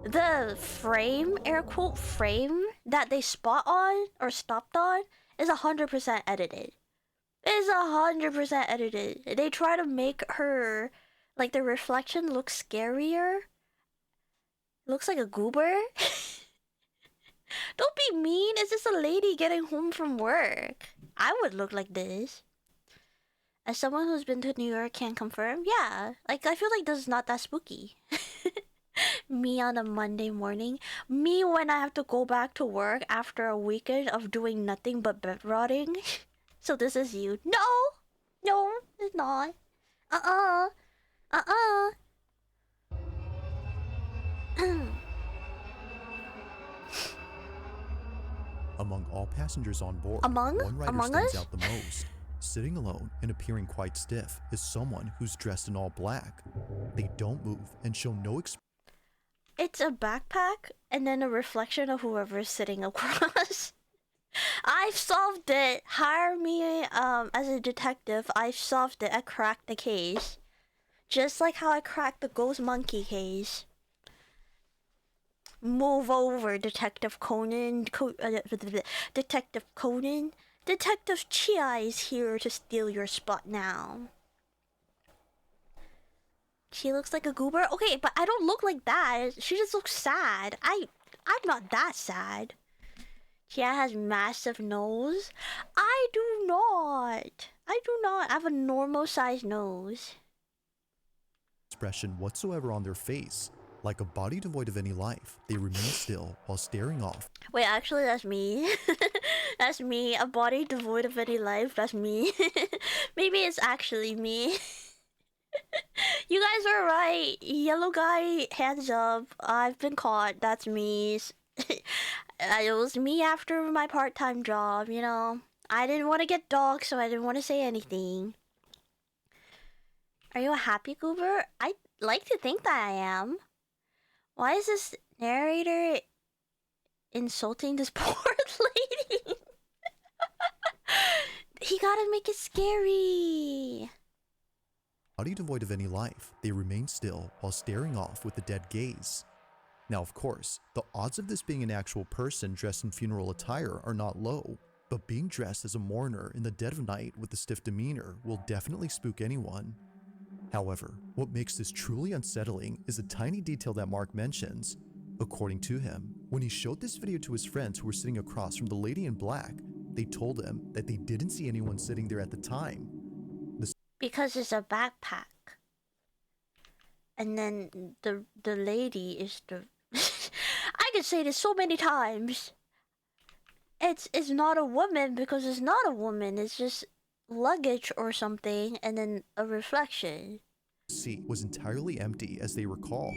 The frame, air quote frame, that they spot on or stopped on is 100% edited. It's 100% edited. They try to make her, like the reflection look scarier. Looks like a goober. Don't be mean. It's just a lady getting home from work. I would look like this. As someone who's been to New York can confirm, yeah. Like, I feel like this is not that spooky. Me on a Monday morning. Me when I have to go back to work after a weekend of doing nothing but bed rotting. So this is you. No, it's not. Among all passengers on board, Among one rider stands Us? out the most. Sitting alone and appearing quite stiff is someone who's dressed in all black. They don't move and show no expression. It's a backpack and then a reflection of whoever's sitting across. I've solved it. Hire me as a detective. I've solved it. I cracked the case. Just like how I cracked the ghost monkey case. Move over, Detective Conan. Detective Conan. Detective Chia is here to steal your spot now. She looks like a goober? Okay, but I don't look like that. She just looks sad. I'm not that sad. Chia has massive nose. I do not. I have a normal sized nose. Expression whatsoever on their face. Like a body devoid of any life, they remain still while staring off. Wait, actually that's me. That's me. A body devoid of any life. That's me. Maybe it's actually me. You guys are right. Yellow guy, hands up. I've been caught. That's me. It was me after my part-time job, you know. I didn't want to get dogged, so I didn't want to say anything. Are you a happy goober? I like to think that I am. Why is this narrator insulting this poor lady? He gotta make it scary. Body devoid of any life, they remain still while staring off with a dead gaze. Now, of course, the odds of this being an actual person dressed in funeral attire are not low, but being dressed as a mourner in the dead of night with a stiff demeanor will definitely spook anyone. However, what makes this truly unsettling is a tiny detail that Mark mentions. According to him, when he showed this video to his friends who were sitting across from the lady in black, they told him that they didn't see anyone sitting there at the time. Because it's a backpack. And then the lady is the... I could say this so many times. It's not a woman because it's not a woman. It's just luggage or something and then a reflection. The seat was entirely empty as they recall.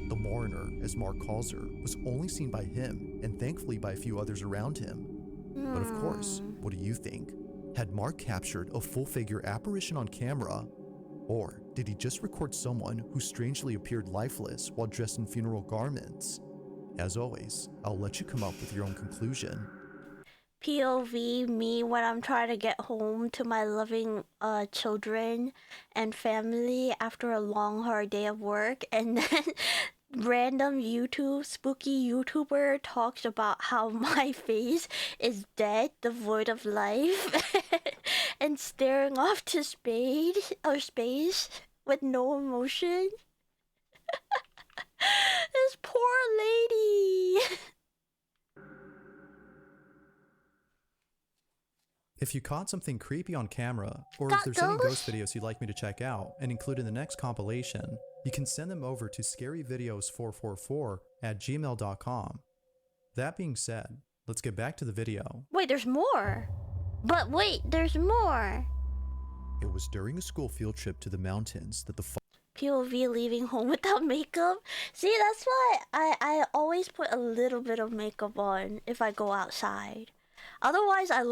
The mourner, as Mark calls her, was only seen by him and thankfully by a few others around him. But of course, what do you think? Had Mark captured a full-figure apparition on camera? Or did he just record someone who strangely appeared lifeless while dressed in funeral garments? As always, I'll let you come up with your own conclusion. POV me when I'm trying to get home to my loving children and family after a long hard day of work, and then random spooky YouTuber talks about how my face is dead, devoid of life, and staring off to space with no emotion. This poor lady. If you caught something creepy on camera, or if there's any ghost videos you'd like me to check out and include in the next compilation, you can send them over to scaryvideos444@gmail.com. That being said, let's get back to the video. Wait, there's more. But wait, there's more. It was during a school field trip to the mountains that the POV leaving home without makeup. See, that's why I always put a little bit of makeup on if I go outside. Otherwise, I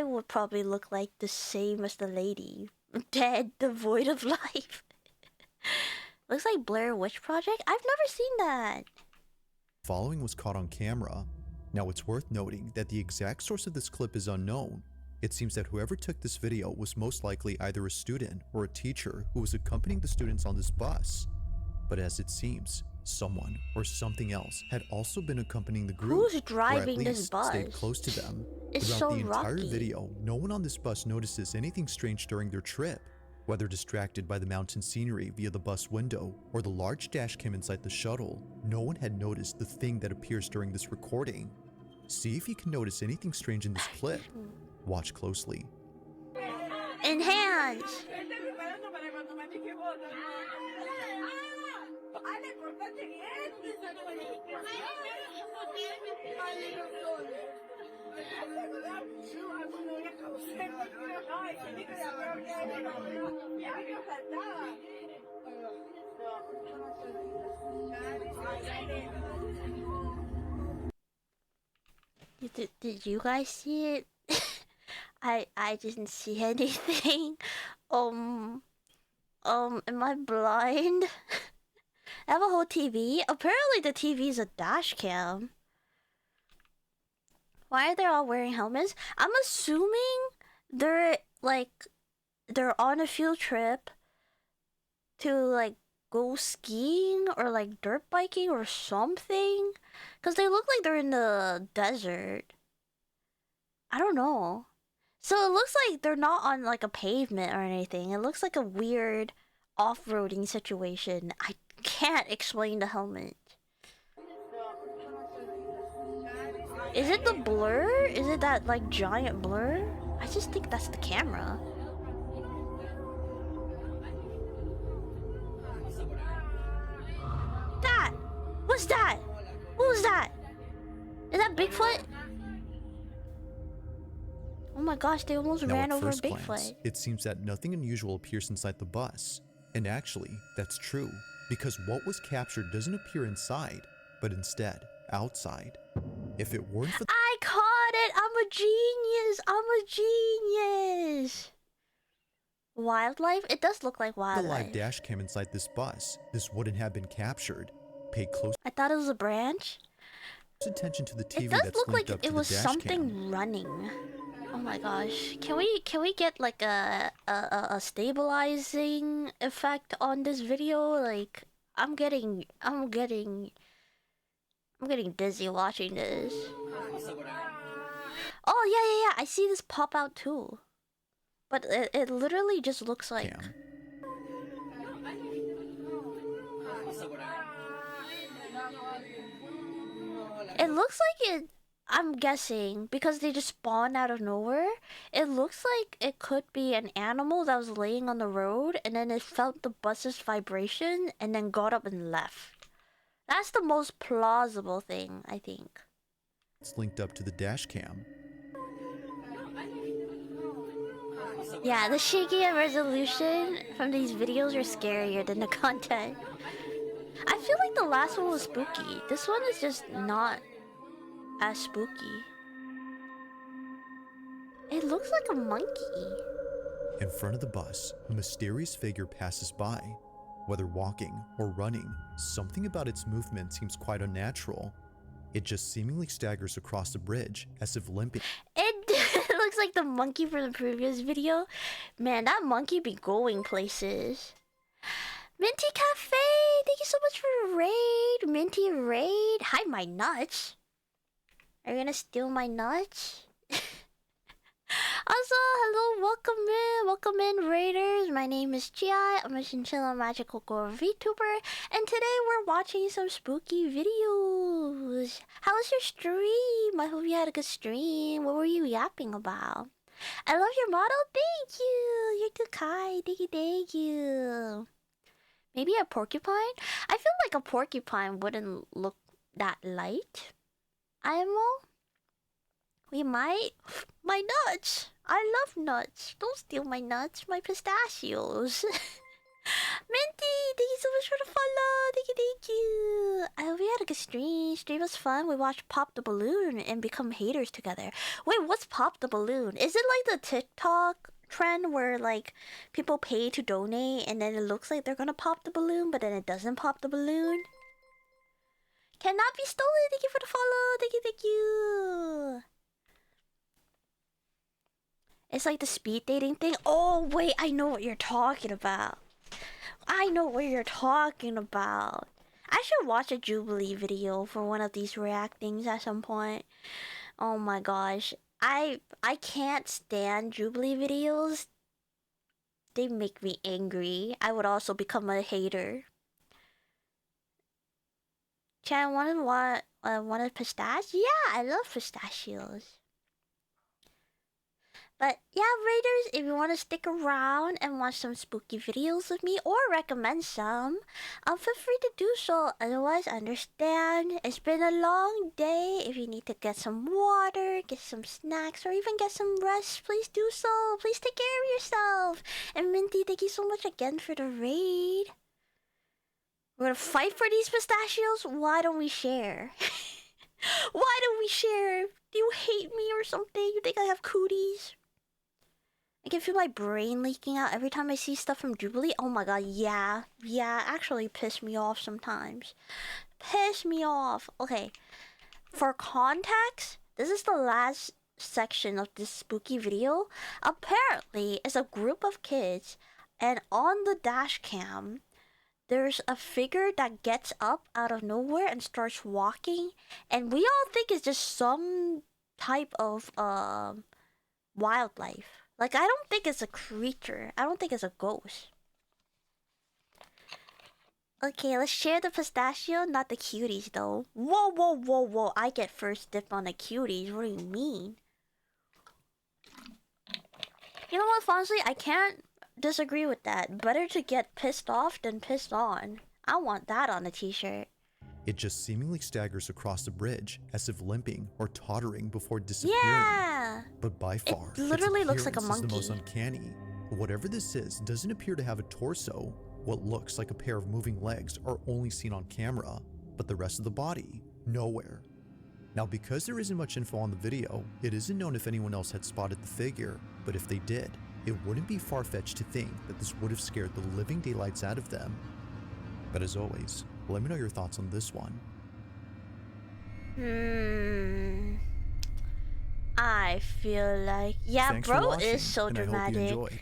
would probably look like the same as the lady. Dead, devoid of life. Looks like Blair Witch Project? I've never seen that. following was caught on camera. Now it's worth noting that the exact source of this clip is unknown. It seems that whoever took this video was most likely either a student or a teacher who was accompanying the students on this bus. But as it seems, someone or something else had also been accompanying the group. Who's driving this bus? Stayed close to them. It's Throughout so the entire rocky. video, no one on this bus notices anything strange during their trip. Whether distracted by the mountain scenery via the bus window or the large dash cam inside the shuttle, no one had noticed the thing that appears during this recording. See if you can notice anything strange in this clip. Watch closely. Enhance! Did you guys see it? I didn't see anything. Am I blind? I have a whole TV. Apparently the TV is a dash cam. Why are they all wearing helmets? I'm assuming they're on a field trip to go skiing or dirt biking or something. Cause they look like they're in the desert. I don't know. So it looks like they're not on a pavement or anything. It looks like a weird off-roading situation. I can't explain the helmet. Is it the blur? Is it that giant blur? I just think that's the camera. That! What's that? What was that? Is that Bigfoot? Oh my gosh, they almost Now ran at over first Bigfoot. glance, it seems that nothing unusual appears inside the bus. And actually, that's true, because what was captured doesn't appear inside, but instead, outside. If it weren't for I caught it! I'm a genius! I'm a genius! Wildlife? It does look like The wildlife. live dash cam inside this bus, this wouldn't have been captured. Pay close I thought it was a branch. attention to the TV It does that's look linked like up to it the was dash something cam. running. Oh my gosh. Can we get like a stabilizing effect on this video? Like I'm getting dizzy watching this. Oh yeah. I see this pop out too. But it literally just looks like Cam. it looks like it. I'm guessing because they just spawn out of nowhere. It looks like it could be an animal that was laying on the road and then it felt the bus's vibration and then got up and left. That's the most plausible thing, I think. It's linked up to the dash cam. Yeah, the shaky resolution from these videos are scarier than the content. I feel like the last one was spooky. This one is just not as spooky. It looks like a monkey. In front of the bus, a mysterious figure passes by. Whether walking or running, something about its movement seems quite unnatural. It just seemingly staggers across the bridge as if limping. It looks like the monkey from the previous video. Man, that monkey be going places. Minty Cafe, thank you so much for the raid. Minty raid. Hi, my nuts. Are you gonna steal my nuts? Also, hello, welcome in, raiders. My name is Gi. I'm a chinchilla magical gore VTuber, and today we're watching some spooky videos. How was your stream? I hope you had a good stream. What were you yapping about? I love your model. Thank you. You're too kind. Thank you. Maybe a porcupine? I feel like a porcupine wouldn't look that light. Animal? We might. My nuts! I love nuts. Don't steal my nuts, my pistachios. Minty, thank you so much for the follow. Thank you. I hope we had a good stream. Stream was fun. We watched Pop the Balloon and become haters together. Wait, what's Pop the Balloon? Is it like the TikTok trend where like people pay to donate and then it looks like they're gonna pop the balloon, but then it doesn't pop the balloon? Cannot be stolen. Thank you for the follow. Thank you. It's like the speed dating thing. Oh, wait, I know what you're talking about. I should watch a Jubilee video for one of these reactings at some point. Oh my gosh. I can't stand Jubilee videos. They make me angry. I would also become a hater. Chan, wanted pistachios? Yeah, I love pistachios. But yeah, raiders, if you want to stick around and watch some spooky videos with me or recommend some, feel free to do so. Otherwise, understand. It's been a long day. If you need to get some water, get some snacks, or even get some rest, please do so. Please take care of yourself. And Minty, thank you so much again for the raid. We're gonna fight for these pistachios? Why don't we share? Why don't we share? Do you hate me or something? You think I have cooties? I can feel my brain leaking out every time I see stuff from Jubilee. Oh my god, yeah, actually piss me off sometimes. Piss me off. Okay, for context, this is the last section of this spooky video. Apparently, it's a group of kids, and on the dash cam, there's a figure that gets up out of nowhere and starts walking, and we all think it's just some type of wildlife. Like, I don't think it's a creature. I don't think it's a ghost. Okay, let's share the pistachio, not the cuties, though. Whoa. I get first dip on the cuties. What do you mean? You know what, honestly, I can't disagree with that. Better to get pissed off than pissed on. I want that on a t-shirt. It just seemingly staggers across the bridge as if limping or tottering before disappearing. Yeah! But by far, It literally looks like a its appearance is the most monkey. uncanny. Whatever this is doesn't appear to have a torso. What looks like a pair of moving legs are only seen on camera, but the rest of the body, nowhere. Now, because there isn't much info on the video, it isn't known if anyone else had spotted the figure, but if they did, it wouldn't be far-fetched to think that this would have scared the living daylights out of them. But as always, let me know your thoughts on this one. I feel like, yeah, Thanks for bro watching, is so and I dramatic. hope you enjoyed.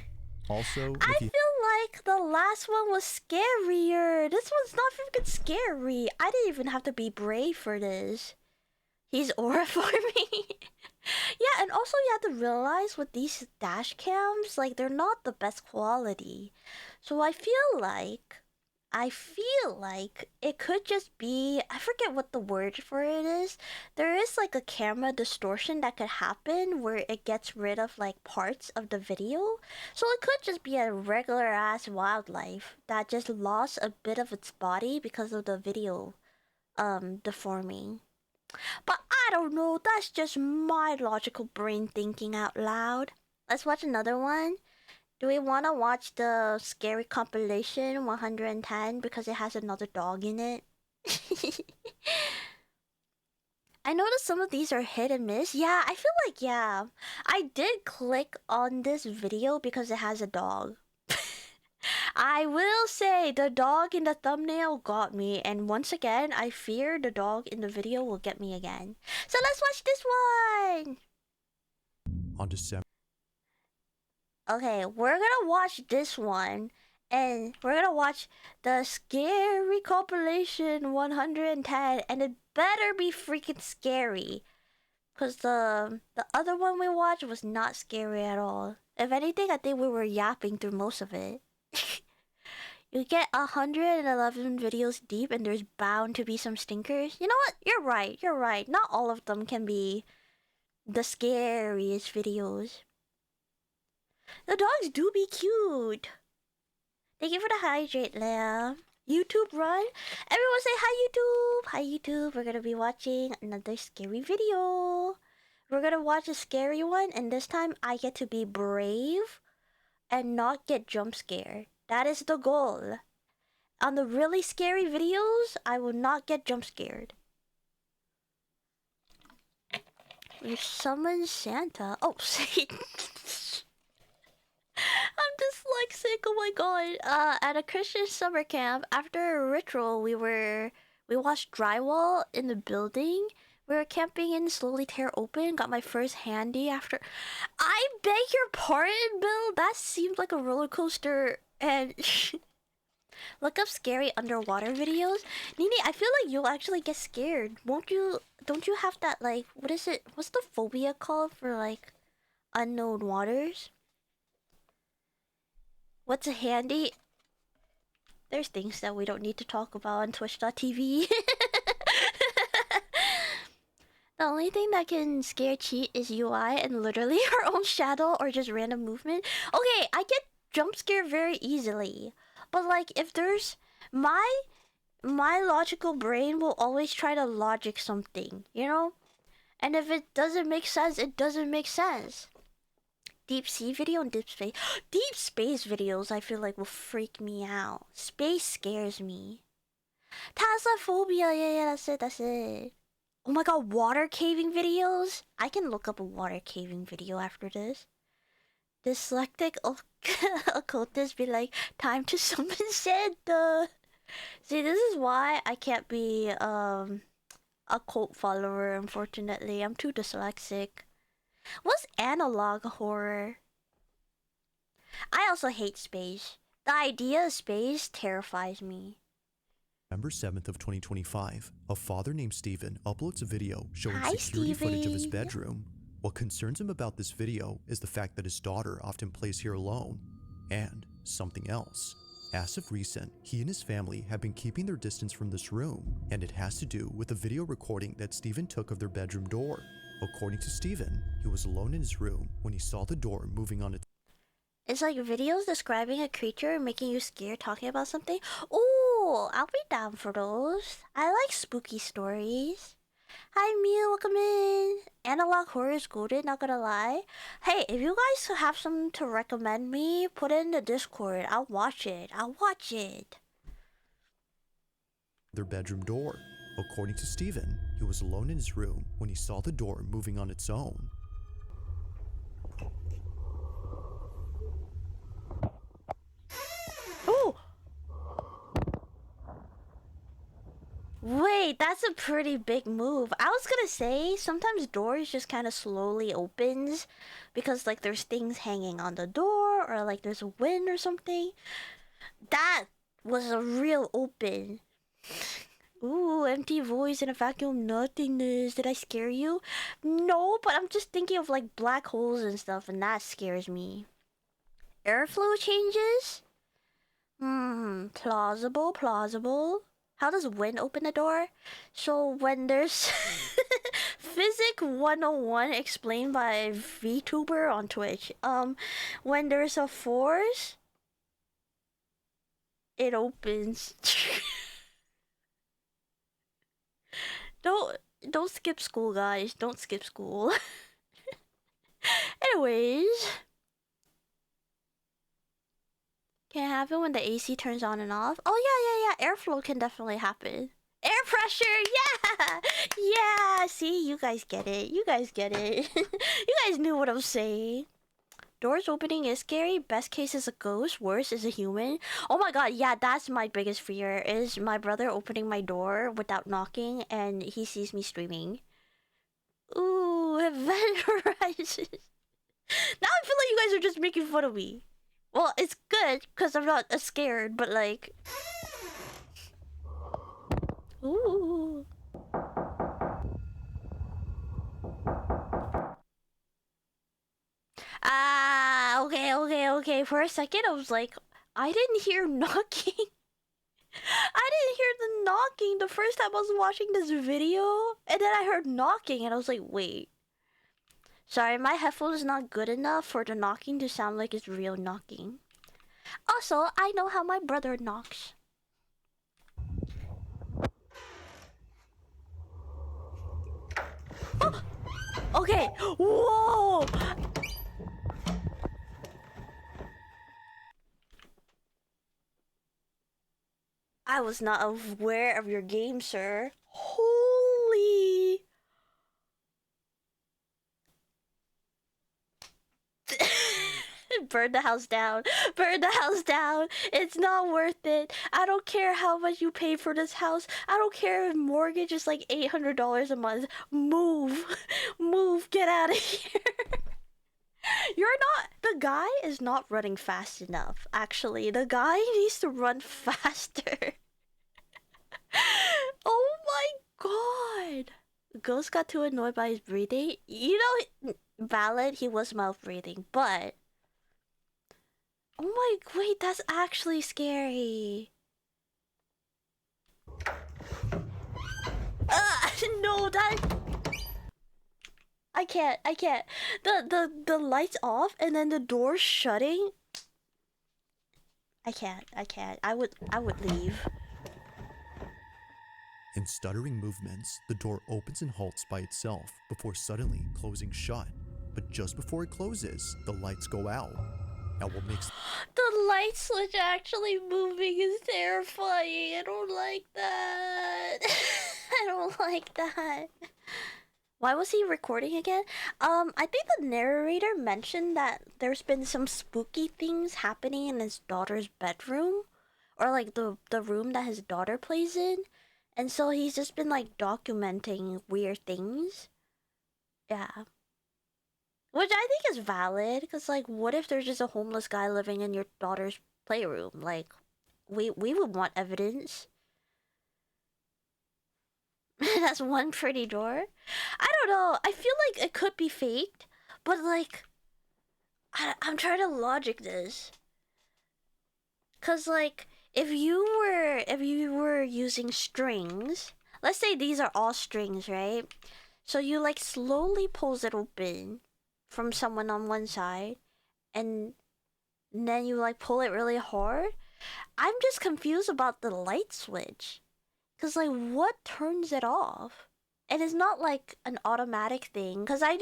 Also, I if you feel like the last one was scarier. This one's not freaking scary. I didn't even have to be brave for this. He's aura for me. Yeah, and also you have to realize with these dash cams, like, they're not the best quality. So I feel like it could just be, I forget what the word for it is. There is like a camera distortion that could happen where it gets rid of like parts of the video. So it could just be a regular ass wildlife that just lost a bit of its body because of the video deforming. But I don't know, that's just my logical brain thinking out loud. Let's watch another one. Do we want to watch the scary compilation 110 because it has another dog in it? I noticed some of these are hit and miss. Yeah, I feel like, yeah. I did click on this video because it has a dog. I will say the dog in the thumbnail got me, and once again, I fear the dog in the video will get me again. So let's watch this one! on December Okay, we're gonna watch this one, and we're gonna watch the scary compilation 110, and it better be freaking scary, cause the other one we watched was not scary at all. If anything, I think we were yapping through most of it. You get 111 videos deep, and there's bound to be some stinkers. You know what? You're right. You're right. Not all of them can be the scariest videos. The dogs do be cute. Thank you for the hydrate, Leia. YouTube run. Everyone say hi, YouTube. Hi, YouTube. We're gonna be watching another scary video. We're gonna watch a scary one, and this time I get to be brave and not get jump scared. That is the goal. On the really scary videos, I will not get jump scared. We summon Santa. Oh, Satan. I'm dyslexic. Oh my god. At a Christian summer camp, after a ritual, we watched drywall in the building. We were camping in, slowly tear open. Got my first handy after. I beg your pardon, Bill. That seemed like a roller coaster. And look up scary underwater videos. Nini, I feel like you'll actually get scared. Won't you? Don't you have that, like, what is it? What's the phobia called for like unknown waters? What's a handy? There's things that we don't need to talk about on Twitch.tv. The only thing that can scare cheat is UI and literally our own shadow or just random movement. Okay, I get jump scared very easily. But like, if there's my logical brain will always try to logic something, you know? And if it doesn't make sense, it doesn't make sense. Deep sea video and deep space. Deep space videos I feel like will freak me out. Space scares me. Thalassophobia, yeah, that's it. Oh my god, water caving videos? I can look up a water caving video after this. Dyslectic occultists be like, time to summon Santa. See, this is why I can't be a cult follower, unfortunately. I'm too dyslexic. What's analog horror? I also hate space. The idea of space terrifies me. November 7th of 2025, a father named Steven uploads a video showing Hi, security footage of his Steven. bedroom. What concerns him about this video is the fact that his daughter often plays here alone, and something else. As of recent, he and his family have been keeping their distance from this room, and it has to do with a video recording that Steven took of their bedroom door. According to Steven, he was alone in his room when he saw the door moving on its. It's like videos describing a creature and making you scared talking about something. Ooh, I'll be down for those. I like spooky stories. Hi, Mia, welcome in. Analog horror is golden, not gonna lie. Hey, if you guys have something to recommend me, put it in the Discord. I'll watch it. I'll watch it. Their bedroom door. According to Steven, he was alone in his room when he saw the door moving on its own. Oh! Wait, that's a pretty big move. I was gonna say, sometimes doors just kind of slowly opens because like there's things hanging on the door or like there's a wind or something. That was a real open. Ooh, empty voids and a vacuum nothingness. Did I scare you? No, but I'm just thinking of like black holes and stuff, and that scares me. Airflow changes? Plausible, plausible. How does wind open the door? So when there's Physics 101 explained by VTuber on Twitch. When there's a force, it opens. Don't skip school, guys. Don't skip school. Anyways, can it happen when the AC turns on and off? Oh yeah. Airflow can definitely happen. Air pressure, yeah, yeah. See, you guys get it. You guys get it. You guys knew what I was saying. Doors opening is scary. Best case is a ghost. Worst is a human. Oh my god, yeah, that's my biggest fear. Is my brother opening my door without knocking and he sees me streaming. Ooh, event rises. Now I feel like you guys are just making fun of me. Well, it's good because I'm not scared, but like. Ooh. Ah, okay. For a second, I was like, I didn't hear knocking. I didn't hear the knocking the first time I was watching this video, and then I heard knocking, and I was like, wait. Sorry, my headphone is not good enough for the knocking to sound like it's real knocking. Also, I know how my brother knocks. Oh! Okay, whoa! I was not aware of your game, sir. Holy... Burn the house down. Burn the house down. It's not worth it. I don't care how much you pay for this house. I don't care if mortgage is like $800 a month. Move. Move. Get out of here. You're not... The guy is not running fast enough, actually. The guy needs to run faster. Oh my god. Ghost got too annoyed by his breathing. You know, valid, he was mouth breathing, but... Oh my... Wait, that's actually scary. No, that... I can't. The lights off and then the door shutting. I can't. I would leave. In stuttering movements, the door opens and halts by itself before suddenly closing shut. But just before it closes, the lights go out. Now what makes the light switch actually moving is terrifying. I don't like that. I don't like that. Why was he recording again? I think the narrator mentioned that there's been some spooky things happening in his daughter's bedroom, or like the room that his daughter plays in, and so he's just been like documenting weird things. Yeah. Which I think is valid, because like, what if there's just a homeless guy living in your daughter's playroom? Like, we would want evidence. That's one pretty door. I don't know. I feel like it could be faked, but like, I'm trying to logic this. Cause like, if you were using strings, let's say these are all strings, right? So you like slowly pulls it open from someone on one side, and then you like pull it really hard. I'm just confused about the light switch. Cause like, what turns it off? And it's not like an automatic thing. Cause I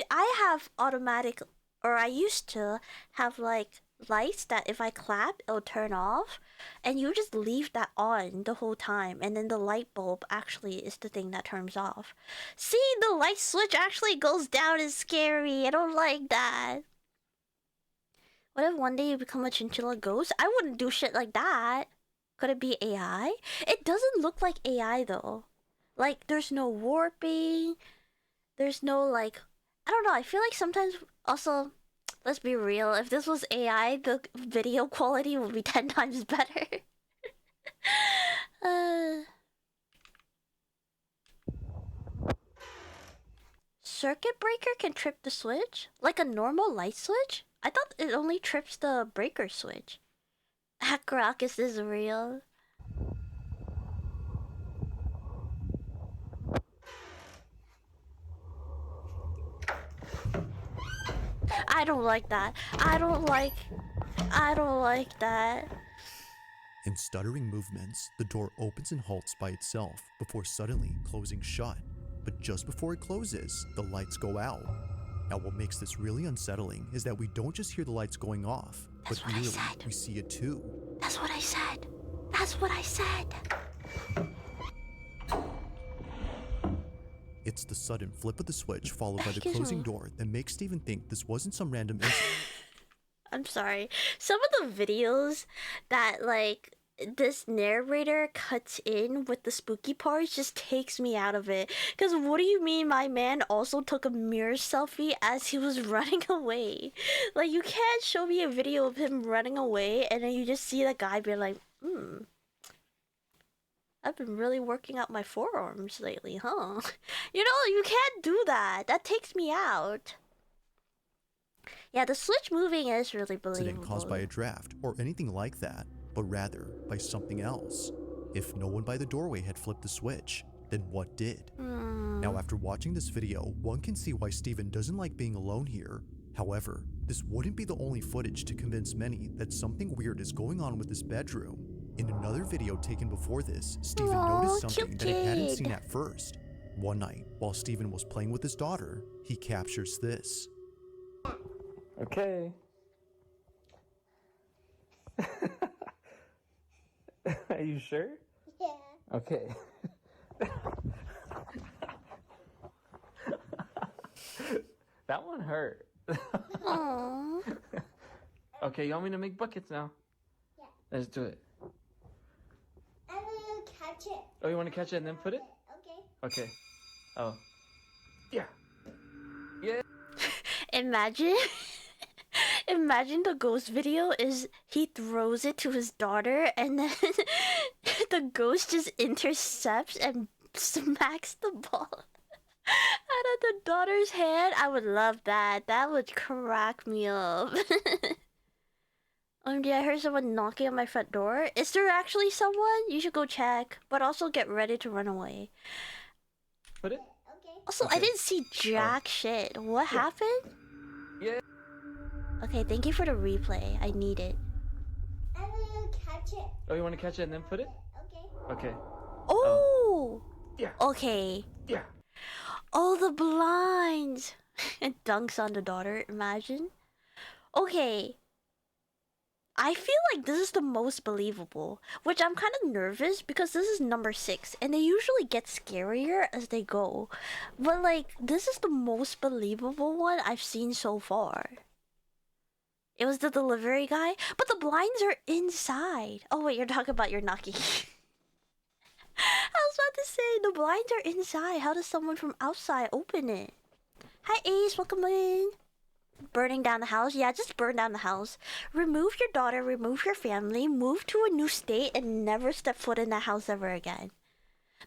have automatic, or I used to have like lights that if I clap, it'll turn off, and you just leave that on the whole time, and then the light bulb actually is the thing that turns off. See, the light switch actually goes down is scary. I don't like that. What if one day you become a chinchilla ghost? I wouldn't do shit like that. Could it be AI? It doesn't look like AI though. Like, there's no warping. There's no, like, I don't know. I feel like sometimes also, let's be real, if this was AI, the video quality would be 10 times better. Circuit breaker can trip the switch? Like a normal light switch? I thought it only trips the breaker switch. Hakrokis is real. I don't like that. I don't like that. In stuttering movements, the door opens and halts by itself before suddenly closing shut. But just before it closes, the lights go out. Now what makes this really unsettling is that we don't just hear the lights going off, That's but what I really said. we see it too. That's what I said. That's what I said. It's the sudden flip of the switch followed by the Excuse closing me. door that makes Steven think this wasn't some random incident. I'm sorry. Some of the videos that like this narrator cuts in with the spooky parts just takes me out of it. Cause what do you mean my man also took a mirror selfie as he was running away? Like, you can't show me a video of him running away and then you just see the guy be like, I've been really working out my forearms lately, huh? You know, you can't do that. That takes me out. Yeah, the switch moving is really believable. Caused by a draft or anything like that, but rather by something else. If no one by the doorway had flipped the switch, then what did? Now after watching this video, one can see why Steven doesn't like being alone here. However, this wouldn't be the only footage to convince many that something weird is going on with this bedroom. In another video taken before this, Steven noticed something that he hadn't seen at first. One night, while Steven was playing with his daughter, he captures this. Okay. Are you sure? Yeah. Okay. That one hurt. Aww. Okay, you want me to make buckets now? Yeah. Let's do it. I'm gonna catch it. Oh, you want to catch it and then put it? Okay. Okay. Oh. Yeah. Yeah. Imagine imagine the ghost video is he throws it to his daughter and then the ghost just intercepts and smacks the ball out of the daughter's hand. I would love that. That would crack me up. OMG, I heard someone knocking on my front door. Is there actually someone? You should go check, but also get ready to run away. Put it? Okay. Also, I Okay. didn't see jack shit. What happened? Yeah. Okay, thank you for the replay. I need it. I'm gonna catch it. Oh, you want to catch it and then put it? Okay. Okay. Oh! Yeah. Okay. Yeah. Oh, the blinds! It dunks on the daughter, imagine. Okay. I feel like this is the most believable, which I'm kind of nervous because this is number 6, and they usually get scarier as they go. But like, this is the most believable one I've seen so far. It was the delivery guy, but the blinds are inside. Oh wait, you're talking about your knocking. I was about to say, the blinds are inside. How does someone from outside open it? Hi Ace, welcome in. Burning down the house? Yeah, just burn down the house. Remove your daughter, remove your family, move to a new state, and never step foot in that house ever again.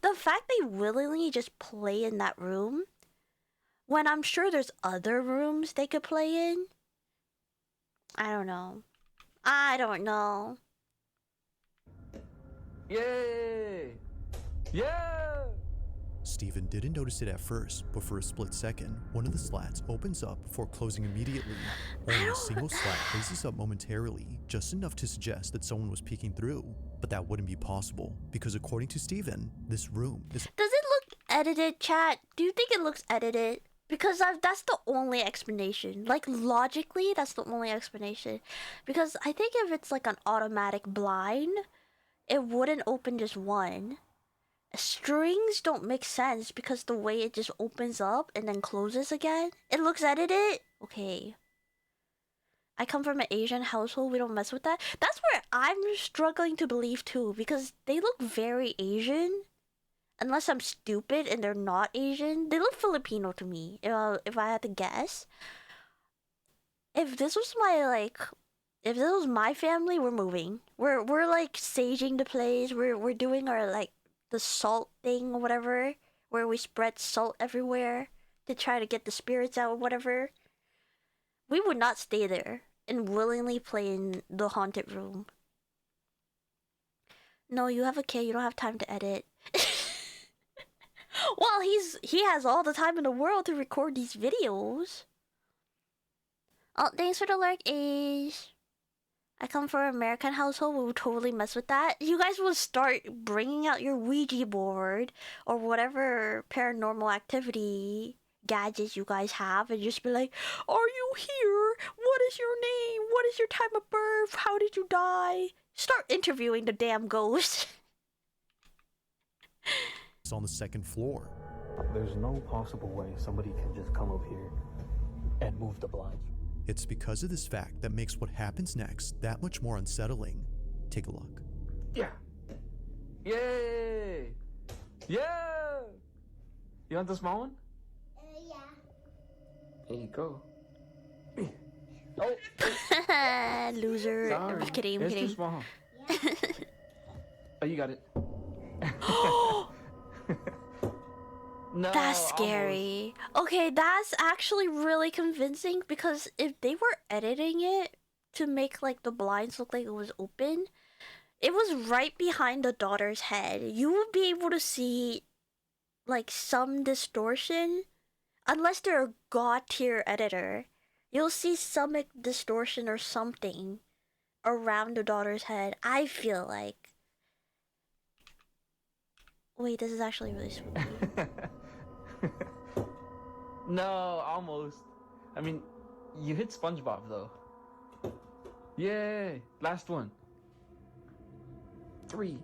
The fact they willingly just play in that room, when I'm sure there's other rooms they could play in. I don't know. I don't know. Yay! Yeah! Steven didn't notice it at first, but for a split second, one of the slats opens up before closing immediately. Only a single slat raises up momentarily, just enough to suggest that someone was peeking through. But that wouldn't be possible, because according to Steven, this room is... Does it look edited, chat? Do you think it looks edited? Because that's the only explanation. Like, logically, that's the only explanation. Because I think if it's like an automatic blind, it wouldn't open just one. Strings don't make sense because the way it just opens up and then closes again. It looks edited. Okay. I come from an Asian household. We don't mess with that. That's where I'm struggling to believe too, because they look very Asian. Unless I'm stupid and they're not Asian. They look Filipino to me, if I had to guess. If this was if this was my family, we're moving. We're like saging the place. We're doing our like the salt thing or whatever, where we spread salt everywhere to try to get the spirits out or whatever. We would not stay there and willingly play in the haunted room. No, you have a kid. You don't have time to edit. Well, he has all the time in the world to record these videos. Oh, thanks for the lurk, Ace. I come from an American household. We would totally mess with that. You guys will start bringing out your Ouija board or whatever paranormal activity gadgets you guys have and just be like, are you here? What is your name? What is your time of birth? How did you die? Start interviewing the damn ghost. It's on the second floor. There's no possible way somebody can just come up here and move the blinds. It's because of this fact that makes what happens next that much more unsettling. Take a look. Yeah. Yay! Yeah! You want the small one? Yeah. Here you go. Oh. Loser. Sorry. I'm kidding. It's too small. Oh, you got it. No, That's scary. Almost. Okay, that's actually really convincing because if they were editing it to make like the blinds look like it was open, it was right behind the daughter's head. You would be able to see like some distortion. Unless they're a god tier editor, you'll see some distortion or something around the daughter's head. I feel like. Wait, this is actually really spooky. No, almost. I mean, you hit SpongeBob though. Yay! Last one. 3.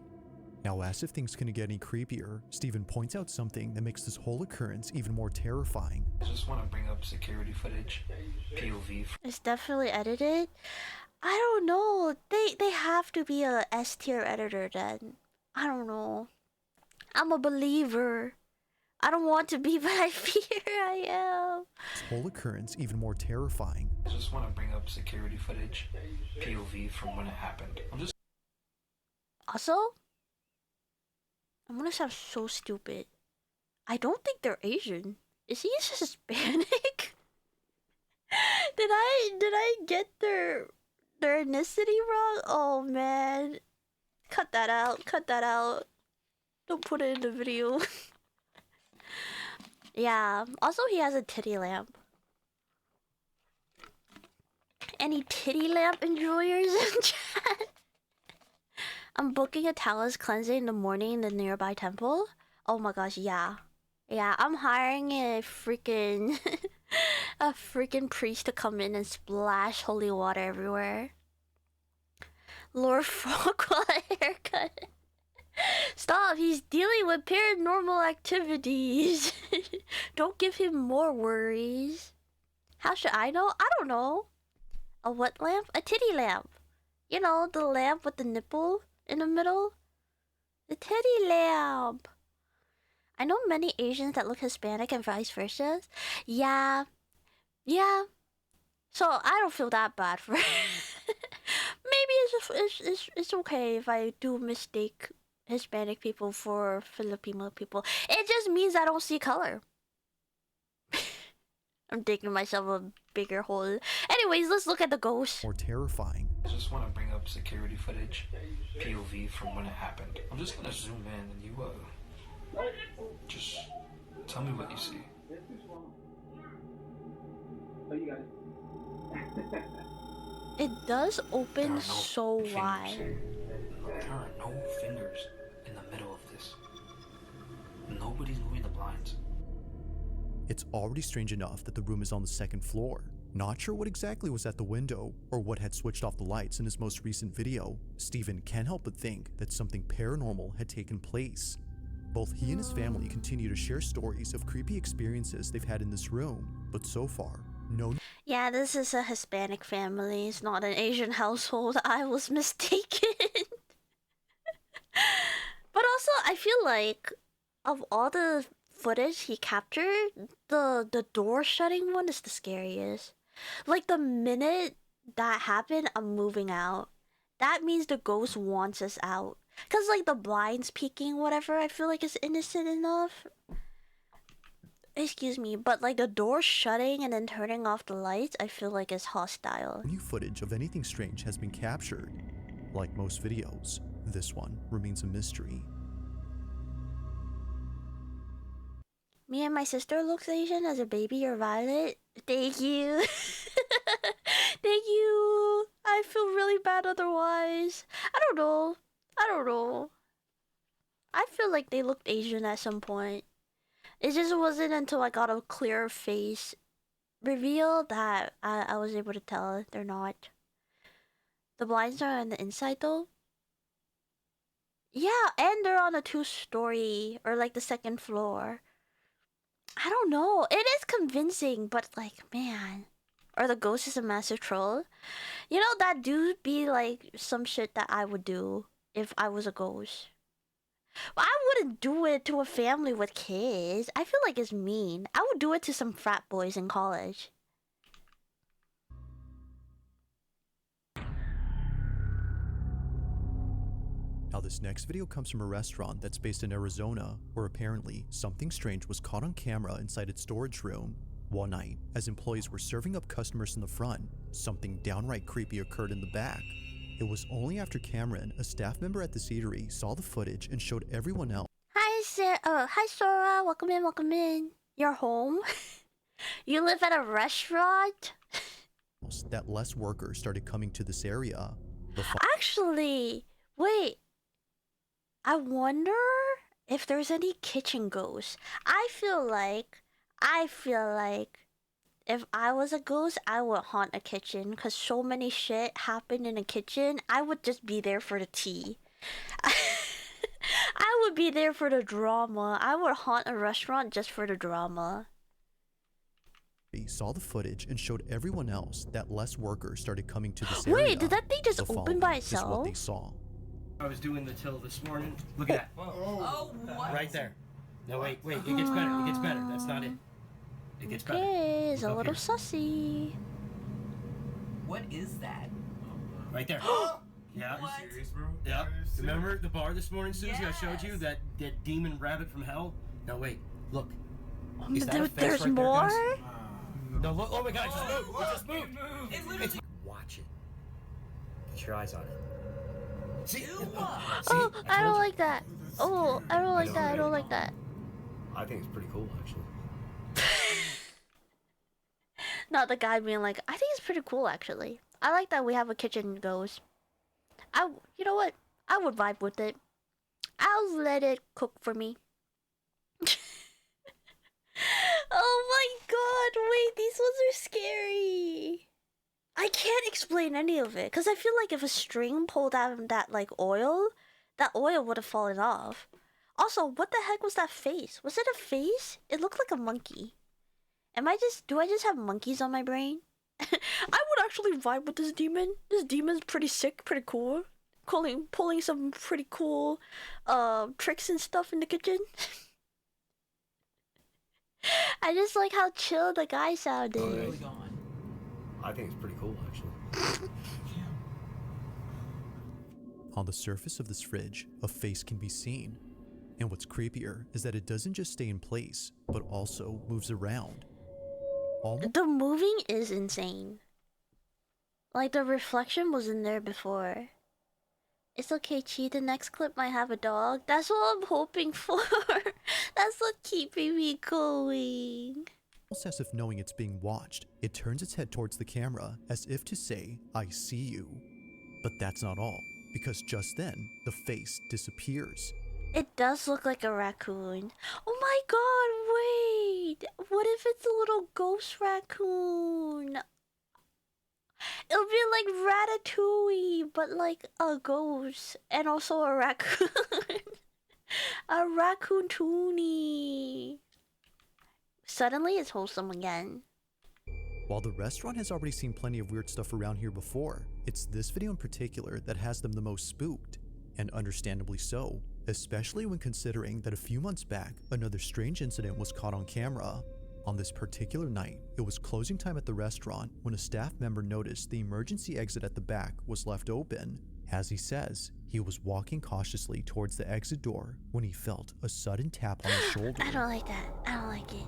Now, as if things couldn't get any creepier, Steven points out something that makes this whole occurrence even more terrifying. I just want to bring up security footage, POV. It's definitely edited. I don't know. They have to be a S tier editor then. I don't know. I'm a believer. I don't want to be, but I fear I am. This whole occurrence even more terrifying. I just want to bring up security footage, POV from when it happened. I'm just. Also, I'm gonna sound so stupid. I don't think they're Asian. Is he Hispanic? Did I get their ethnicity wrong? Oh man. Cut that out. Cut that out. Don't put it in the video. Yeah. Also, he has a titty lamp. Any titty lamp enjoyers in chat? I'm booking a Talis cleansing in the morning in the nearby temple. Oh my gosh, yeah. Yeah, I'm hiring a freaking priest to come in and splash holy water everywhere. Lord Frogwell haircut. Stop, he's dealing with paranormal activities. Don't give him more worries. How should I know? I don't know. A what lamp? A titty lamp. You know, the lamp with the nipple in the middle. The titty lamp. I know many Asians that look Hispanic and vice versa. Yeah. Yeah. So I don't feel that bad for Maybe it's okay if I do mistake Hispanic people for Filipino people. It just means I don't see color. I'm digging myself a bigger hole. Anyways, let's look at the ghost. More terrifying. I just want to bring up security footage, POV from when it happened. I'm just gonna zoom in and you just tell me what you see. It does open so fingers. wide. There are no fingers in the middle of this. Nobody's moving the blinds. It's already strange enough that the room is on the second floor. Not sure what exactly was at the window or what had switched off the lights in his most recent video, Steven can't help but think that something paranormal had taken place. Both he and his family continue to share stories of creepy experiences they've had in this room, but so far, no. Yeah, this is a Hispanic family. It's not an Asian household. I was mistaken. But also, I feel like of all the footage he captured, the door shutting one is the scariest. Like the minute that happened, I'm moving out. That means the ghost wants us out. Cause like the blinds peeking, whatever, I feel like is innocent enough. Excuse me, but like the door shutting and then turning off the lights, I feel like is hostile. New footage of anything strange has been captured. Like most videos, this one remains a mystery. Me and my sister looks Asian as a baby or violet. Thank you. Thank you. I feel really bad otherwise. I don't know. I feel like they looked Asian at some point. It just wasn't until I got a clear face reveal that I was able to tell they're not. The blinds are on the inside though. Yeah, and they're on a 2-story or like the second floor. I don't know. It is convincing, but like, man. Or the ghost is a massive troll. You know, that do be like some shit that I would do if I was a ghost. But I wouldn't do it to a family with kids. I feel like it's mean. I would do it to some frat boys in college. Now this next video comes from a restaurant that's based in Arizona, where apparently something strange was caught on camera inside its storage room. One night, as employees were serving up customers in the front, something downright creepy occurred in the back. It was only after Cameron, a staff member at the eatery, saw the footage and showed everyone else. Hi Sora, welcome in. You're home? You live at a restaurant? That less workers started coming to this area. Actually, wait. I wonder if there's any kitchen ghosts. I feel like if I was a ghost, I would haunt a kitchen because so many shit happened in a kitchen. I would just be there for the tea. I would be there for the drama. I would haunt a restaurant just for the drama. He saw the footage and showed everyone else that less workers started coming to this area. Wait, did that thing just open by Is what itself? they saw. I was doing the till this morning. Look at that. Oh, what? Right there. No, wait. It gets better. It gets better. That's not it. It gets better. Okay, it's a Look little here. sussy. What is that? Right there. Yeah. What? Serious, bro? Yeah. Remember the bar this morning, Susie? I showed you Yes. that demon rabbit from hell? No, wait. Look. Is that a face There's right more? there, guys? No, look. Oh my God! It just moved. It just moved. It literally. It's, watch it. Put your eyes on it. See? Oh, I don't like that. Oh, I don't like that. I don't like that. I think it's pretty cool, actually. Not the guy being like, I think it's pretty cool actually. I like that we have a kitchen ghost. You know what? I would vibe with it. I'll let it cook for me. Oh my god, wait, these ones are scary. I can't explain any of it, because I feel like if a string pulled out of that, like, oil, that oil would have fallen off. Also, what the heck was that face? Was it a face? It looked like a monkey. Do I just have monkeys on my brain? I would actually vibe with this demon. This demon's pretty sick, pretty cool. Pulling some pretty cool, tricks and stuff in the kitchen. I just like how chill the guy sounded. Totally gone. I think it's pretty cool, actually. On the surface of this fridge, a face can be seen. And what's creepier is that it doesn't just stay in place, but also moves around. The moving is insane. Like the reflection was in there before. It's okay, Chi. The next clip might have a dog. That's what I'm hoping for. That's what keeping me going. Almost as if knowing it's being watched, it turns its head towards the camera as if to say, I see you. But that's not all, because just then, the face disappears. It does look like a raccoon. Oh my god, What if it's a little ghost raccoon? It'll be like Ratatouille, but like a ghost and also a raccoon. A raccoon toonie. Suddenly it's wholesome again. While the restaurant has already seen plenty of weird stuff around here before, it's this video in particular that has them the most spooked, and understandably so, especially when considering that a few months back, another strange incident was caught on camera. On this particular night, it was closing time at the restaurant when a staff member noticed the emergency exit at the back was left open. As he says, he was walking cautiously towards the exit door when he felt a sudden tap on his shoulder. I don't like that. I don't like it.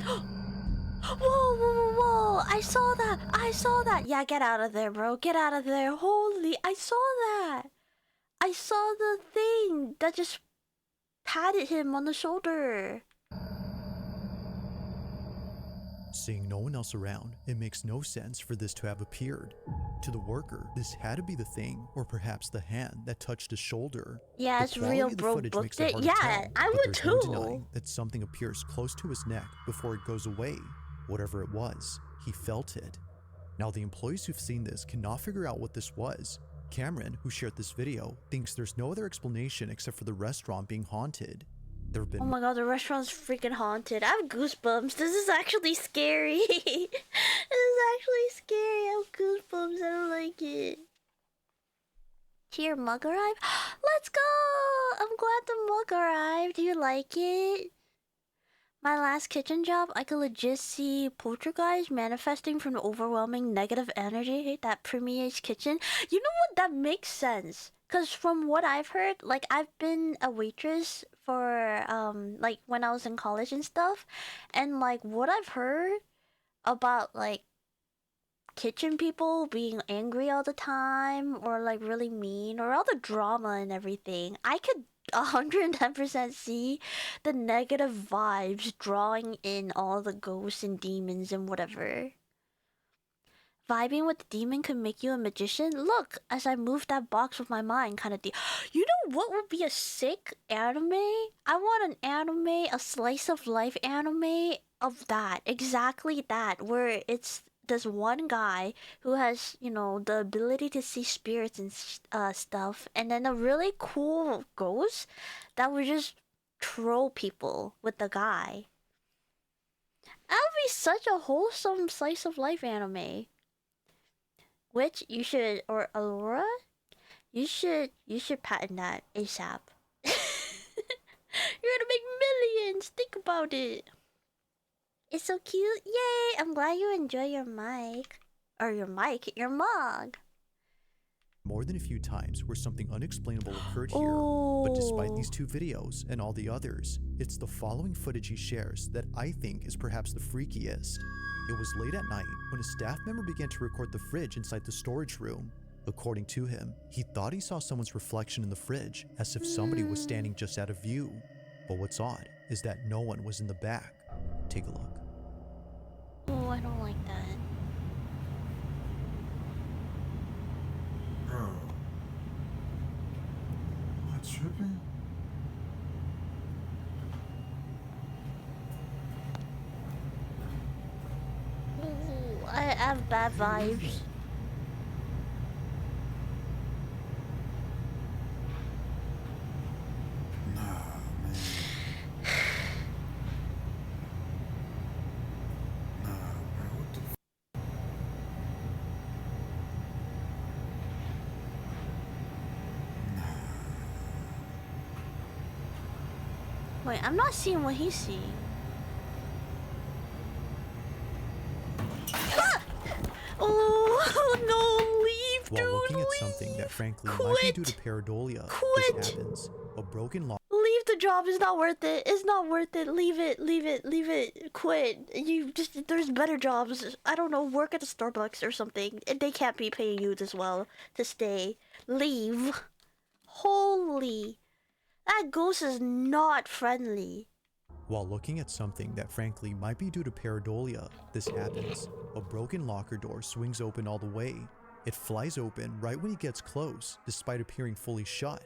Whoa, whoa, whoa, whoa! I saw that! I saw that! Yeah, get out of there, bro. Get out of there. Holy, I saw that! I saw the thing that just patted him on the shoulder. Seeing no one else around, it makes no sense for this to have appeared. To the worker, this had to be the thing, or perhaps the hand that touched his shoulder. Yeah, The it's quality real, of the bro. footage makes Booked it it. hard to Yeah, tell, I but would there's no too. denying that something appears close to his neck before it goes away. Whatever it was, he felt it. Now, the employees who've seen this cannot figure out what this was. Cameron, who shared this video, thinks there's no other explanation except for the restaurant being haunted. There have been Oh my god, the restaurant's freaking haunted. I have goosebumps. This is actually scary. This is actually scary. I have goosebumps. I don't like it. Here, mug arrived? Let's go! I'm glad the mug arrived. Do you like it? My last kitchen job, I could legit see poltergeist manifesting from the overwhelming negative energy that permeates kitchen. You know what? That makes sense. Because from what I've heard, like, I've been a waitress for, like, when I was in college and stuff. And, like, what I've heard about, like, kitchen people being angry all the time or, like, really mean or all the drama and everything, I could 110% see the negative vibes drawing in all the ghosts and demons and whatever. Vibing with the demon could make you a magician? Look, as I move that box with my mind kind of You know what would be a sick anime? I want an anime, a slice of life anime of that. Exactly that. Where it's this one guy who has, you know, the ability to see spirits and stuff. And then a really cool ghost that would just troll people with the guy. That would be such a wholesome slice of life anime. Which you should, or Aurora, you should patent that ASAP. You're gonna make millions. Think about it. It's so cute. Yay! I'm glad you enjoy your mic, or your mug. more than a few times where something unexplainable occurred here. But despite these two videos and all the others, it's the following footage he shares that I think is perhaps the freakiest. It was late at night when a staff member began to record the fridge inside the storage room. According to him, he thought he saw someone's reflection in the fridge as if somebody was standing just out of view. But what's odd is that no one was in the back. Take a look. Oh, I don't like that. Bro. Am I tripping? Ooh, I have bad vibes. Wait, I'm not seeing what he's seeing. Ah! Oh no, leave, While dude, looking at leave. something that frankly might be due to pareidolia, this happens. A broken lock. Leave the job, it's not worth it. It's not worth it. Leave it, leave it, leave it. Quit. You just, there's better jobs. I don't know, work at a Starbucks or something. They can't be paying you as well to stay. Leave. Holy. That ghost is not friendly. While looking at something that frankly might be due to pareidolia, this happens. A broken locker door swings open all the way. It flies open right when he gets close, despite appearing fully shut.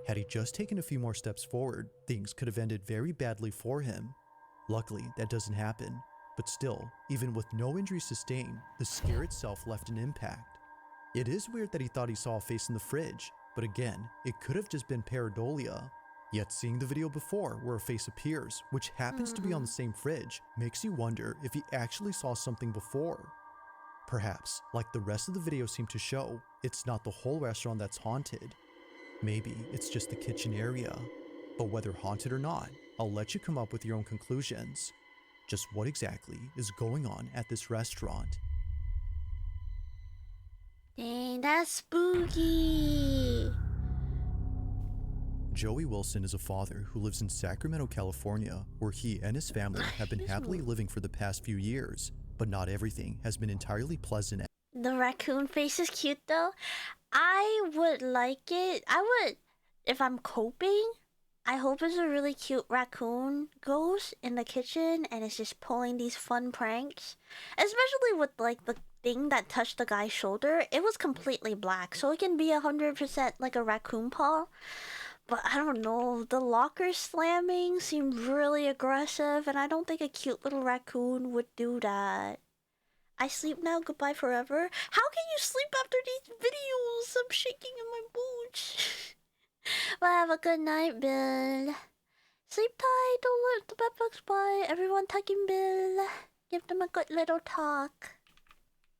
Had he just taken a few more steps forward, things could have ended very badly for him. Luckily, that doesn't happen, but still, even with no injuries sustained, the scare itself left an impact. It is weird that he thought he saw a face in the fridge, but again, it could have just been pareidolia. Yet seeing the video before where a face appears, which happens to be on the same fridge, makes you wonder if he actually saw something before. Perhaps, like the rest of the video seemed to show, it's not the whole restaurant that's haunted. Maybe it's just the kitchen area. But whether haunted or not, I'll let you come up with your own conclusions. Just what exactly is going on at this restaurant? Dang, that's spooky. Joey Wilson is a father who lives in Sacramento, California, where he and his family have been happily living for the past few years, but not everything has been entirely pleasant. The raccoon face is cute though. I would like it. If I'm coping, I hope it's a really cute raccoon ghost in the kitchen and it's just pulling these fun pranks. Especially with like the thing that touched the guy's shoulder. It was completely black, so it can be 100% like a raccoon paw. But I don't know, the locker slamming seemed really aggressive and I don't think a cute little raccoon would do that. I sleep now, goodbye forever. How can you sleep after these videos? I'm shaking in my boots. Well, have a good night, Bill. Sleep tight, don't let the bed bugs by. Everyone tucking Bill. Give them a good little talk.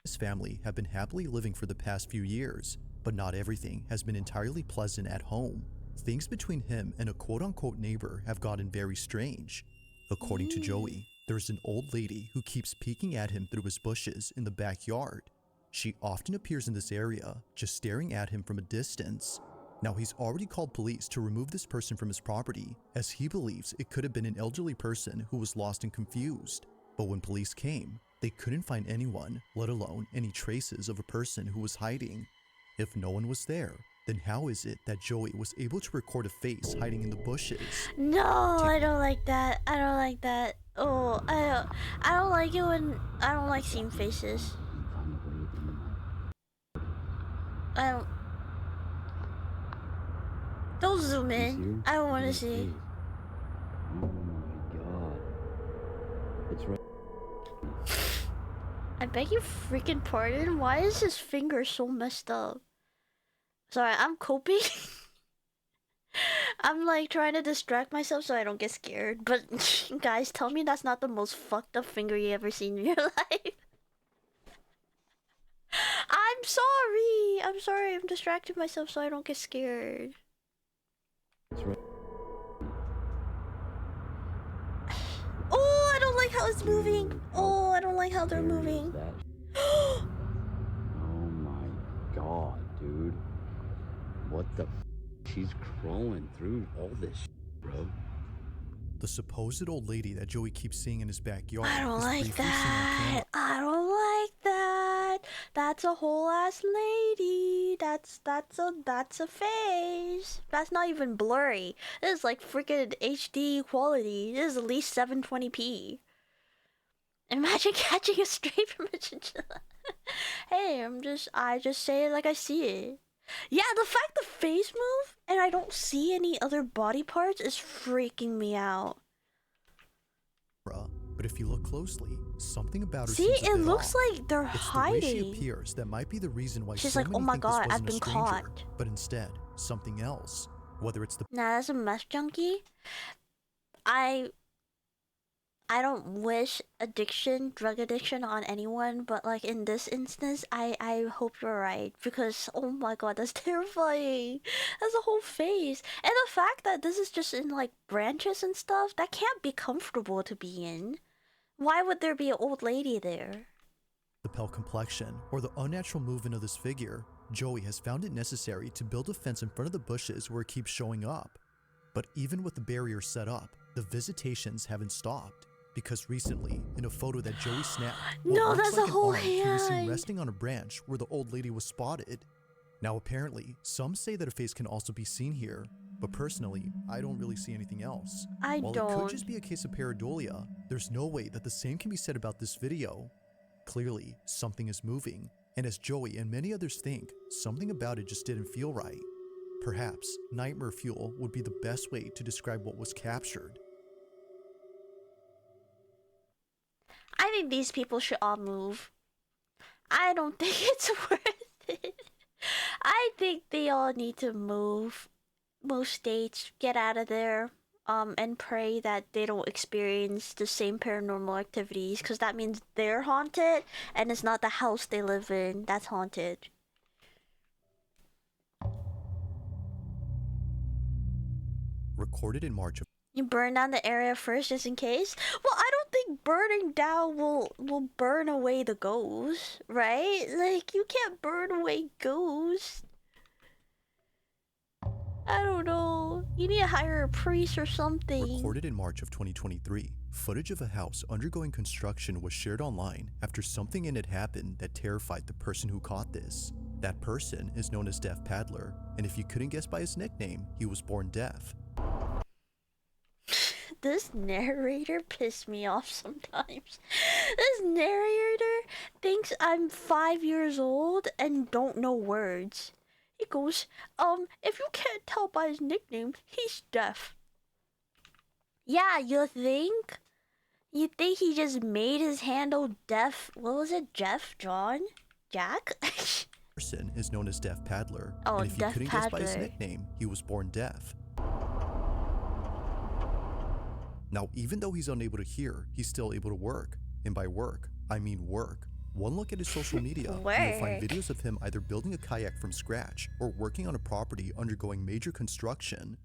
His family have been happily living for the past few years, but not everything has been entirely pleasant at home. Things between him and a quote-unquote neighbor have gotten very strange. According to Joey, there's an old lady who keeps peeking at him through his bushes in the backyard. She often appears in this area, just staring at him from a distance. Now he's already called police to remove this person from his property, as he believes it could have been an elderly person who was lost and confused. But when police came, they couldn't find anyone, let alone any traces of a person who was hiding. If no one was there, then how is it that Joey was able to record a face hiding in the bushes? No, I don't like that. I don't like that. Oh, I don't like it when I don't like seeing faces. Don't zoom in. I don't want to see. Oh my god. It's right. I beg your freaking pardon. Why is his finger so messed up? Sorry, I'm coping. I'm like trying to distract myself so I don't get scared. But guys, tell me that's not the most fucked up finger you ever seen in your life. I'm sorry. I'm sorry. I'm distracting myself so I don't get scared. It's right. Oh, I don't like how it's moving. Oh, I don't like how they're moving. Oh my god, dude. What the f? She's crawling through all this shit, bro. The supposed old lady that Joey keeps seeing in his backyard. I don't is like briefly seen on camera. that. I don't like that. That's a whole ass lady. That's a face. That's not even blurry. This is like freaking HD quality. This is at least 720p. Imagine catching a stray from a chinchilla. Hey, I just say it like I see it. Yeah, the fact the face move and I don't see any other body parts is freaking me out. But if you look closely, something about her See, seems a it bit looks off. like they're It's hiding. the way she appears that might be the reason why She's so like, many oh my think this god, I've wasn't a been stranger, caught. but instead something else. Whether it's the Nah, that's a meth junkie. I don't wish drug addiction on anyone, but like in this instance, I hope you're right, because oh my god, that's terrifying. That's a whole face. And the fact that this is just in like branches and stuff, that can't be comfortable to be in. Why would there be an old lady there? pale complexion or the unnatural movement of this figure, Joey has found it necessary to build a fence in front of the bushes where it keeps showing up. But even with the barrier set up, the visitations haven't stopped. Because recently, in a photo that Joey snapped, No, that's a whole he was seen hand. resting on a branch where the old lady was spotted. Now apparently, some say that a face can also be seen here, but personally, I don't really see anything else. While it could just be a case of pareidolia, there's no way that the same can be said about this video. Clearly, something is moving, And as Joey and many others think, something about it just didn't feel right. Perhaps nightmare fuel would be the best way to describe what was captured. I think these people should all move. I don't think it's worth it. I think they all need to move states, get out of there, and pray that they don't experience the same paranormal activities, because that means they're haunted and it's not the house they live in that's haunted. Recorded in March of You burn down the area first just in case? Well, I don't think burning down will burn away the ghosts, right? Like, you can't burn away ghosts. I don't know. You need to hire a priest or something. Recorded in March of 2023, footage of a house undergoing construction was shared online after something in it happened that terrified the person who caught this. That person is known as Deaf Paddler, and if you couldn't guess by his nickname, he was born deaf. This narrator pissed me off sometimes. This narrator thinks I'm 5 years old and don't know words. He goes, if you can't tell by his nickname, he's deaf. Yeah, you think? You think he just made his handle deaf? What was it, Jeff? John? Jack? Person is known as Deaf Paddler, Oh, and if you Deaf couldn't guess by his Paddler. nickname, he was born deaf. Now, even though he's unable to hear, he's still able to work. And by work, I mean work. One look at his social media, and you'll find Work. videos of him either building a kayak from scratch or working on a property undergoing major construction.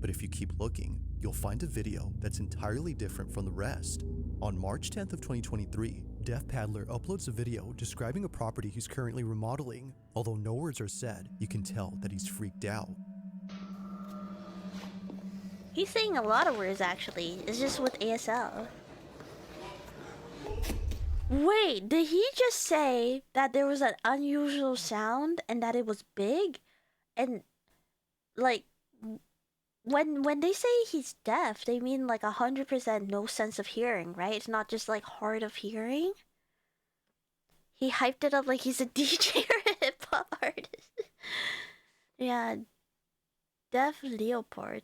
But if you keep looking, you'll find a video that's entirely different from the rest. On March 10th of 2023, Deaf Paddler uploads a video describing a property he's currently remodeling. Although no words are said, you can tell that he's freaked out. He's saying a lot of words, actually. It's just with ASL. Wait, did he just say that there was an unusual sound and that it was big? And, like, when they say he's deaf, they mean like 100% no sense of hearing, right? It's not just like hard of hearing. He hyped it up like he's a DJ or a hip-hop artist. Yeah. Deaf Leopard.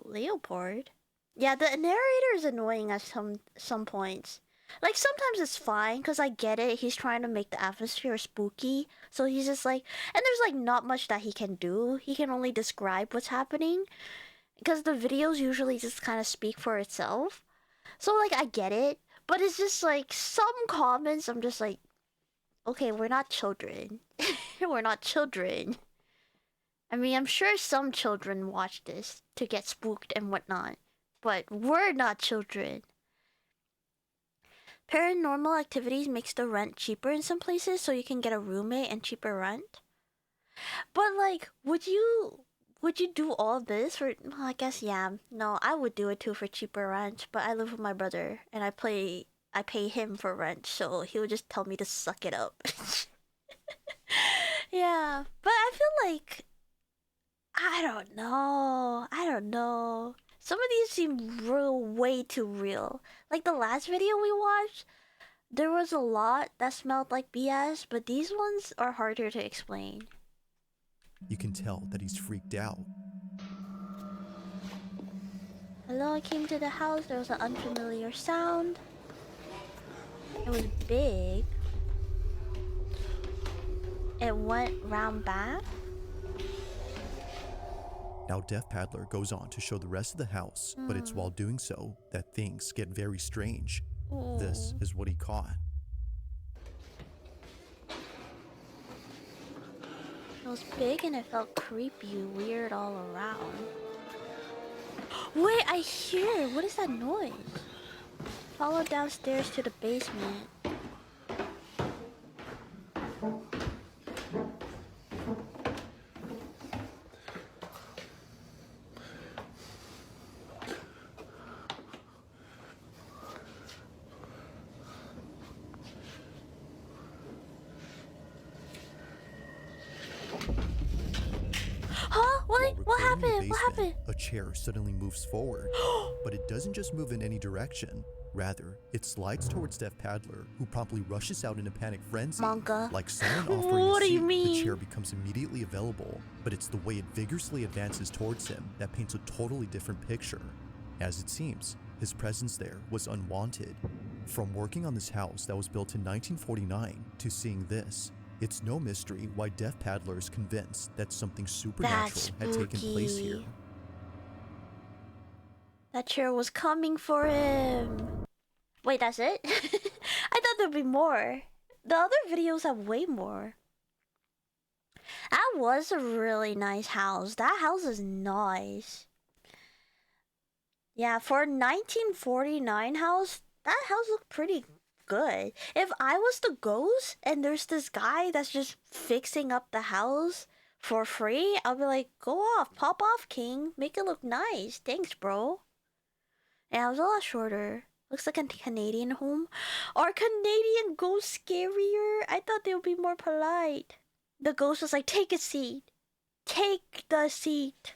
Leopard? Yeah, the narrator is annoying at some points. Like, sometimes it's fine, because I get it. He's trying to make the atmosphere spooky. So he's just like... And there's, like, not much that he can do. He can only describe what's happening. Because the videos usually just kind of speak for itself. So, like, I get it. But it's just, like, some comments, I'm just like... Okay, we're not children. We're not children. I mean, I'm sure some children watch this to get spooked and whatnot. But we're not children. Paranormal activities makes the rent cheaper in some places, so you can get a roommate and cheaper rent. But like, would you do all this for? Well, I guess yeah. No, I would do it too for cheaper rent. But I live with my brother, and I pay him for rent, so he would just tell me to suck it up. Yeah, but I feel like I don't know. Some of these seem way too real. Like the last video we watched, there was a lot that smelled like BS, but these ones are harder to explain. You can tell that he's freaked out. Hello, I came to the house. There was an unfamiliar sound. It was big. It went round back. Now Deaf Paddler goes on to show the rest of the house, but it's while doing so that things get very strange. This is what he caught. It was big and it felt creepy, weird all around. Wait, I hear. What is that noise? Follow downstairs to the basement. Huh? What Recording in the happened? What basement, happened? A chair suddenly moves forward, but it doesn't just move in any direction. Rather, it slides towards Deaf Paddler, who promptly rushes out in a panic frenzy. Manga. Like someone offering What a do you seat, mean? the chair becomes immediately available, but it's the way it vigorously advances towards him that paints a totally different picture. As it seems, his presence there was unwanted. From working on this house that was built in 1949 to seeing this, it's no mystery why Deaf Paddler is convinced that something supernatural had taken place here. That chair was coming for him. Wait, that's it? I thought there'd be more. The other videos have way more. That was a really nice house. That house is nice. Yeah, for a 1949 house, that house looked pretty good. If I was the ghost and there's this guy that's just fixing up the house for free, I'll be like, go off, pop off, king. Make it look nice. Thanks, bro. Yeah, it was a lot shorter. Looks like a Canadian home. Are Canadian ghosts scarier? I thought they would be more polite. The ghost was like, take a seat. Take the seat.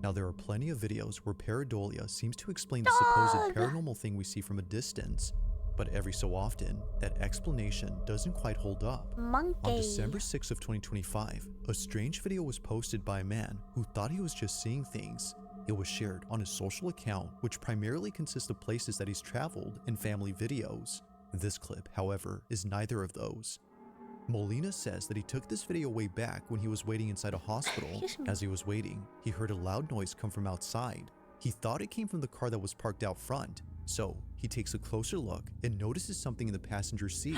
Now, there are plenty of videos where pareidolia seems to explain the supposed paranormal thing we see from a distance, but every so often, that explanation doesn't quite hold up. Monkey. On December 6th of 2025, a strange video was posted by a man who thought he was just seeing things. It was shared on his social account, which primarily consists of places that he's traveled and family videos. This clip, however, is neither of those. Molina says that he took this video way back when he was waiting inside a hospital. As he was waiting, he heard a loud noise come from outside. He thought it came from the car that was parked out front, so he takes a closer look and notices something in the passenger seat.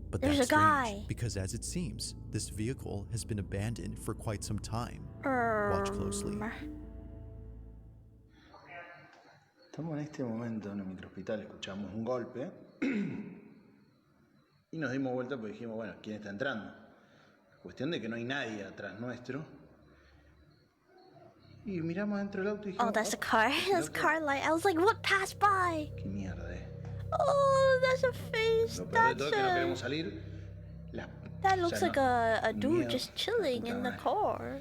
But There's that's a guy. strange, because as it seems, this vehicle has been abandoned for quite some time. Watch closely. Estamos en este momento en el microhospital, escuchamos un golpe y nos dimos vuelta porque dijimos, bueno, ¿quién está entrando? Cuestión de que no hay nadie atrás nuestro. Y miramos dentro del auto y dijimos, Oh, that's a car. That's a car light. I was like, what passed by? ¿qué mierda es? Oh, that's a face. Lo peor de todo That's es que no a... queremos salir. That looks like a dude miedo. just chilling in the car.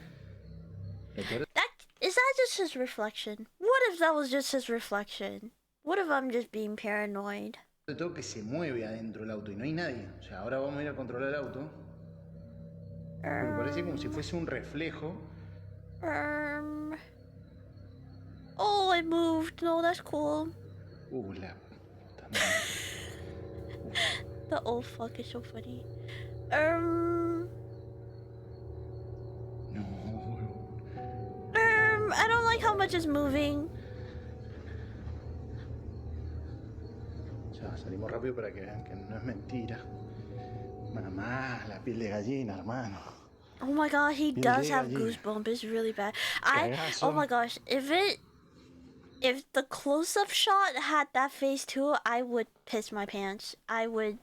Lo peor Is that just his reflection? What if that was just his reflection? What if I'm just being paranoid? de todo que se mueve adentro del auto y no hay nadie. O sea, ahora vamos a ir a controlar el auto. Porque parece como si fuese un reflejo. Oh, it moved. No, that's cool. La puta madre. The oh fuck is so funny. I don't like how much is moving. Ya, salimos rápido para que vean que no es mentira. Mamá, la piel de gallina, hermano. Oh my god, he does have goosebumps. It's really bad. Oh my gosh, if the close-up shot had that face too, I would piss my pants. I would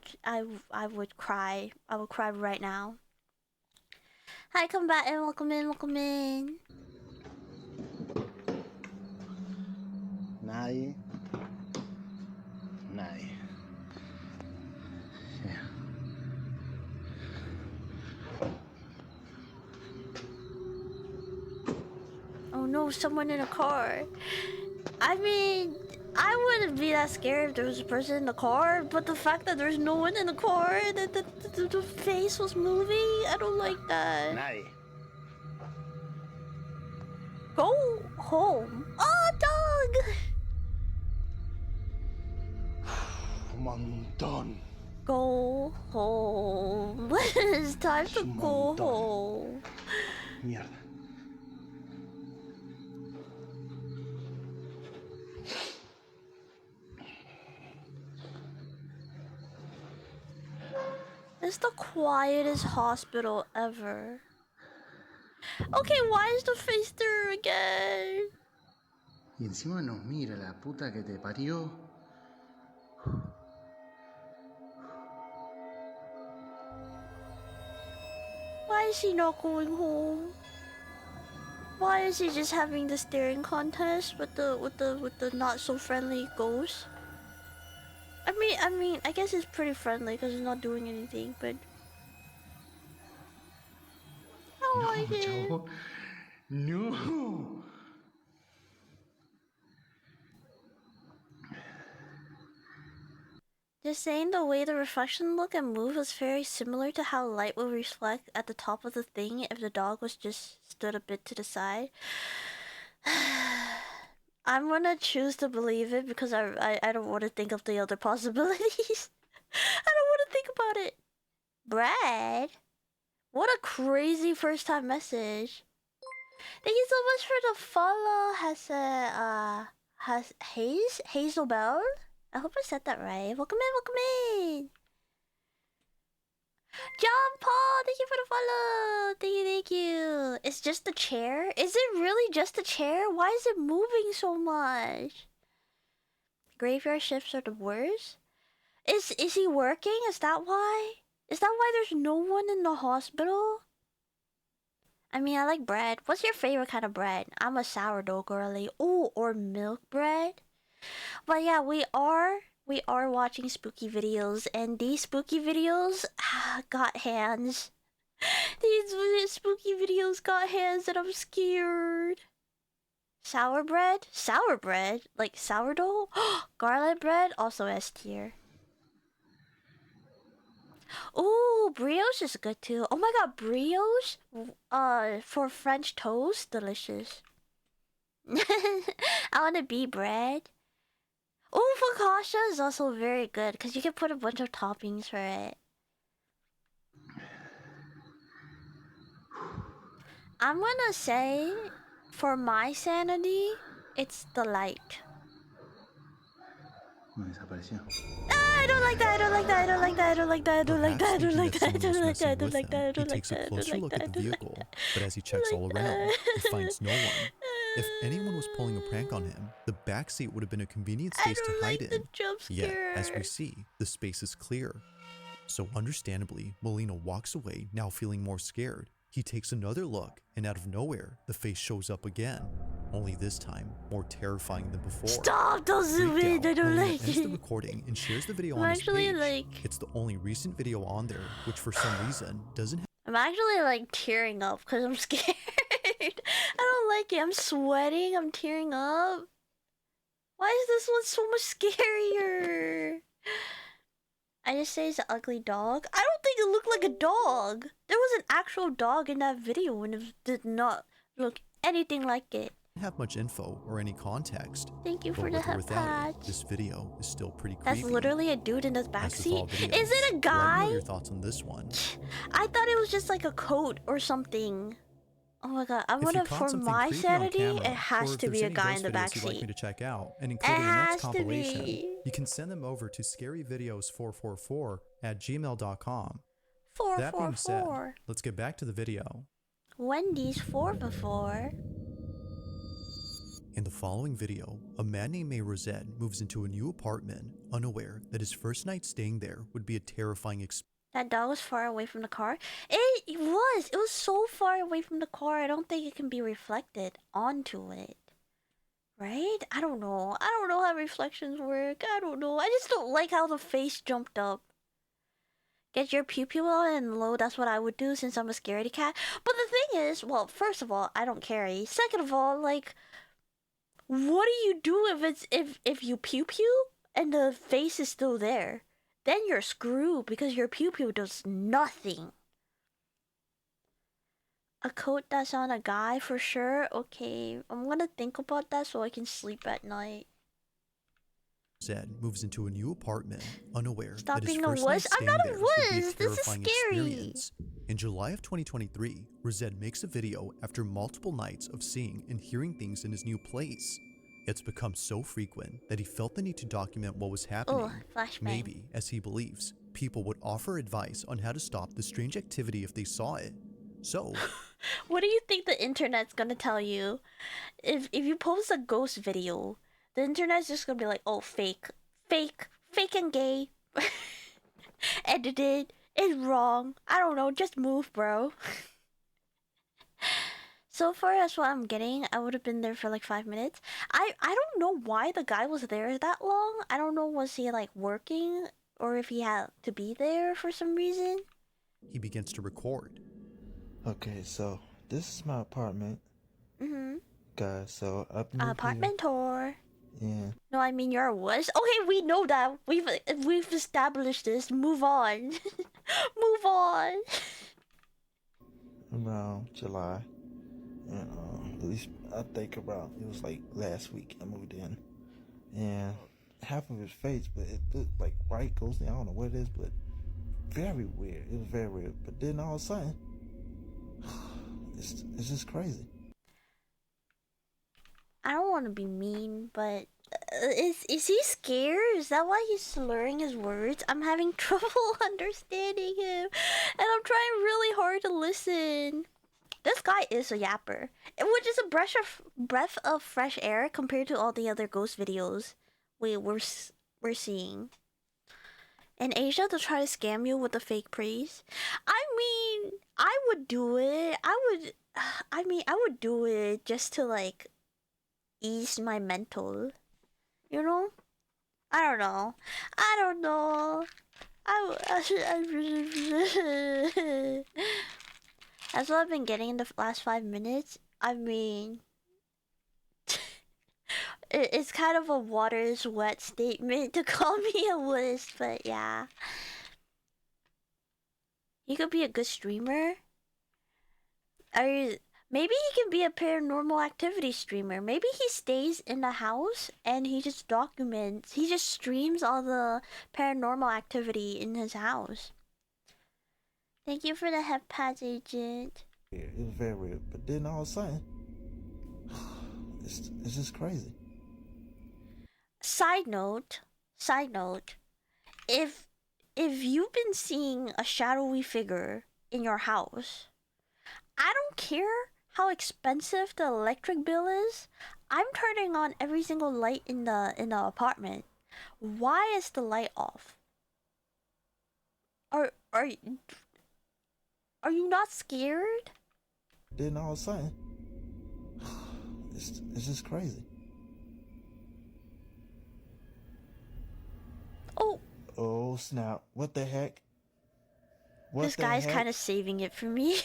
cry. I would cry right now. Hi, come back and welcome in, welcome in. Nadie. Nadie. Yeah. Oh no, someone in a car. I mean, I wouldn't be that scared if there was a person in the car, but the fact that there's no one in the car, that the face was moving, I don't like that. Nadie. Go home. Oh, dog! Un montón. Go home. It's time to go home. Mierda. It's the quietest hospital ever. Okay, why is the face there again? Y encima nos mira la puta que te parió. Why is he not going home? Why is he just having the staring contest with the not so friendly ghost? I mean, I guess it's pretty friendly because he's not doing anything, but I don't like it. No. Just saying the way the reflection look and move was very similar to how light would reflect at the top of the thing if the dog was just stood a bit to the side. I'm gonna choose to believe it because I don't want to think of the other possibilities. I don't want to think about it. Brad, what a crazy first time message. Thank you so much for the follow, has Hazelbell. I hope I said that right. Welcome in, welcome in. John Paul, thank you for the follow. Thank you. It's just the chair? Is it really just the chair? Why is it moving so much? Graveyard shifts are the worst? Is he working? Is that why? Is that why there's no one in the hospital? I mean, I like bread. What's your favorite kind of bread? I'm a sourdough girly. Ooh, or milk bread. But yeah, we are watching spooky videos, and these spooky videos got hands. These spooky videos got hands, and I'm scared. Sour bread? Sour bread? Like sourdough? Garlic bread? Also S tier. Ooh, brioche is good too. Oh my god, brioche? For French toast? Delicious. I wanna be bread. Ooh, focaccia is also very good because you can put a bunch of toppings for it. I'm gonna say, for my sanity, it's the light. Desapareció. I don't like that, I don't like that, I don't like that, I don't like that, I don't like that, I don't like that, I don't like that, I don't like that, I He don't like takes a that, I don't closer like look that, at the I don't like vehicle, that. but as he checks all around, he finds no one. If anyone was pulling a prank on him, the backseat would have been a convenient space to hide in. Yet, as we see, the space is clear. So understandably, Melina walks away, now feeling more scared. He takes another look, and out of nowhere, the face shows up again. Only this time, more terrifying than before. Stop! Don't zoom in! I don't Melina like ends the it. recording and shares the video I'm on his actually page. It's the only recent video on there, which for some reason doesn't have. I'm actually like tearing up because I'm scared. I don't like it. I'm sweating. I'm tearing up. Why is this one so much scarier? I just say it's an ugly dog. I don't think it looked like a dog. There was an actual dog in that video and it did not look anything like it. Have much info or any context. Thank you but for the with or head without patch. it, this video is still pretty creepy. That's literally a dude in the As with all backseat. videos, Is it a Let me guy? know your thoughts on this one. I thought it was just like a coat or something. Oh my god, I'm If you gonna, caught for something my creepy on sanity, camera, it has or to if be there's a any guy in ghost the videos you'd like me backseat. to check out and include in the has next to compilation, be. you can send them over to scaryvideos444@gmail.com. That being said, 444. let's get back to the video. Wendy's 4 before. In the following video, a man named May Rosette moves into a new apartment, unaware that his first night staying there would be a terrifying experience. That dog was far away from the car. It was. It was so far away from the car. I don't think it can be reflected onto it. Right? I don't know. I don't know how reflections work. I don't know. I just don't like how the face jumped up. Get your pew on and low. That's what I would do since I'm a scaredy cat. But the thing is, well, first of all, I don't carry. Second of all, like, what do you do if you pew and the face is still there? Then you're screwed because your pew does nothing. A coat that's on a guy for sure? Okay, I'm gonna think about that so I can sleep at night. Zed moves into a new apartment, unaware Stop that his being a first night wuss. I'm staying not a there would be a wuss. This is terrifying scary. experience. In July of 2023, Rosette makes a video after multiple nights of seeing and hearing things in his new place. It's become so frequent that he felt the need to document what was happening. Flashbang. Maybe, as he believes, people would offer advice on how to stop the strange activity if they saw it. So, what do you think the internet's gonna tell you? If you post a ghost video, the internet's just gonna be like, oh, fake and gay. Edited. It's wrong. I don't know, just move, bro. So far as what I'm getting, I would have been there for like 5 minutes. I don't know why the guy was there that long. I don't know, was he like working or if he had to be there for some reason? he begins to record. Okay, so this is my apartment. Mm-hmm. Guys, so up in Apartment tour. Yeah. No, I mean you're a wuss. Okay, we know that. We've established this. Move on. Move on. Around July. And at least I think about it was like last week I moved in. And half of his face, but it looked like white ghostly. I don't know what it is, but very weird. It was very weird. But then all of a sudden, it's just crazy. I don't want to be mean, but is he scared? Is that why he's slurring his words? I'm having trouble understanding him, and I'm trying really hard to listen. This guy is a yapper, which is a breath of fresh air compared to all the other ghost videos we're seeing. In Asia, to try to scam you with a fake praise. I mean, I would do it. I would do it just to like ease my mental, you know? I don't know. That's what I've been getting in the last 5 minutes. I mean, it's kind of a water is wet statement to call me a wuss, but yeah. He could be a good streamer. Maybe he can be a paranormal activity streamer. Maybe he stays in the house and he just documents. He just streams all the paranormal activity in his house. Thank you for the hep pads, agent. It was very weird. But then all of a sudden, it's just crazy. Side note, if you've been seeing a shadowy figure in your house, I don't care how expensive the electric bill is. I'm turning on every single light in the apartment. Why is the light off? Are you not scared? Then all of a sudden, it's just crazy. Oh snap! What the heck? This guy's kind of saving it for me.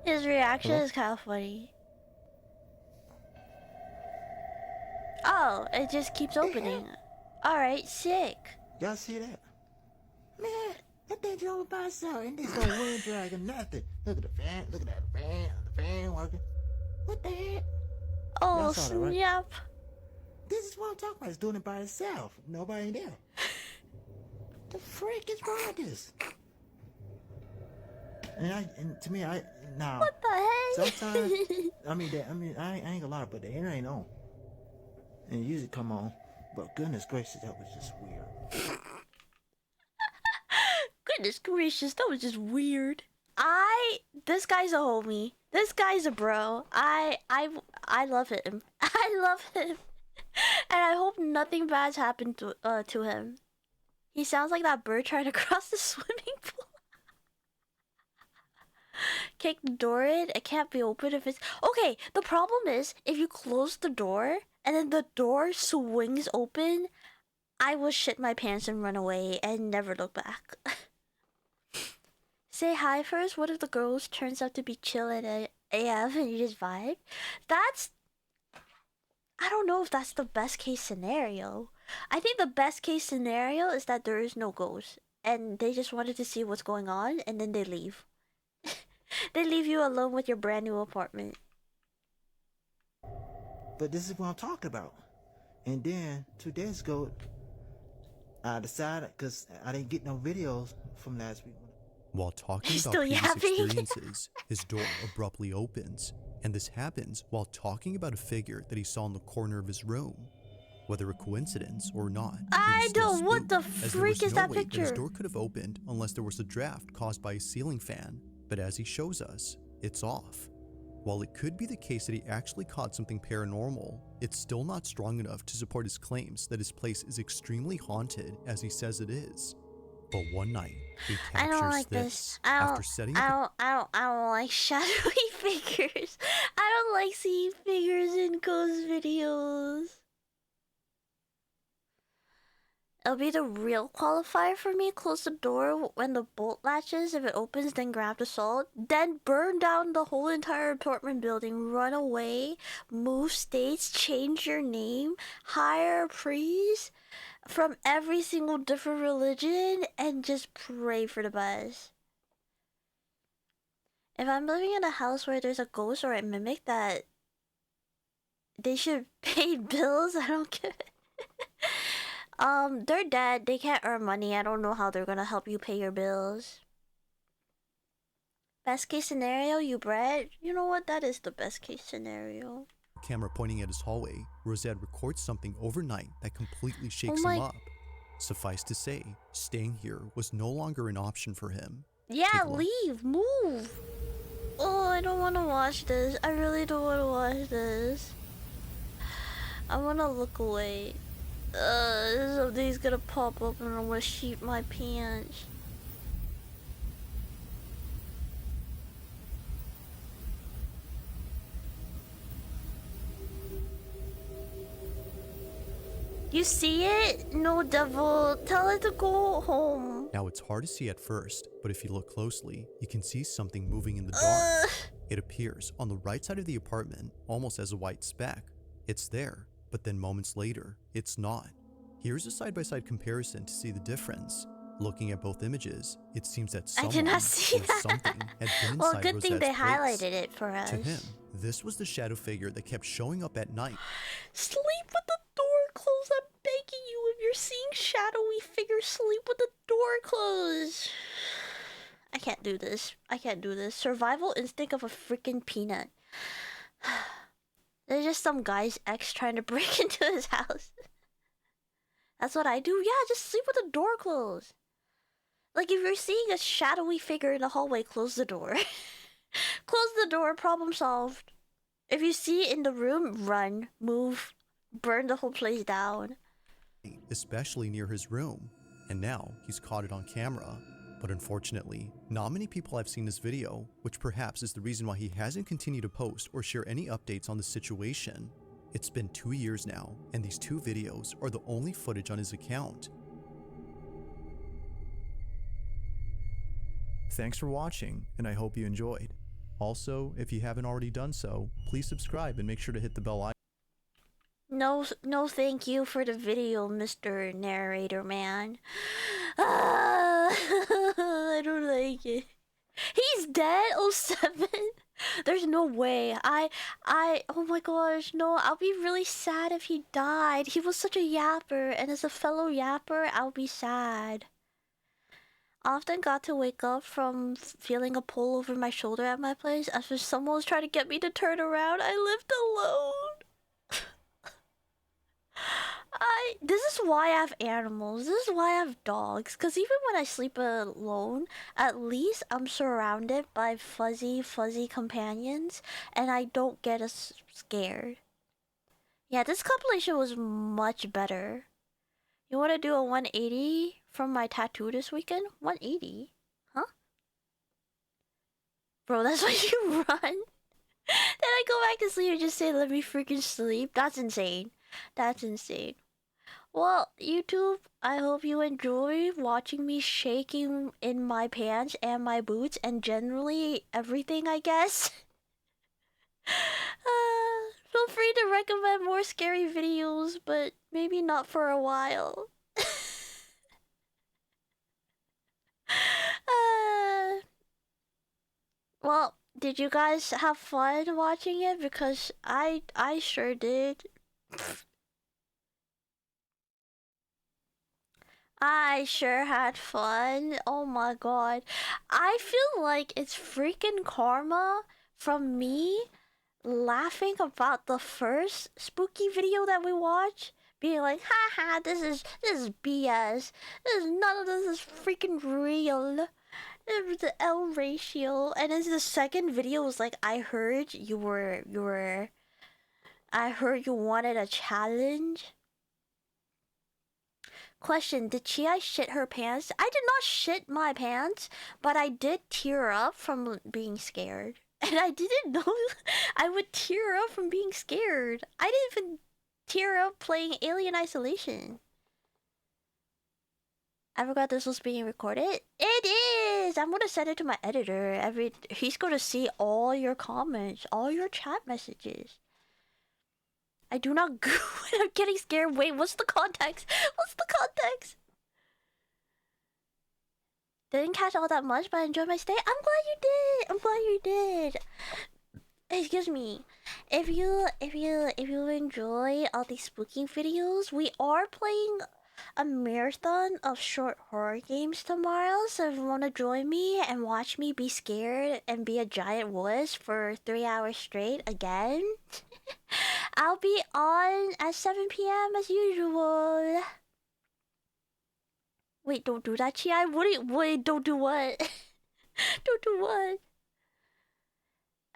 His reaction is kind of funny. Oh, it just keeps opening. Alright, sick. Y'all see that? Man, that thing drove by itself and there's no wind drag or nothing. Look at the fan, look at that fan, the fan working. What the heck? Oh, snap. This is what I'm talking about. It's doing it by itself. Nobody there. The frick is wrong with this? And to me, now. What the heck? Sometimes, I ain't gonna lie, but the air ain't on. And it usually come on. But goodness gracious, that was just weird. Goodness gracious, that was just weird. This guy's a homie. This guy's a bro. I love him. I love him. And I hope nothing bad's happened to him. He sounds like that bird trying to cross the swimming pool. Kick the door in. It can't be open if it's... Okay, the problem is, if you close the door, and then the door swings open, I will shit my pants and run away and never look back. Say hi first. What if the girls turns out to be chill and AF and you just vibe? I don't know if that's the best case scenario. I think the best case scenario is that there is no ghost and they just wanted to see what's going on and then they leave. They leave you alone with your brand new apartment. But this is what I'm talking about. And then 2 days ago, I decided, because I didn't get no videos from last week. While talking about previous experiences, his door abruptly opens. And this happens while talking about a figure that he saw in the corner of his room. Whether a coincidence or not, I don't. What the freak is that picture? His door could have opened unless there was a draft caused by a ceiling fan. But as he shows us, it's off. While it could be the case that he actually caught something paranormal, it's still not strong enough to support his claims that his place is extremely haunted as he says it is. But one night, he captures I don't like this. after setting up I don't like shadowy figures. I don't like seeing figures in ghost videos. It'll be the real qualifier for me. Close the door when the bolt latches. If it opens, then grab the salt. Then burn down the whole entire apartment building. Run away. Move states. Change your name. Hire a priest from every single different religion. And just pray for the best. If I'm living in a house where there's a ghost or a mimic that they should pay bills, I don't get it. They're dead. They can't earn money. I don't know how they're gonna help you pay your bills. Best case scenario, you bred? You know what? That is the best case scenario. Camera pointing at his hallway, Rosette records something overnight that completely shakes him up. Suffice to say, staying here was no longer an option for him. Yeah, leave, move. Oh, I don't want to watch this. I really don't want to watch this. I want to look away. Something's gonna pop up and I'm gonna sheet my pants. You see it? No, devil. Tell it to go home. Now it's hard to see at first, but if you look closely, you can see something moving in the dark. It appears on the right side of the apartment, almost as a white speck. It's there, but then moments later, it's not. Here's a side-by-side comparison to see the difference. Looking at both images, it seems that someone I did not see or that. something had been inside Well, good thing they Rosette's place. highlighted it for us. To him, this was the shadow figure that kept showing up at night. Sleep with the door closed. I'm begging you. If you're seeing shadowy figures, sleep with the door closed. I can't do this. I can't do this. Survival instinct of a freaking peanut. There's just some guy's ex trying to break into his house. That's what I do. Yeah, just sleep with the door closed. Like, if you're seeing a shadowy figure in the hallway, close the door. Close the door, problem solved. If you see it in the room, run, move, burn the whole place down. Especially near his room. And now, he's caught it on camera. But unfortunately, not many people have seen this video, which perhaps is the reason why he hasn't continued to post or share any updates on the situation. It's been 2 years now, and these 2 videos are the only footage on his account. Thanks for watching, and I hope you enjoyed. Also, if you haven't already done so, please subscribe and make sure to hit the bell icon. No thank you for the video, Mr. Narrator Man. I don't like it. He's dead? 07? There's no way. Oh my gosh, no, I'll be really sad if he died. He was such a yapper, and as a fellow yapper, I'll be sad. I often got to wake up from feeling a pull over my shoulder at my place as if someone was trying to get me to turn around. I lived alone. This is why I have animals. This is why I have dogs. Because even when I sleep alone, at least I'm surrounded by fuzzy companions. And I don't get as scared. Yeah, this compilation was much better. You want to do a 180 from my tattoo this weekend? 180? Huh? Bro, that's why you run? Then I go back to sleep and just say, let me freaking sleep? That's insane. That's insane. Well, YouTube, I hope you enjoy watching me shaking in my pants and my boots and generally everything, I guess. Feel free to recommend more scary videos, but maybe not for a while. Well, did you guys have fun watching it? Because I sure did. I sure had fun. Oh my god. I feel like it's freaking karma from me laughing about the first spooky video that we watched. Being like, haha, this is BS. None of this is freaking real. It was the L ratio. And then the second video was like, I heard you wanted a challenge. Question, did Chi shit her pants? I did not shit my pants, but I did tear up from being scared. And I didn't know I would tear up from being scared. I didn't even tear up playing Alien Isolation. I forgot this was being recorded. It is! I'm gonna send it to my editor. He's gonna see all your comments, all your chat messages. I do not go when I'm getting scared. Wait, what's the context? What's the context? Didn't catch all that much, but I enjoyed my stay. I'm glad you did. I'm glad you did. Excuse me. If you enjoy all these spooky videos, we are playing a marathon of short horror games tomorrow. So if you want to join me and watch me be scared and be a giant wuss for 3 hours straight again, I'll be on at 7 p.m. as usual. Wait, don't do that, Chi. Wait, don't do what? Don't do what?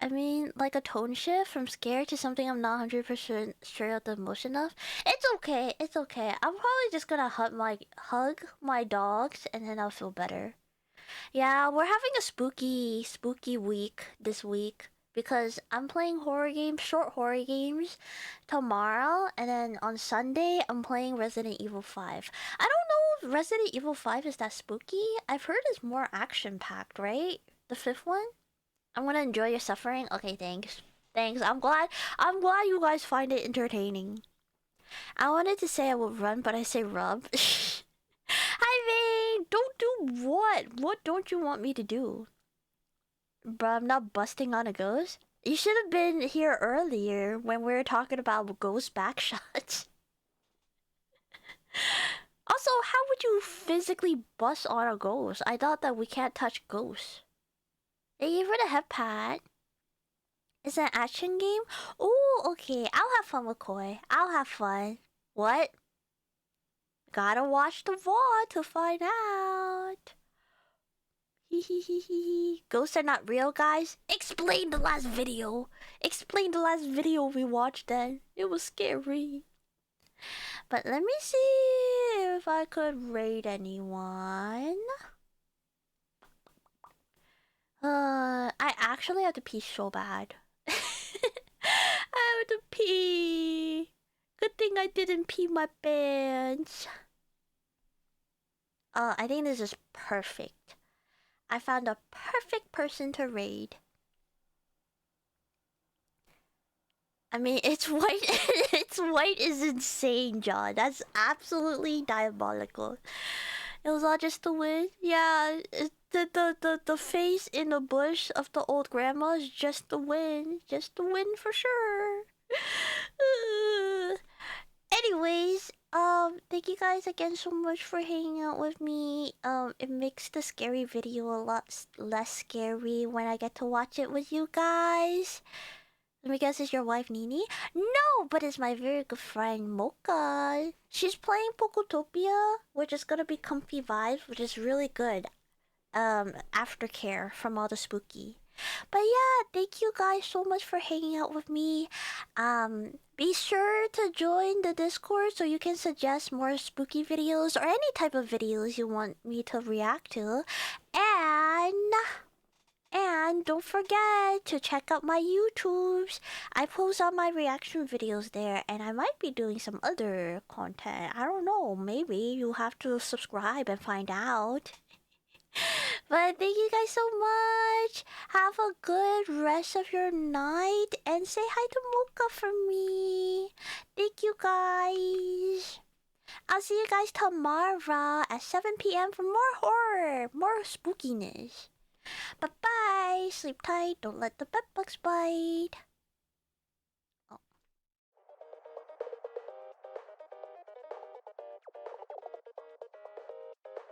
I mean, like a tone shift from scared to something I'm not 100% sure of the emotion of. It's okay, it's okay. I'm probably just gonna hug my dogs and then I'll feel better. Yeah, we're having a spooky week this week because I'm playing short horror games tomorrow, and then on Sunday I'm playing Resident Evil 5. I don't know if Resident Evil 5 is that spooky. I've heard it's more action-packed, right? The fifth one? I'm gonna enjoy your suffering. Okay, thanks. Thanks. I'm glad you guys find it entertaining. I wanted to say I will run, but I say rub. Hi, Vane! Don't do what? What don't you want me to do? Bruh, I'm not busting on a ghost. You should have been here earlier when we were talking about ghost backshots. Also, how would you physically bust on a ghost? I thought that we can't touch ghosts. Thank you for the head pat. It's an action game? Oh, okay. I'll have fun with Koi. I'll have fun. What? Gotta watch the VOD to find out. Hehehehe. Ghosts are not real, guys. Explain the last video. Explain the last video we watched then. It was scary. But let me see if I could raid anyone. I actually have to pee so bad. I have to pee. Good thing I didn't pee my pants. I think this is perfect. I found a perfect person to raid. I mean, it's white. It's white is insane, John. That's absolutely diabolical. It was all just the wind. Yeah, the face in the bush of the old grandma is just the wind. Just the wind for sure. Anyways, thank you guys again so much for hanging out with me. It makes the scary video a lot less scary when I get to watch it with you guys. Let me guess, is your wife Nini? No, but it's my very good friend Mocha. She's playing Pokotopia, which is gonna be comfy vibes, which is really good. Aftercare from all the spooky. But yeah, thank you guys so much for hanging out with me. Be sure to join the Discord so you can suggest more spooky videos or any type of videos you want me to react to. And don't forget to check out my YouTubes. I post all my reaction videos there, and I might be doing some other content. I don't know, maybe you'll have to subscribe and find out. But thank you guys so much. Have a good rest of your night, and say hi to Mocha for me. Thank you guys. I'll see you guys tomorrow at 7 p.m. for more horror, more spookiness. Bye-bye. Sleep tight. Don't let the bedbugs bite.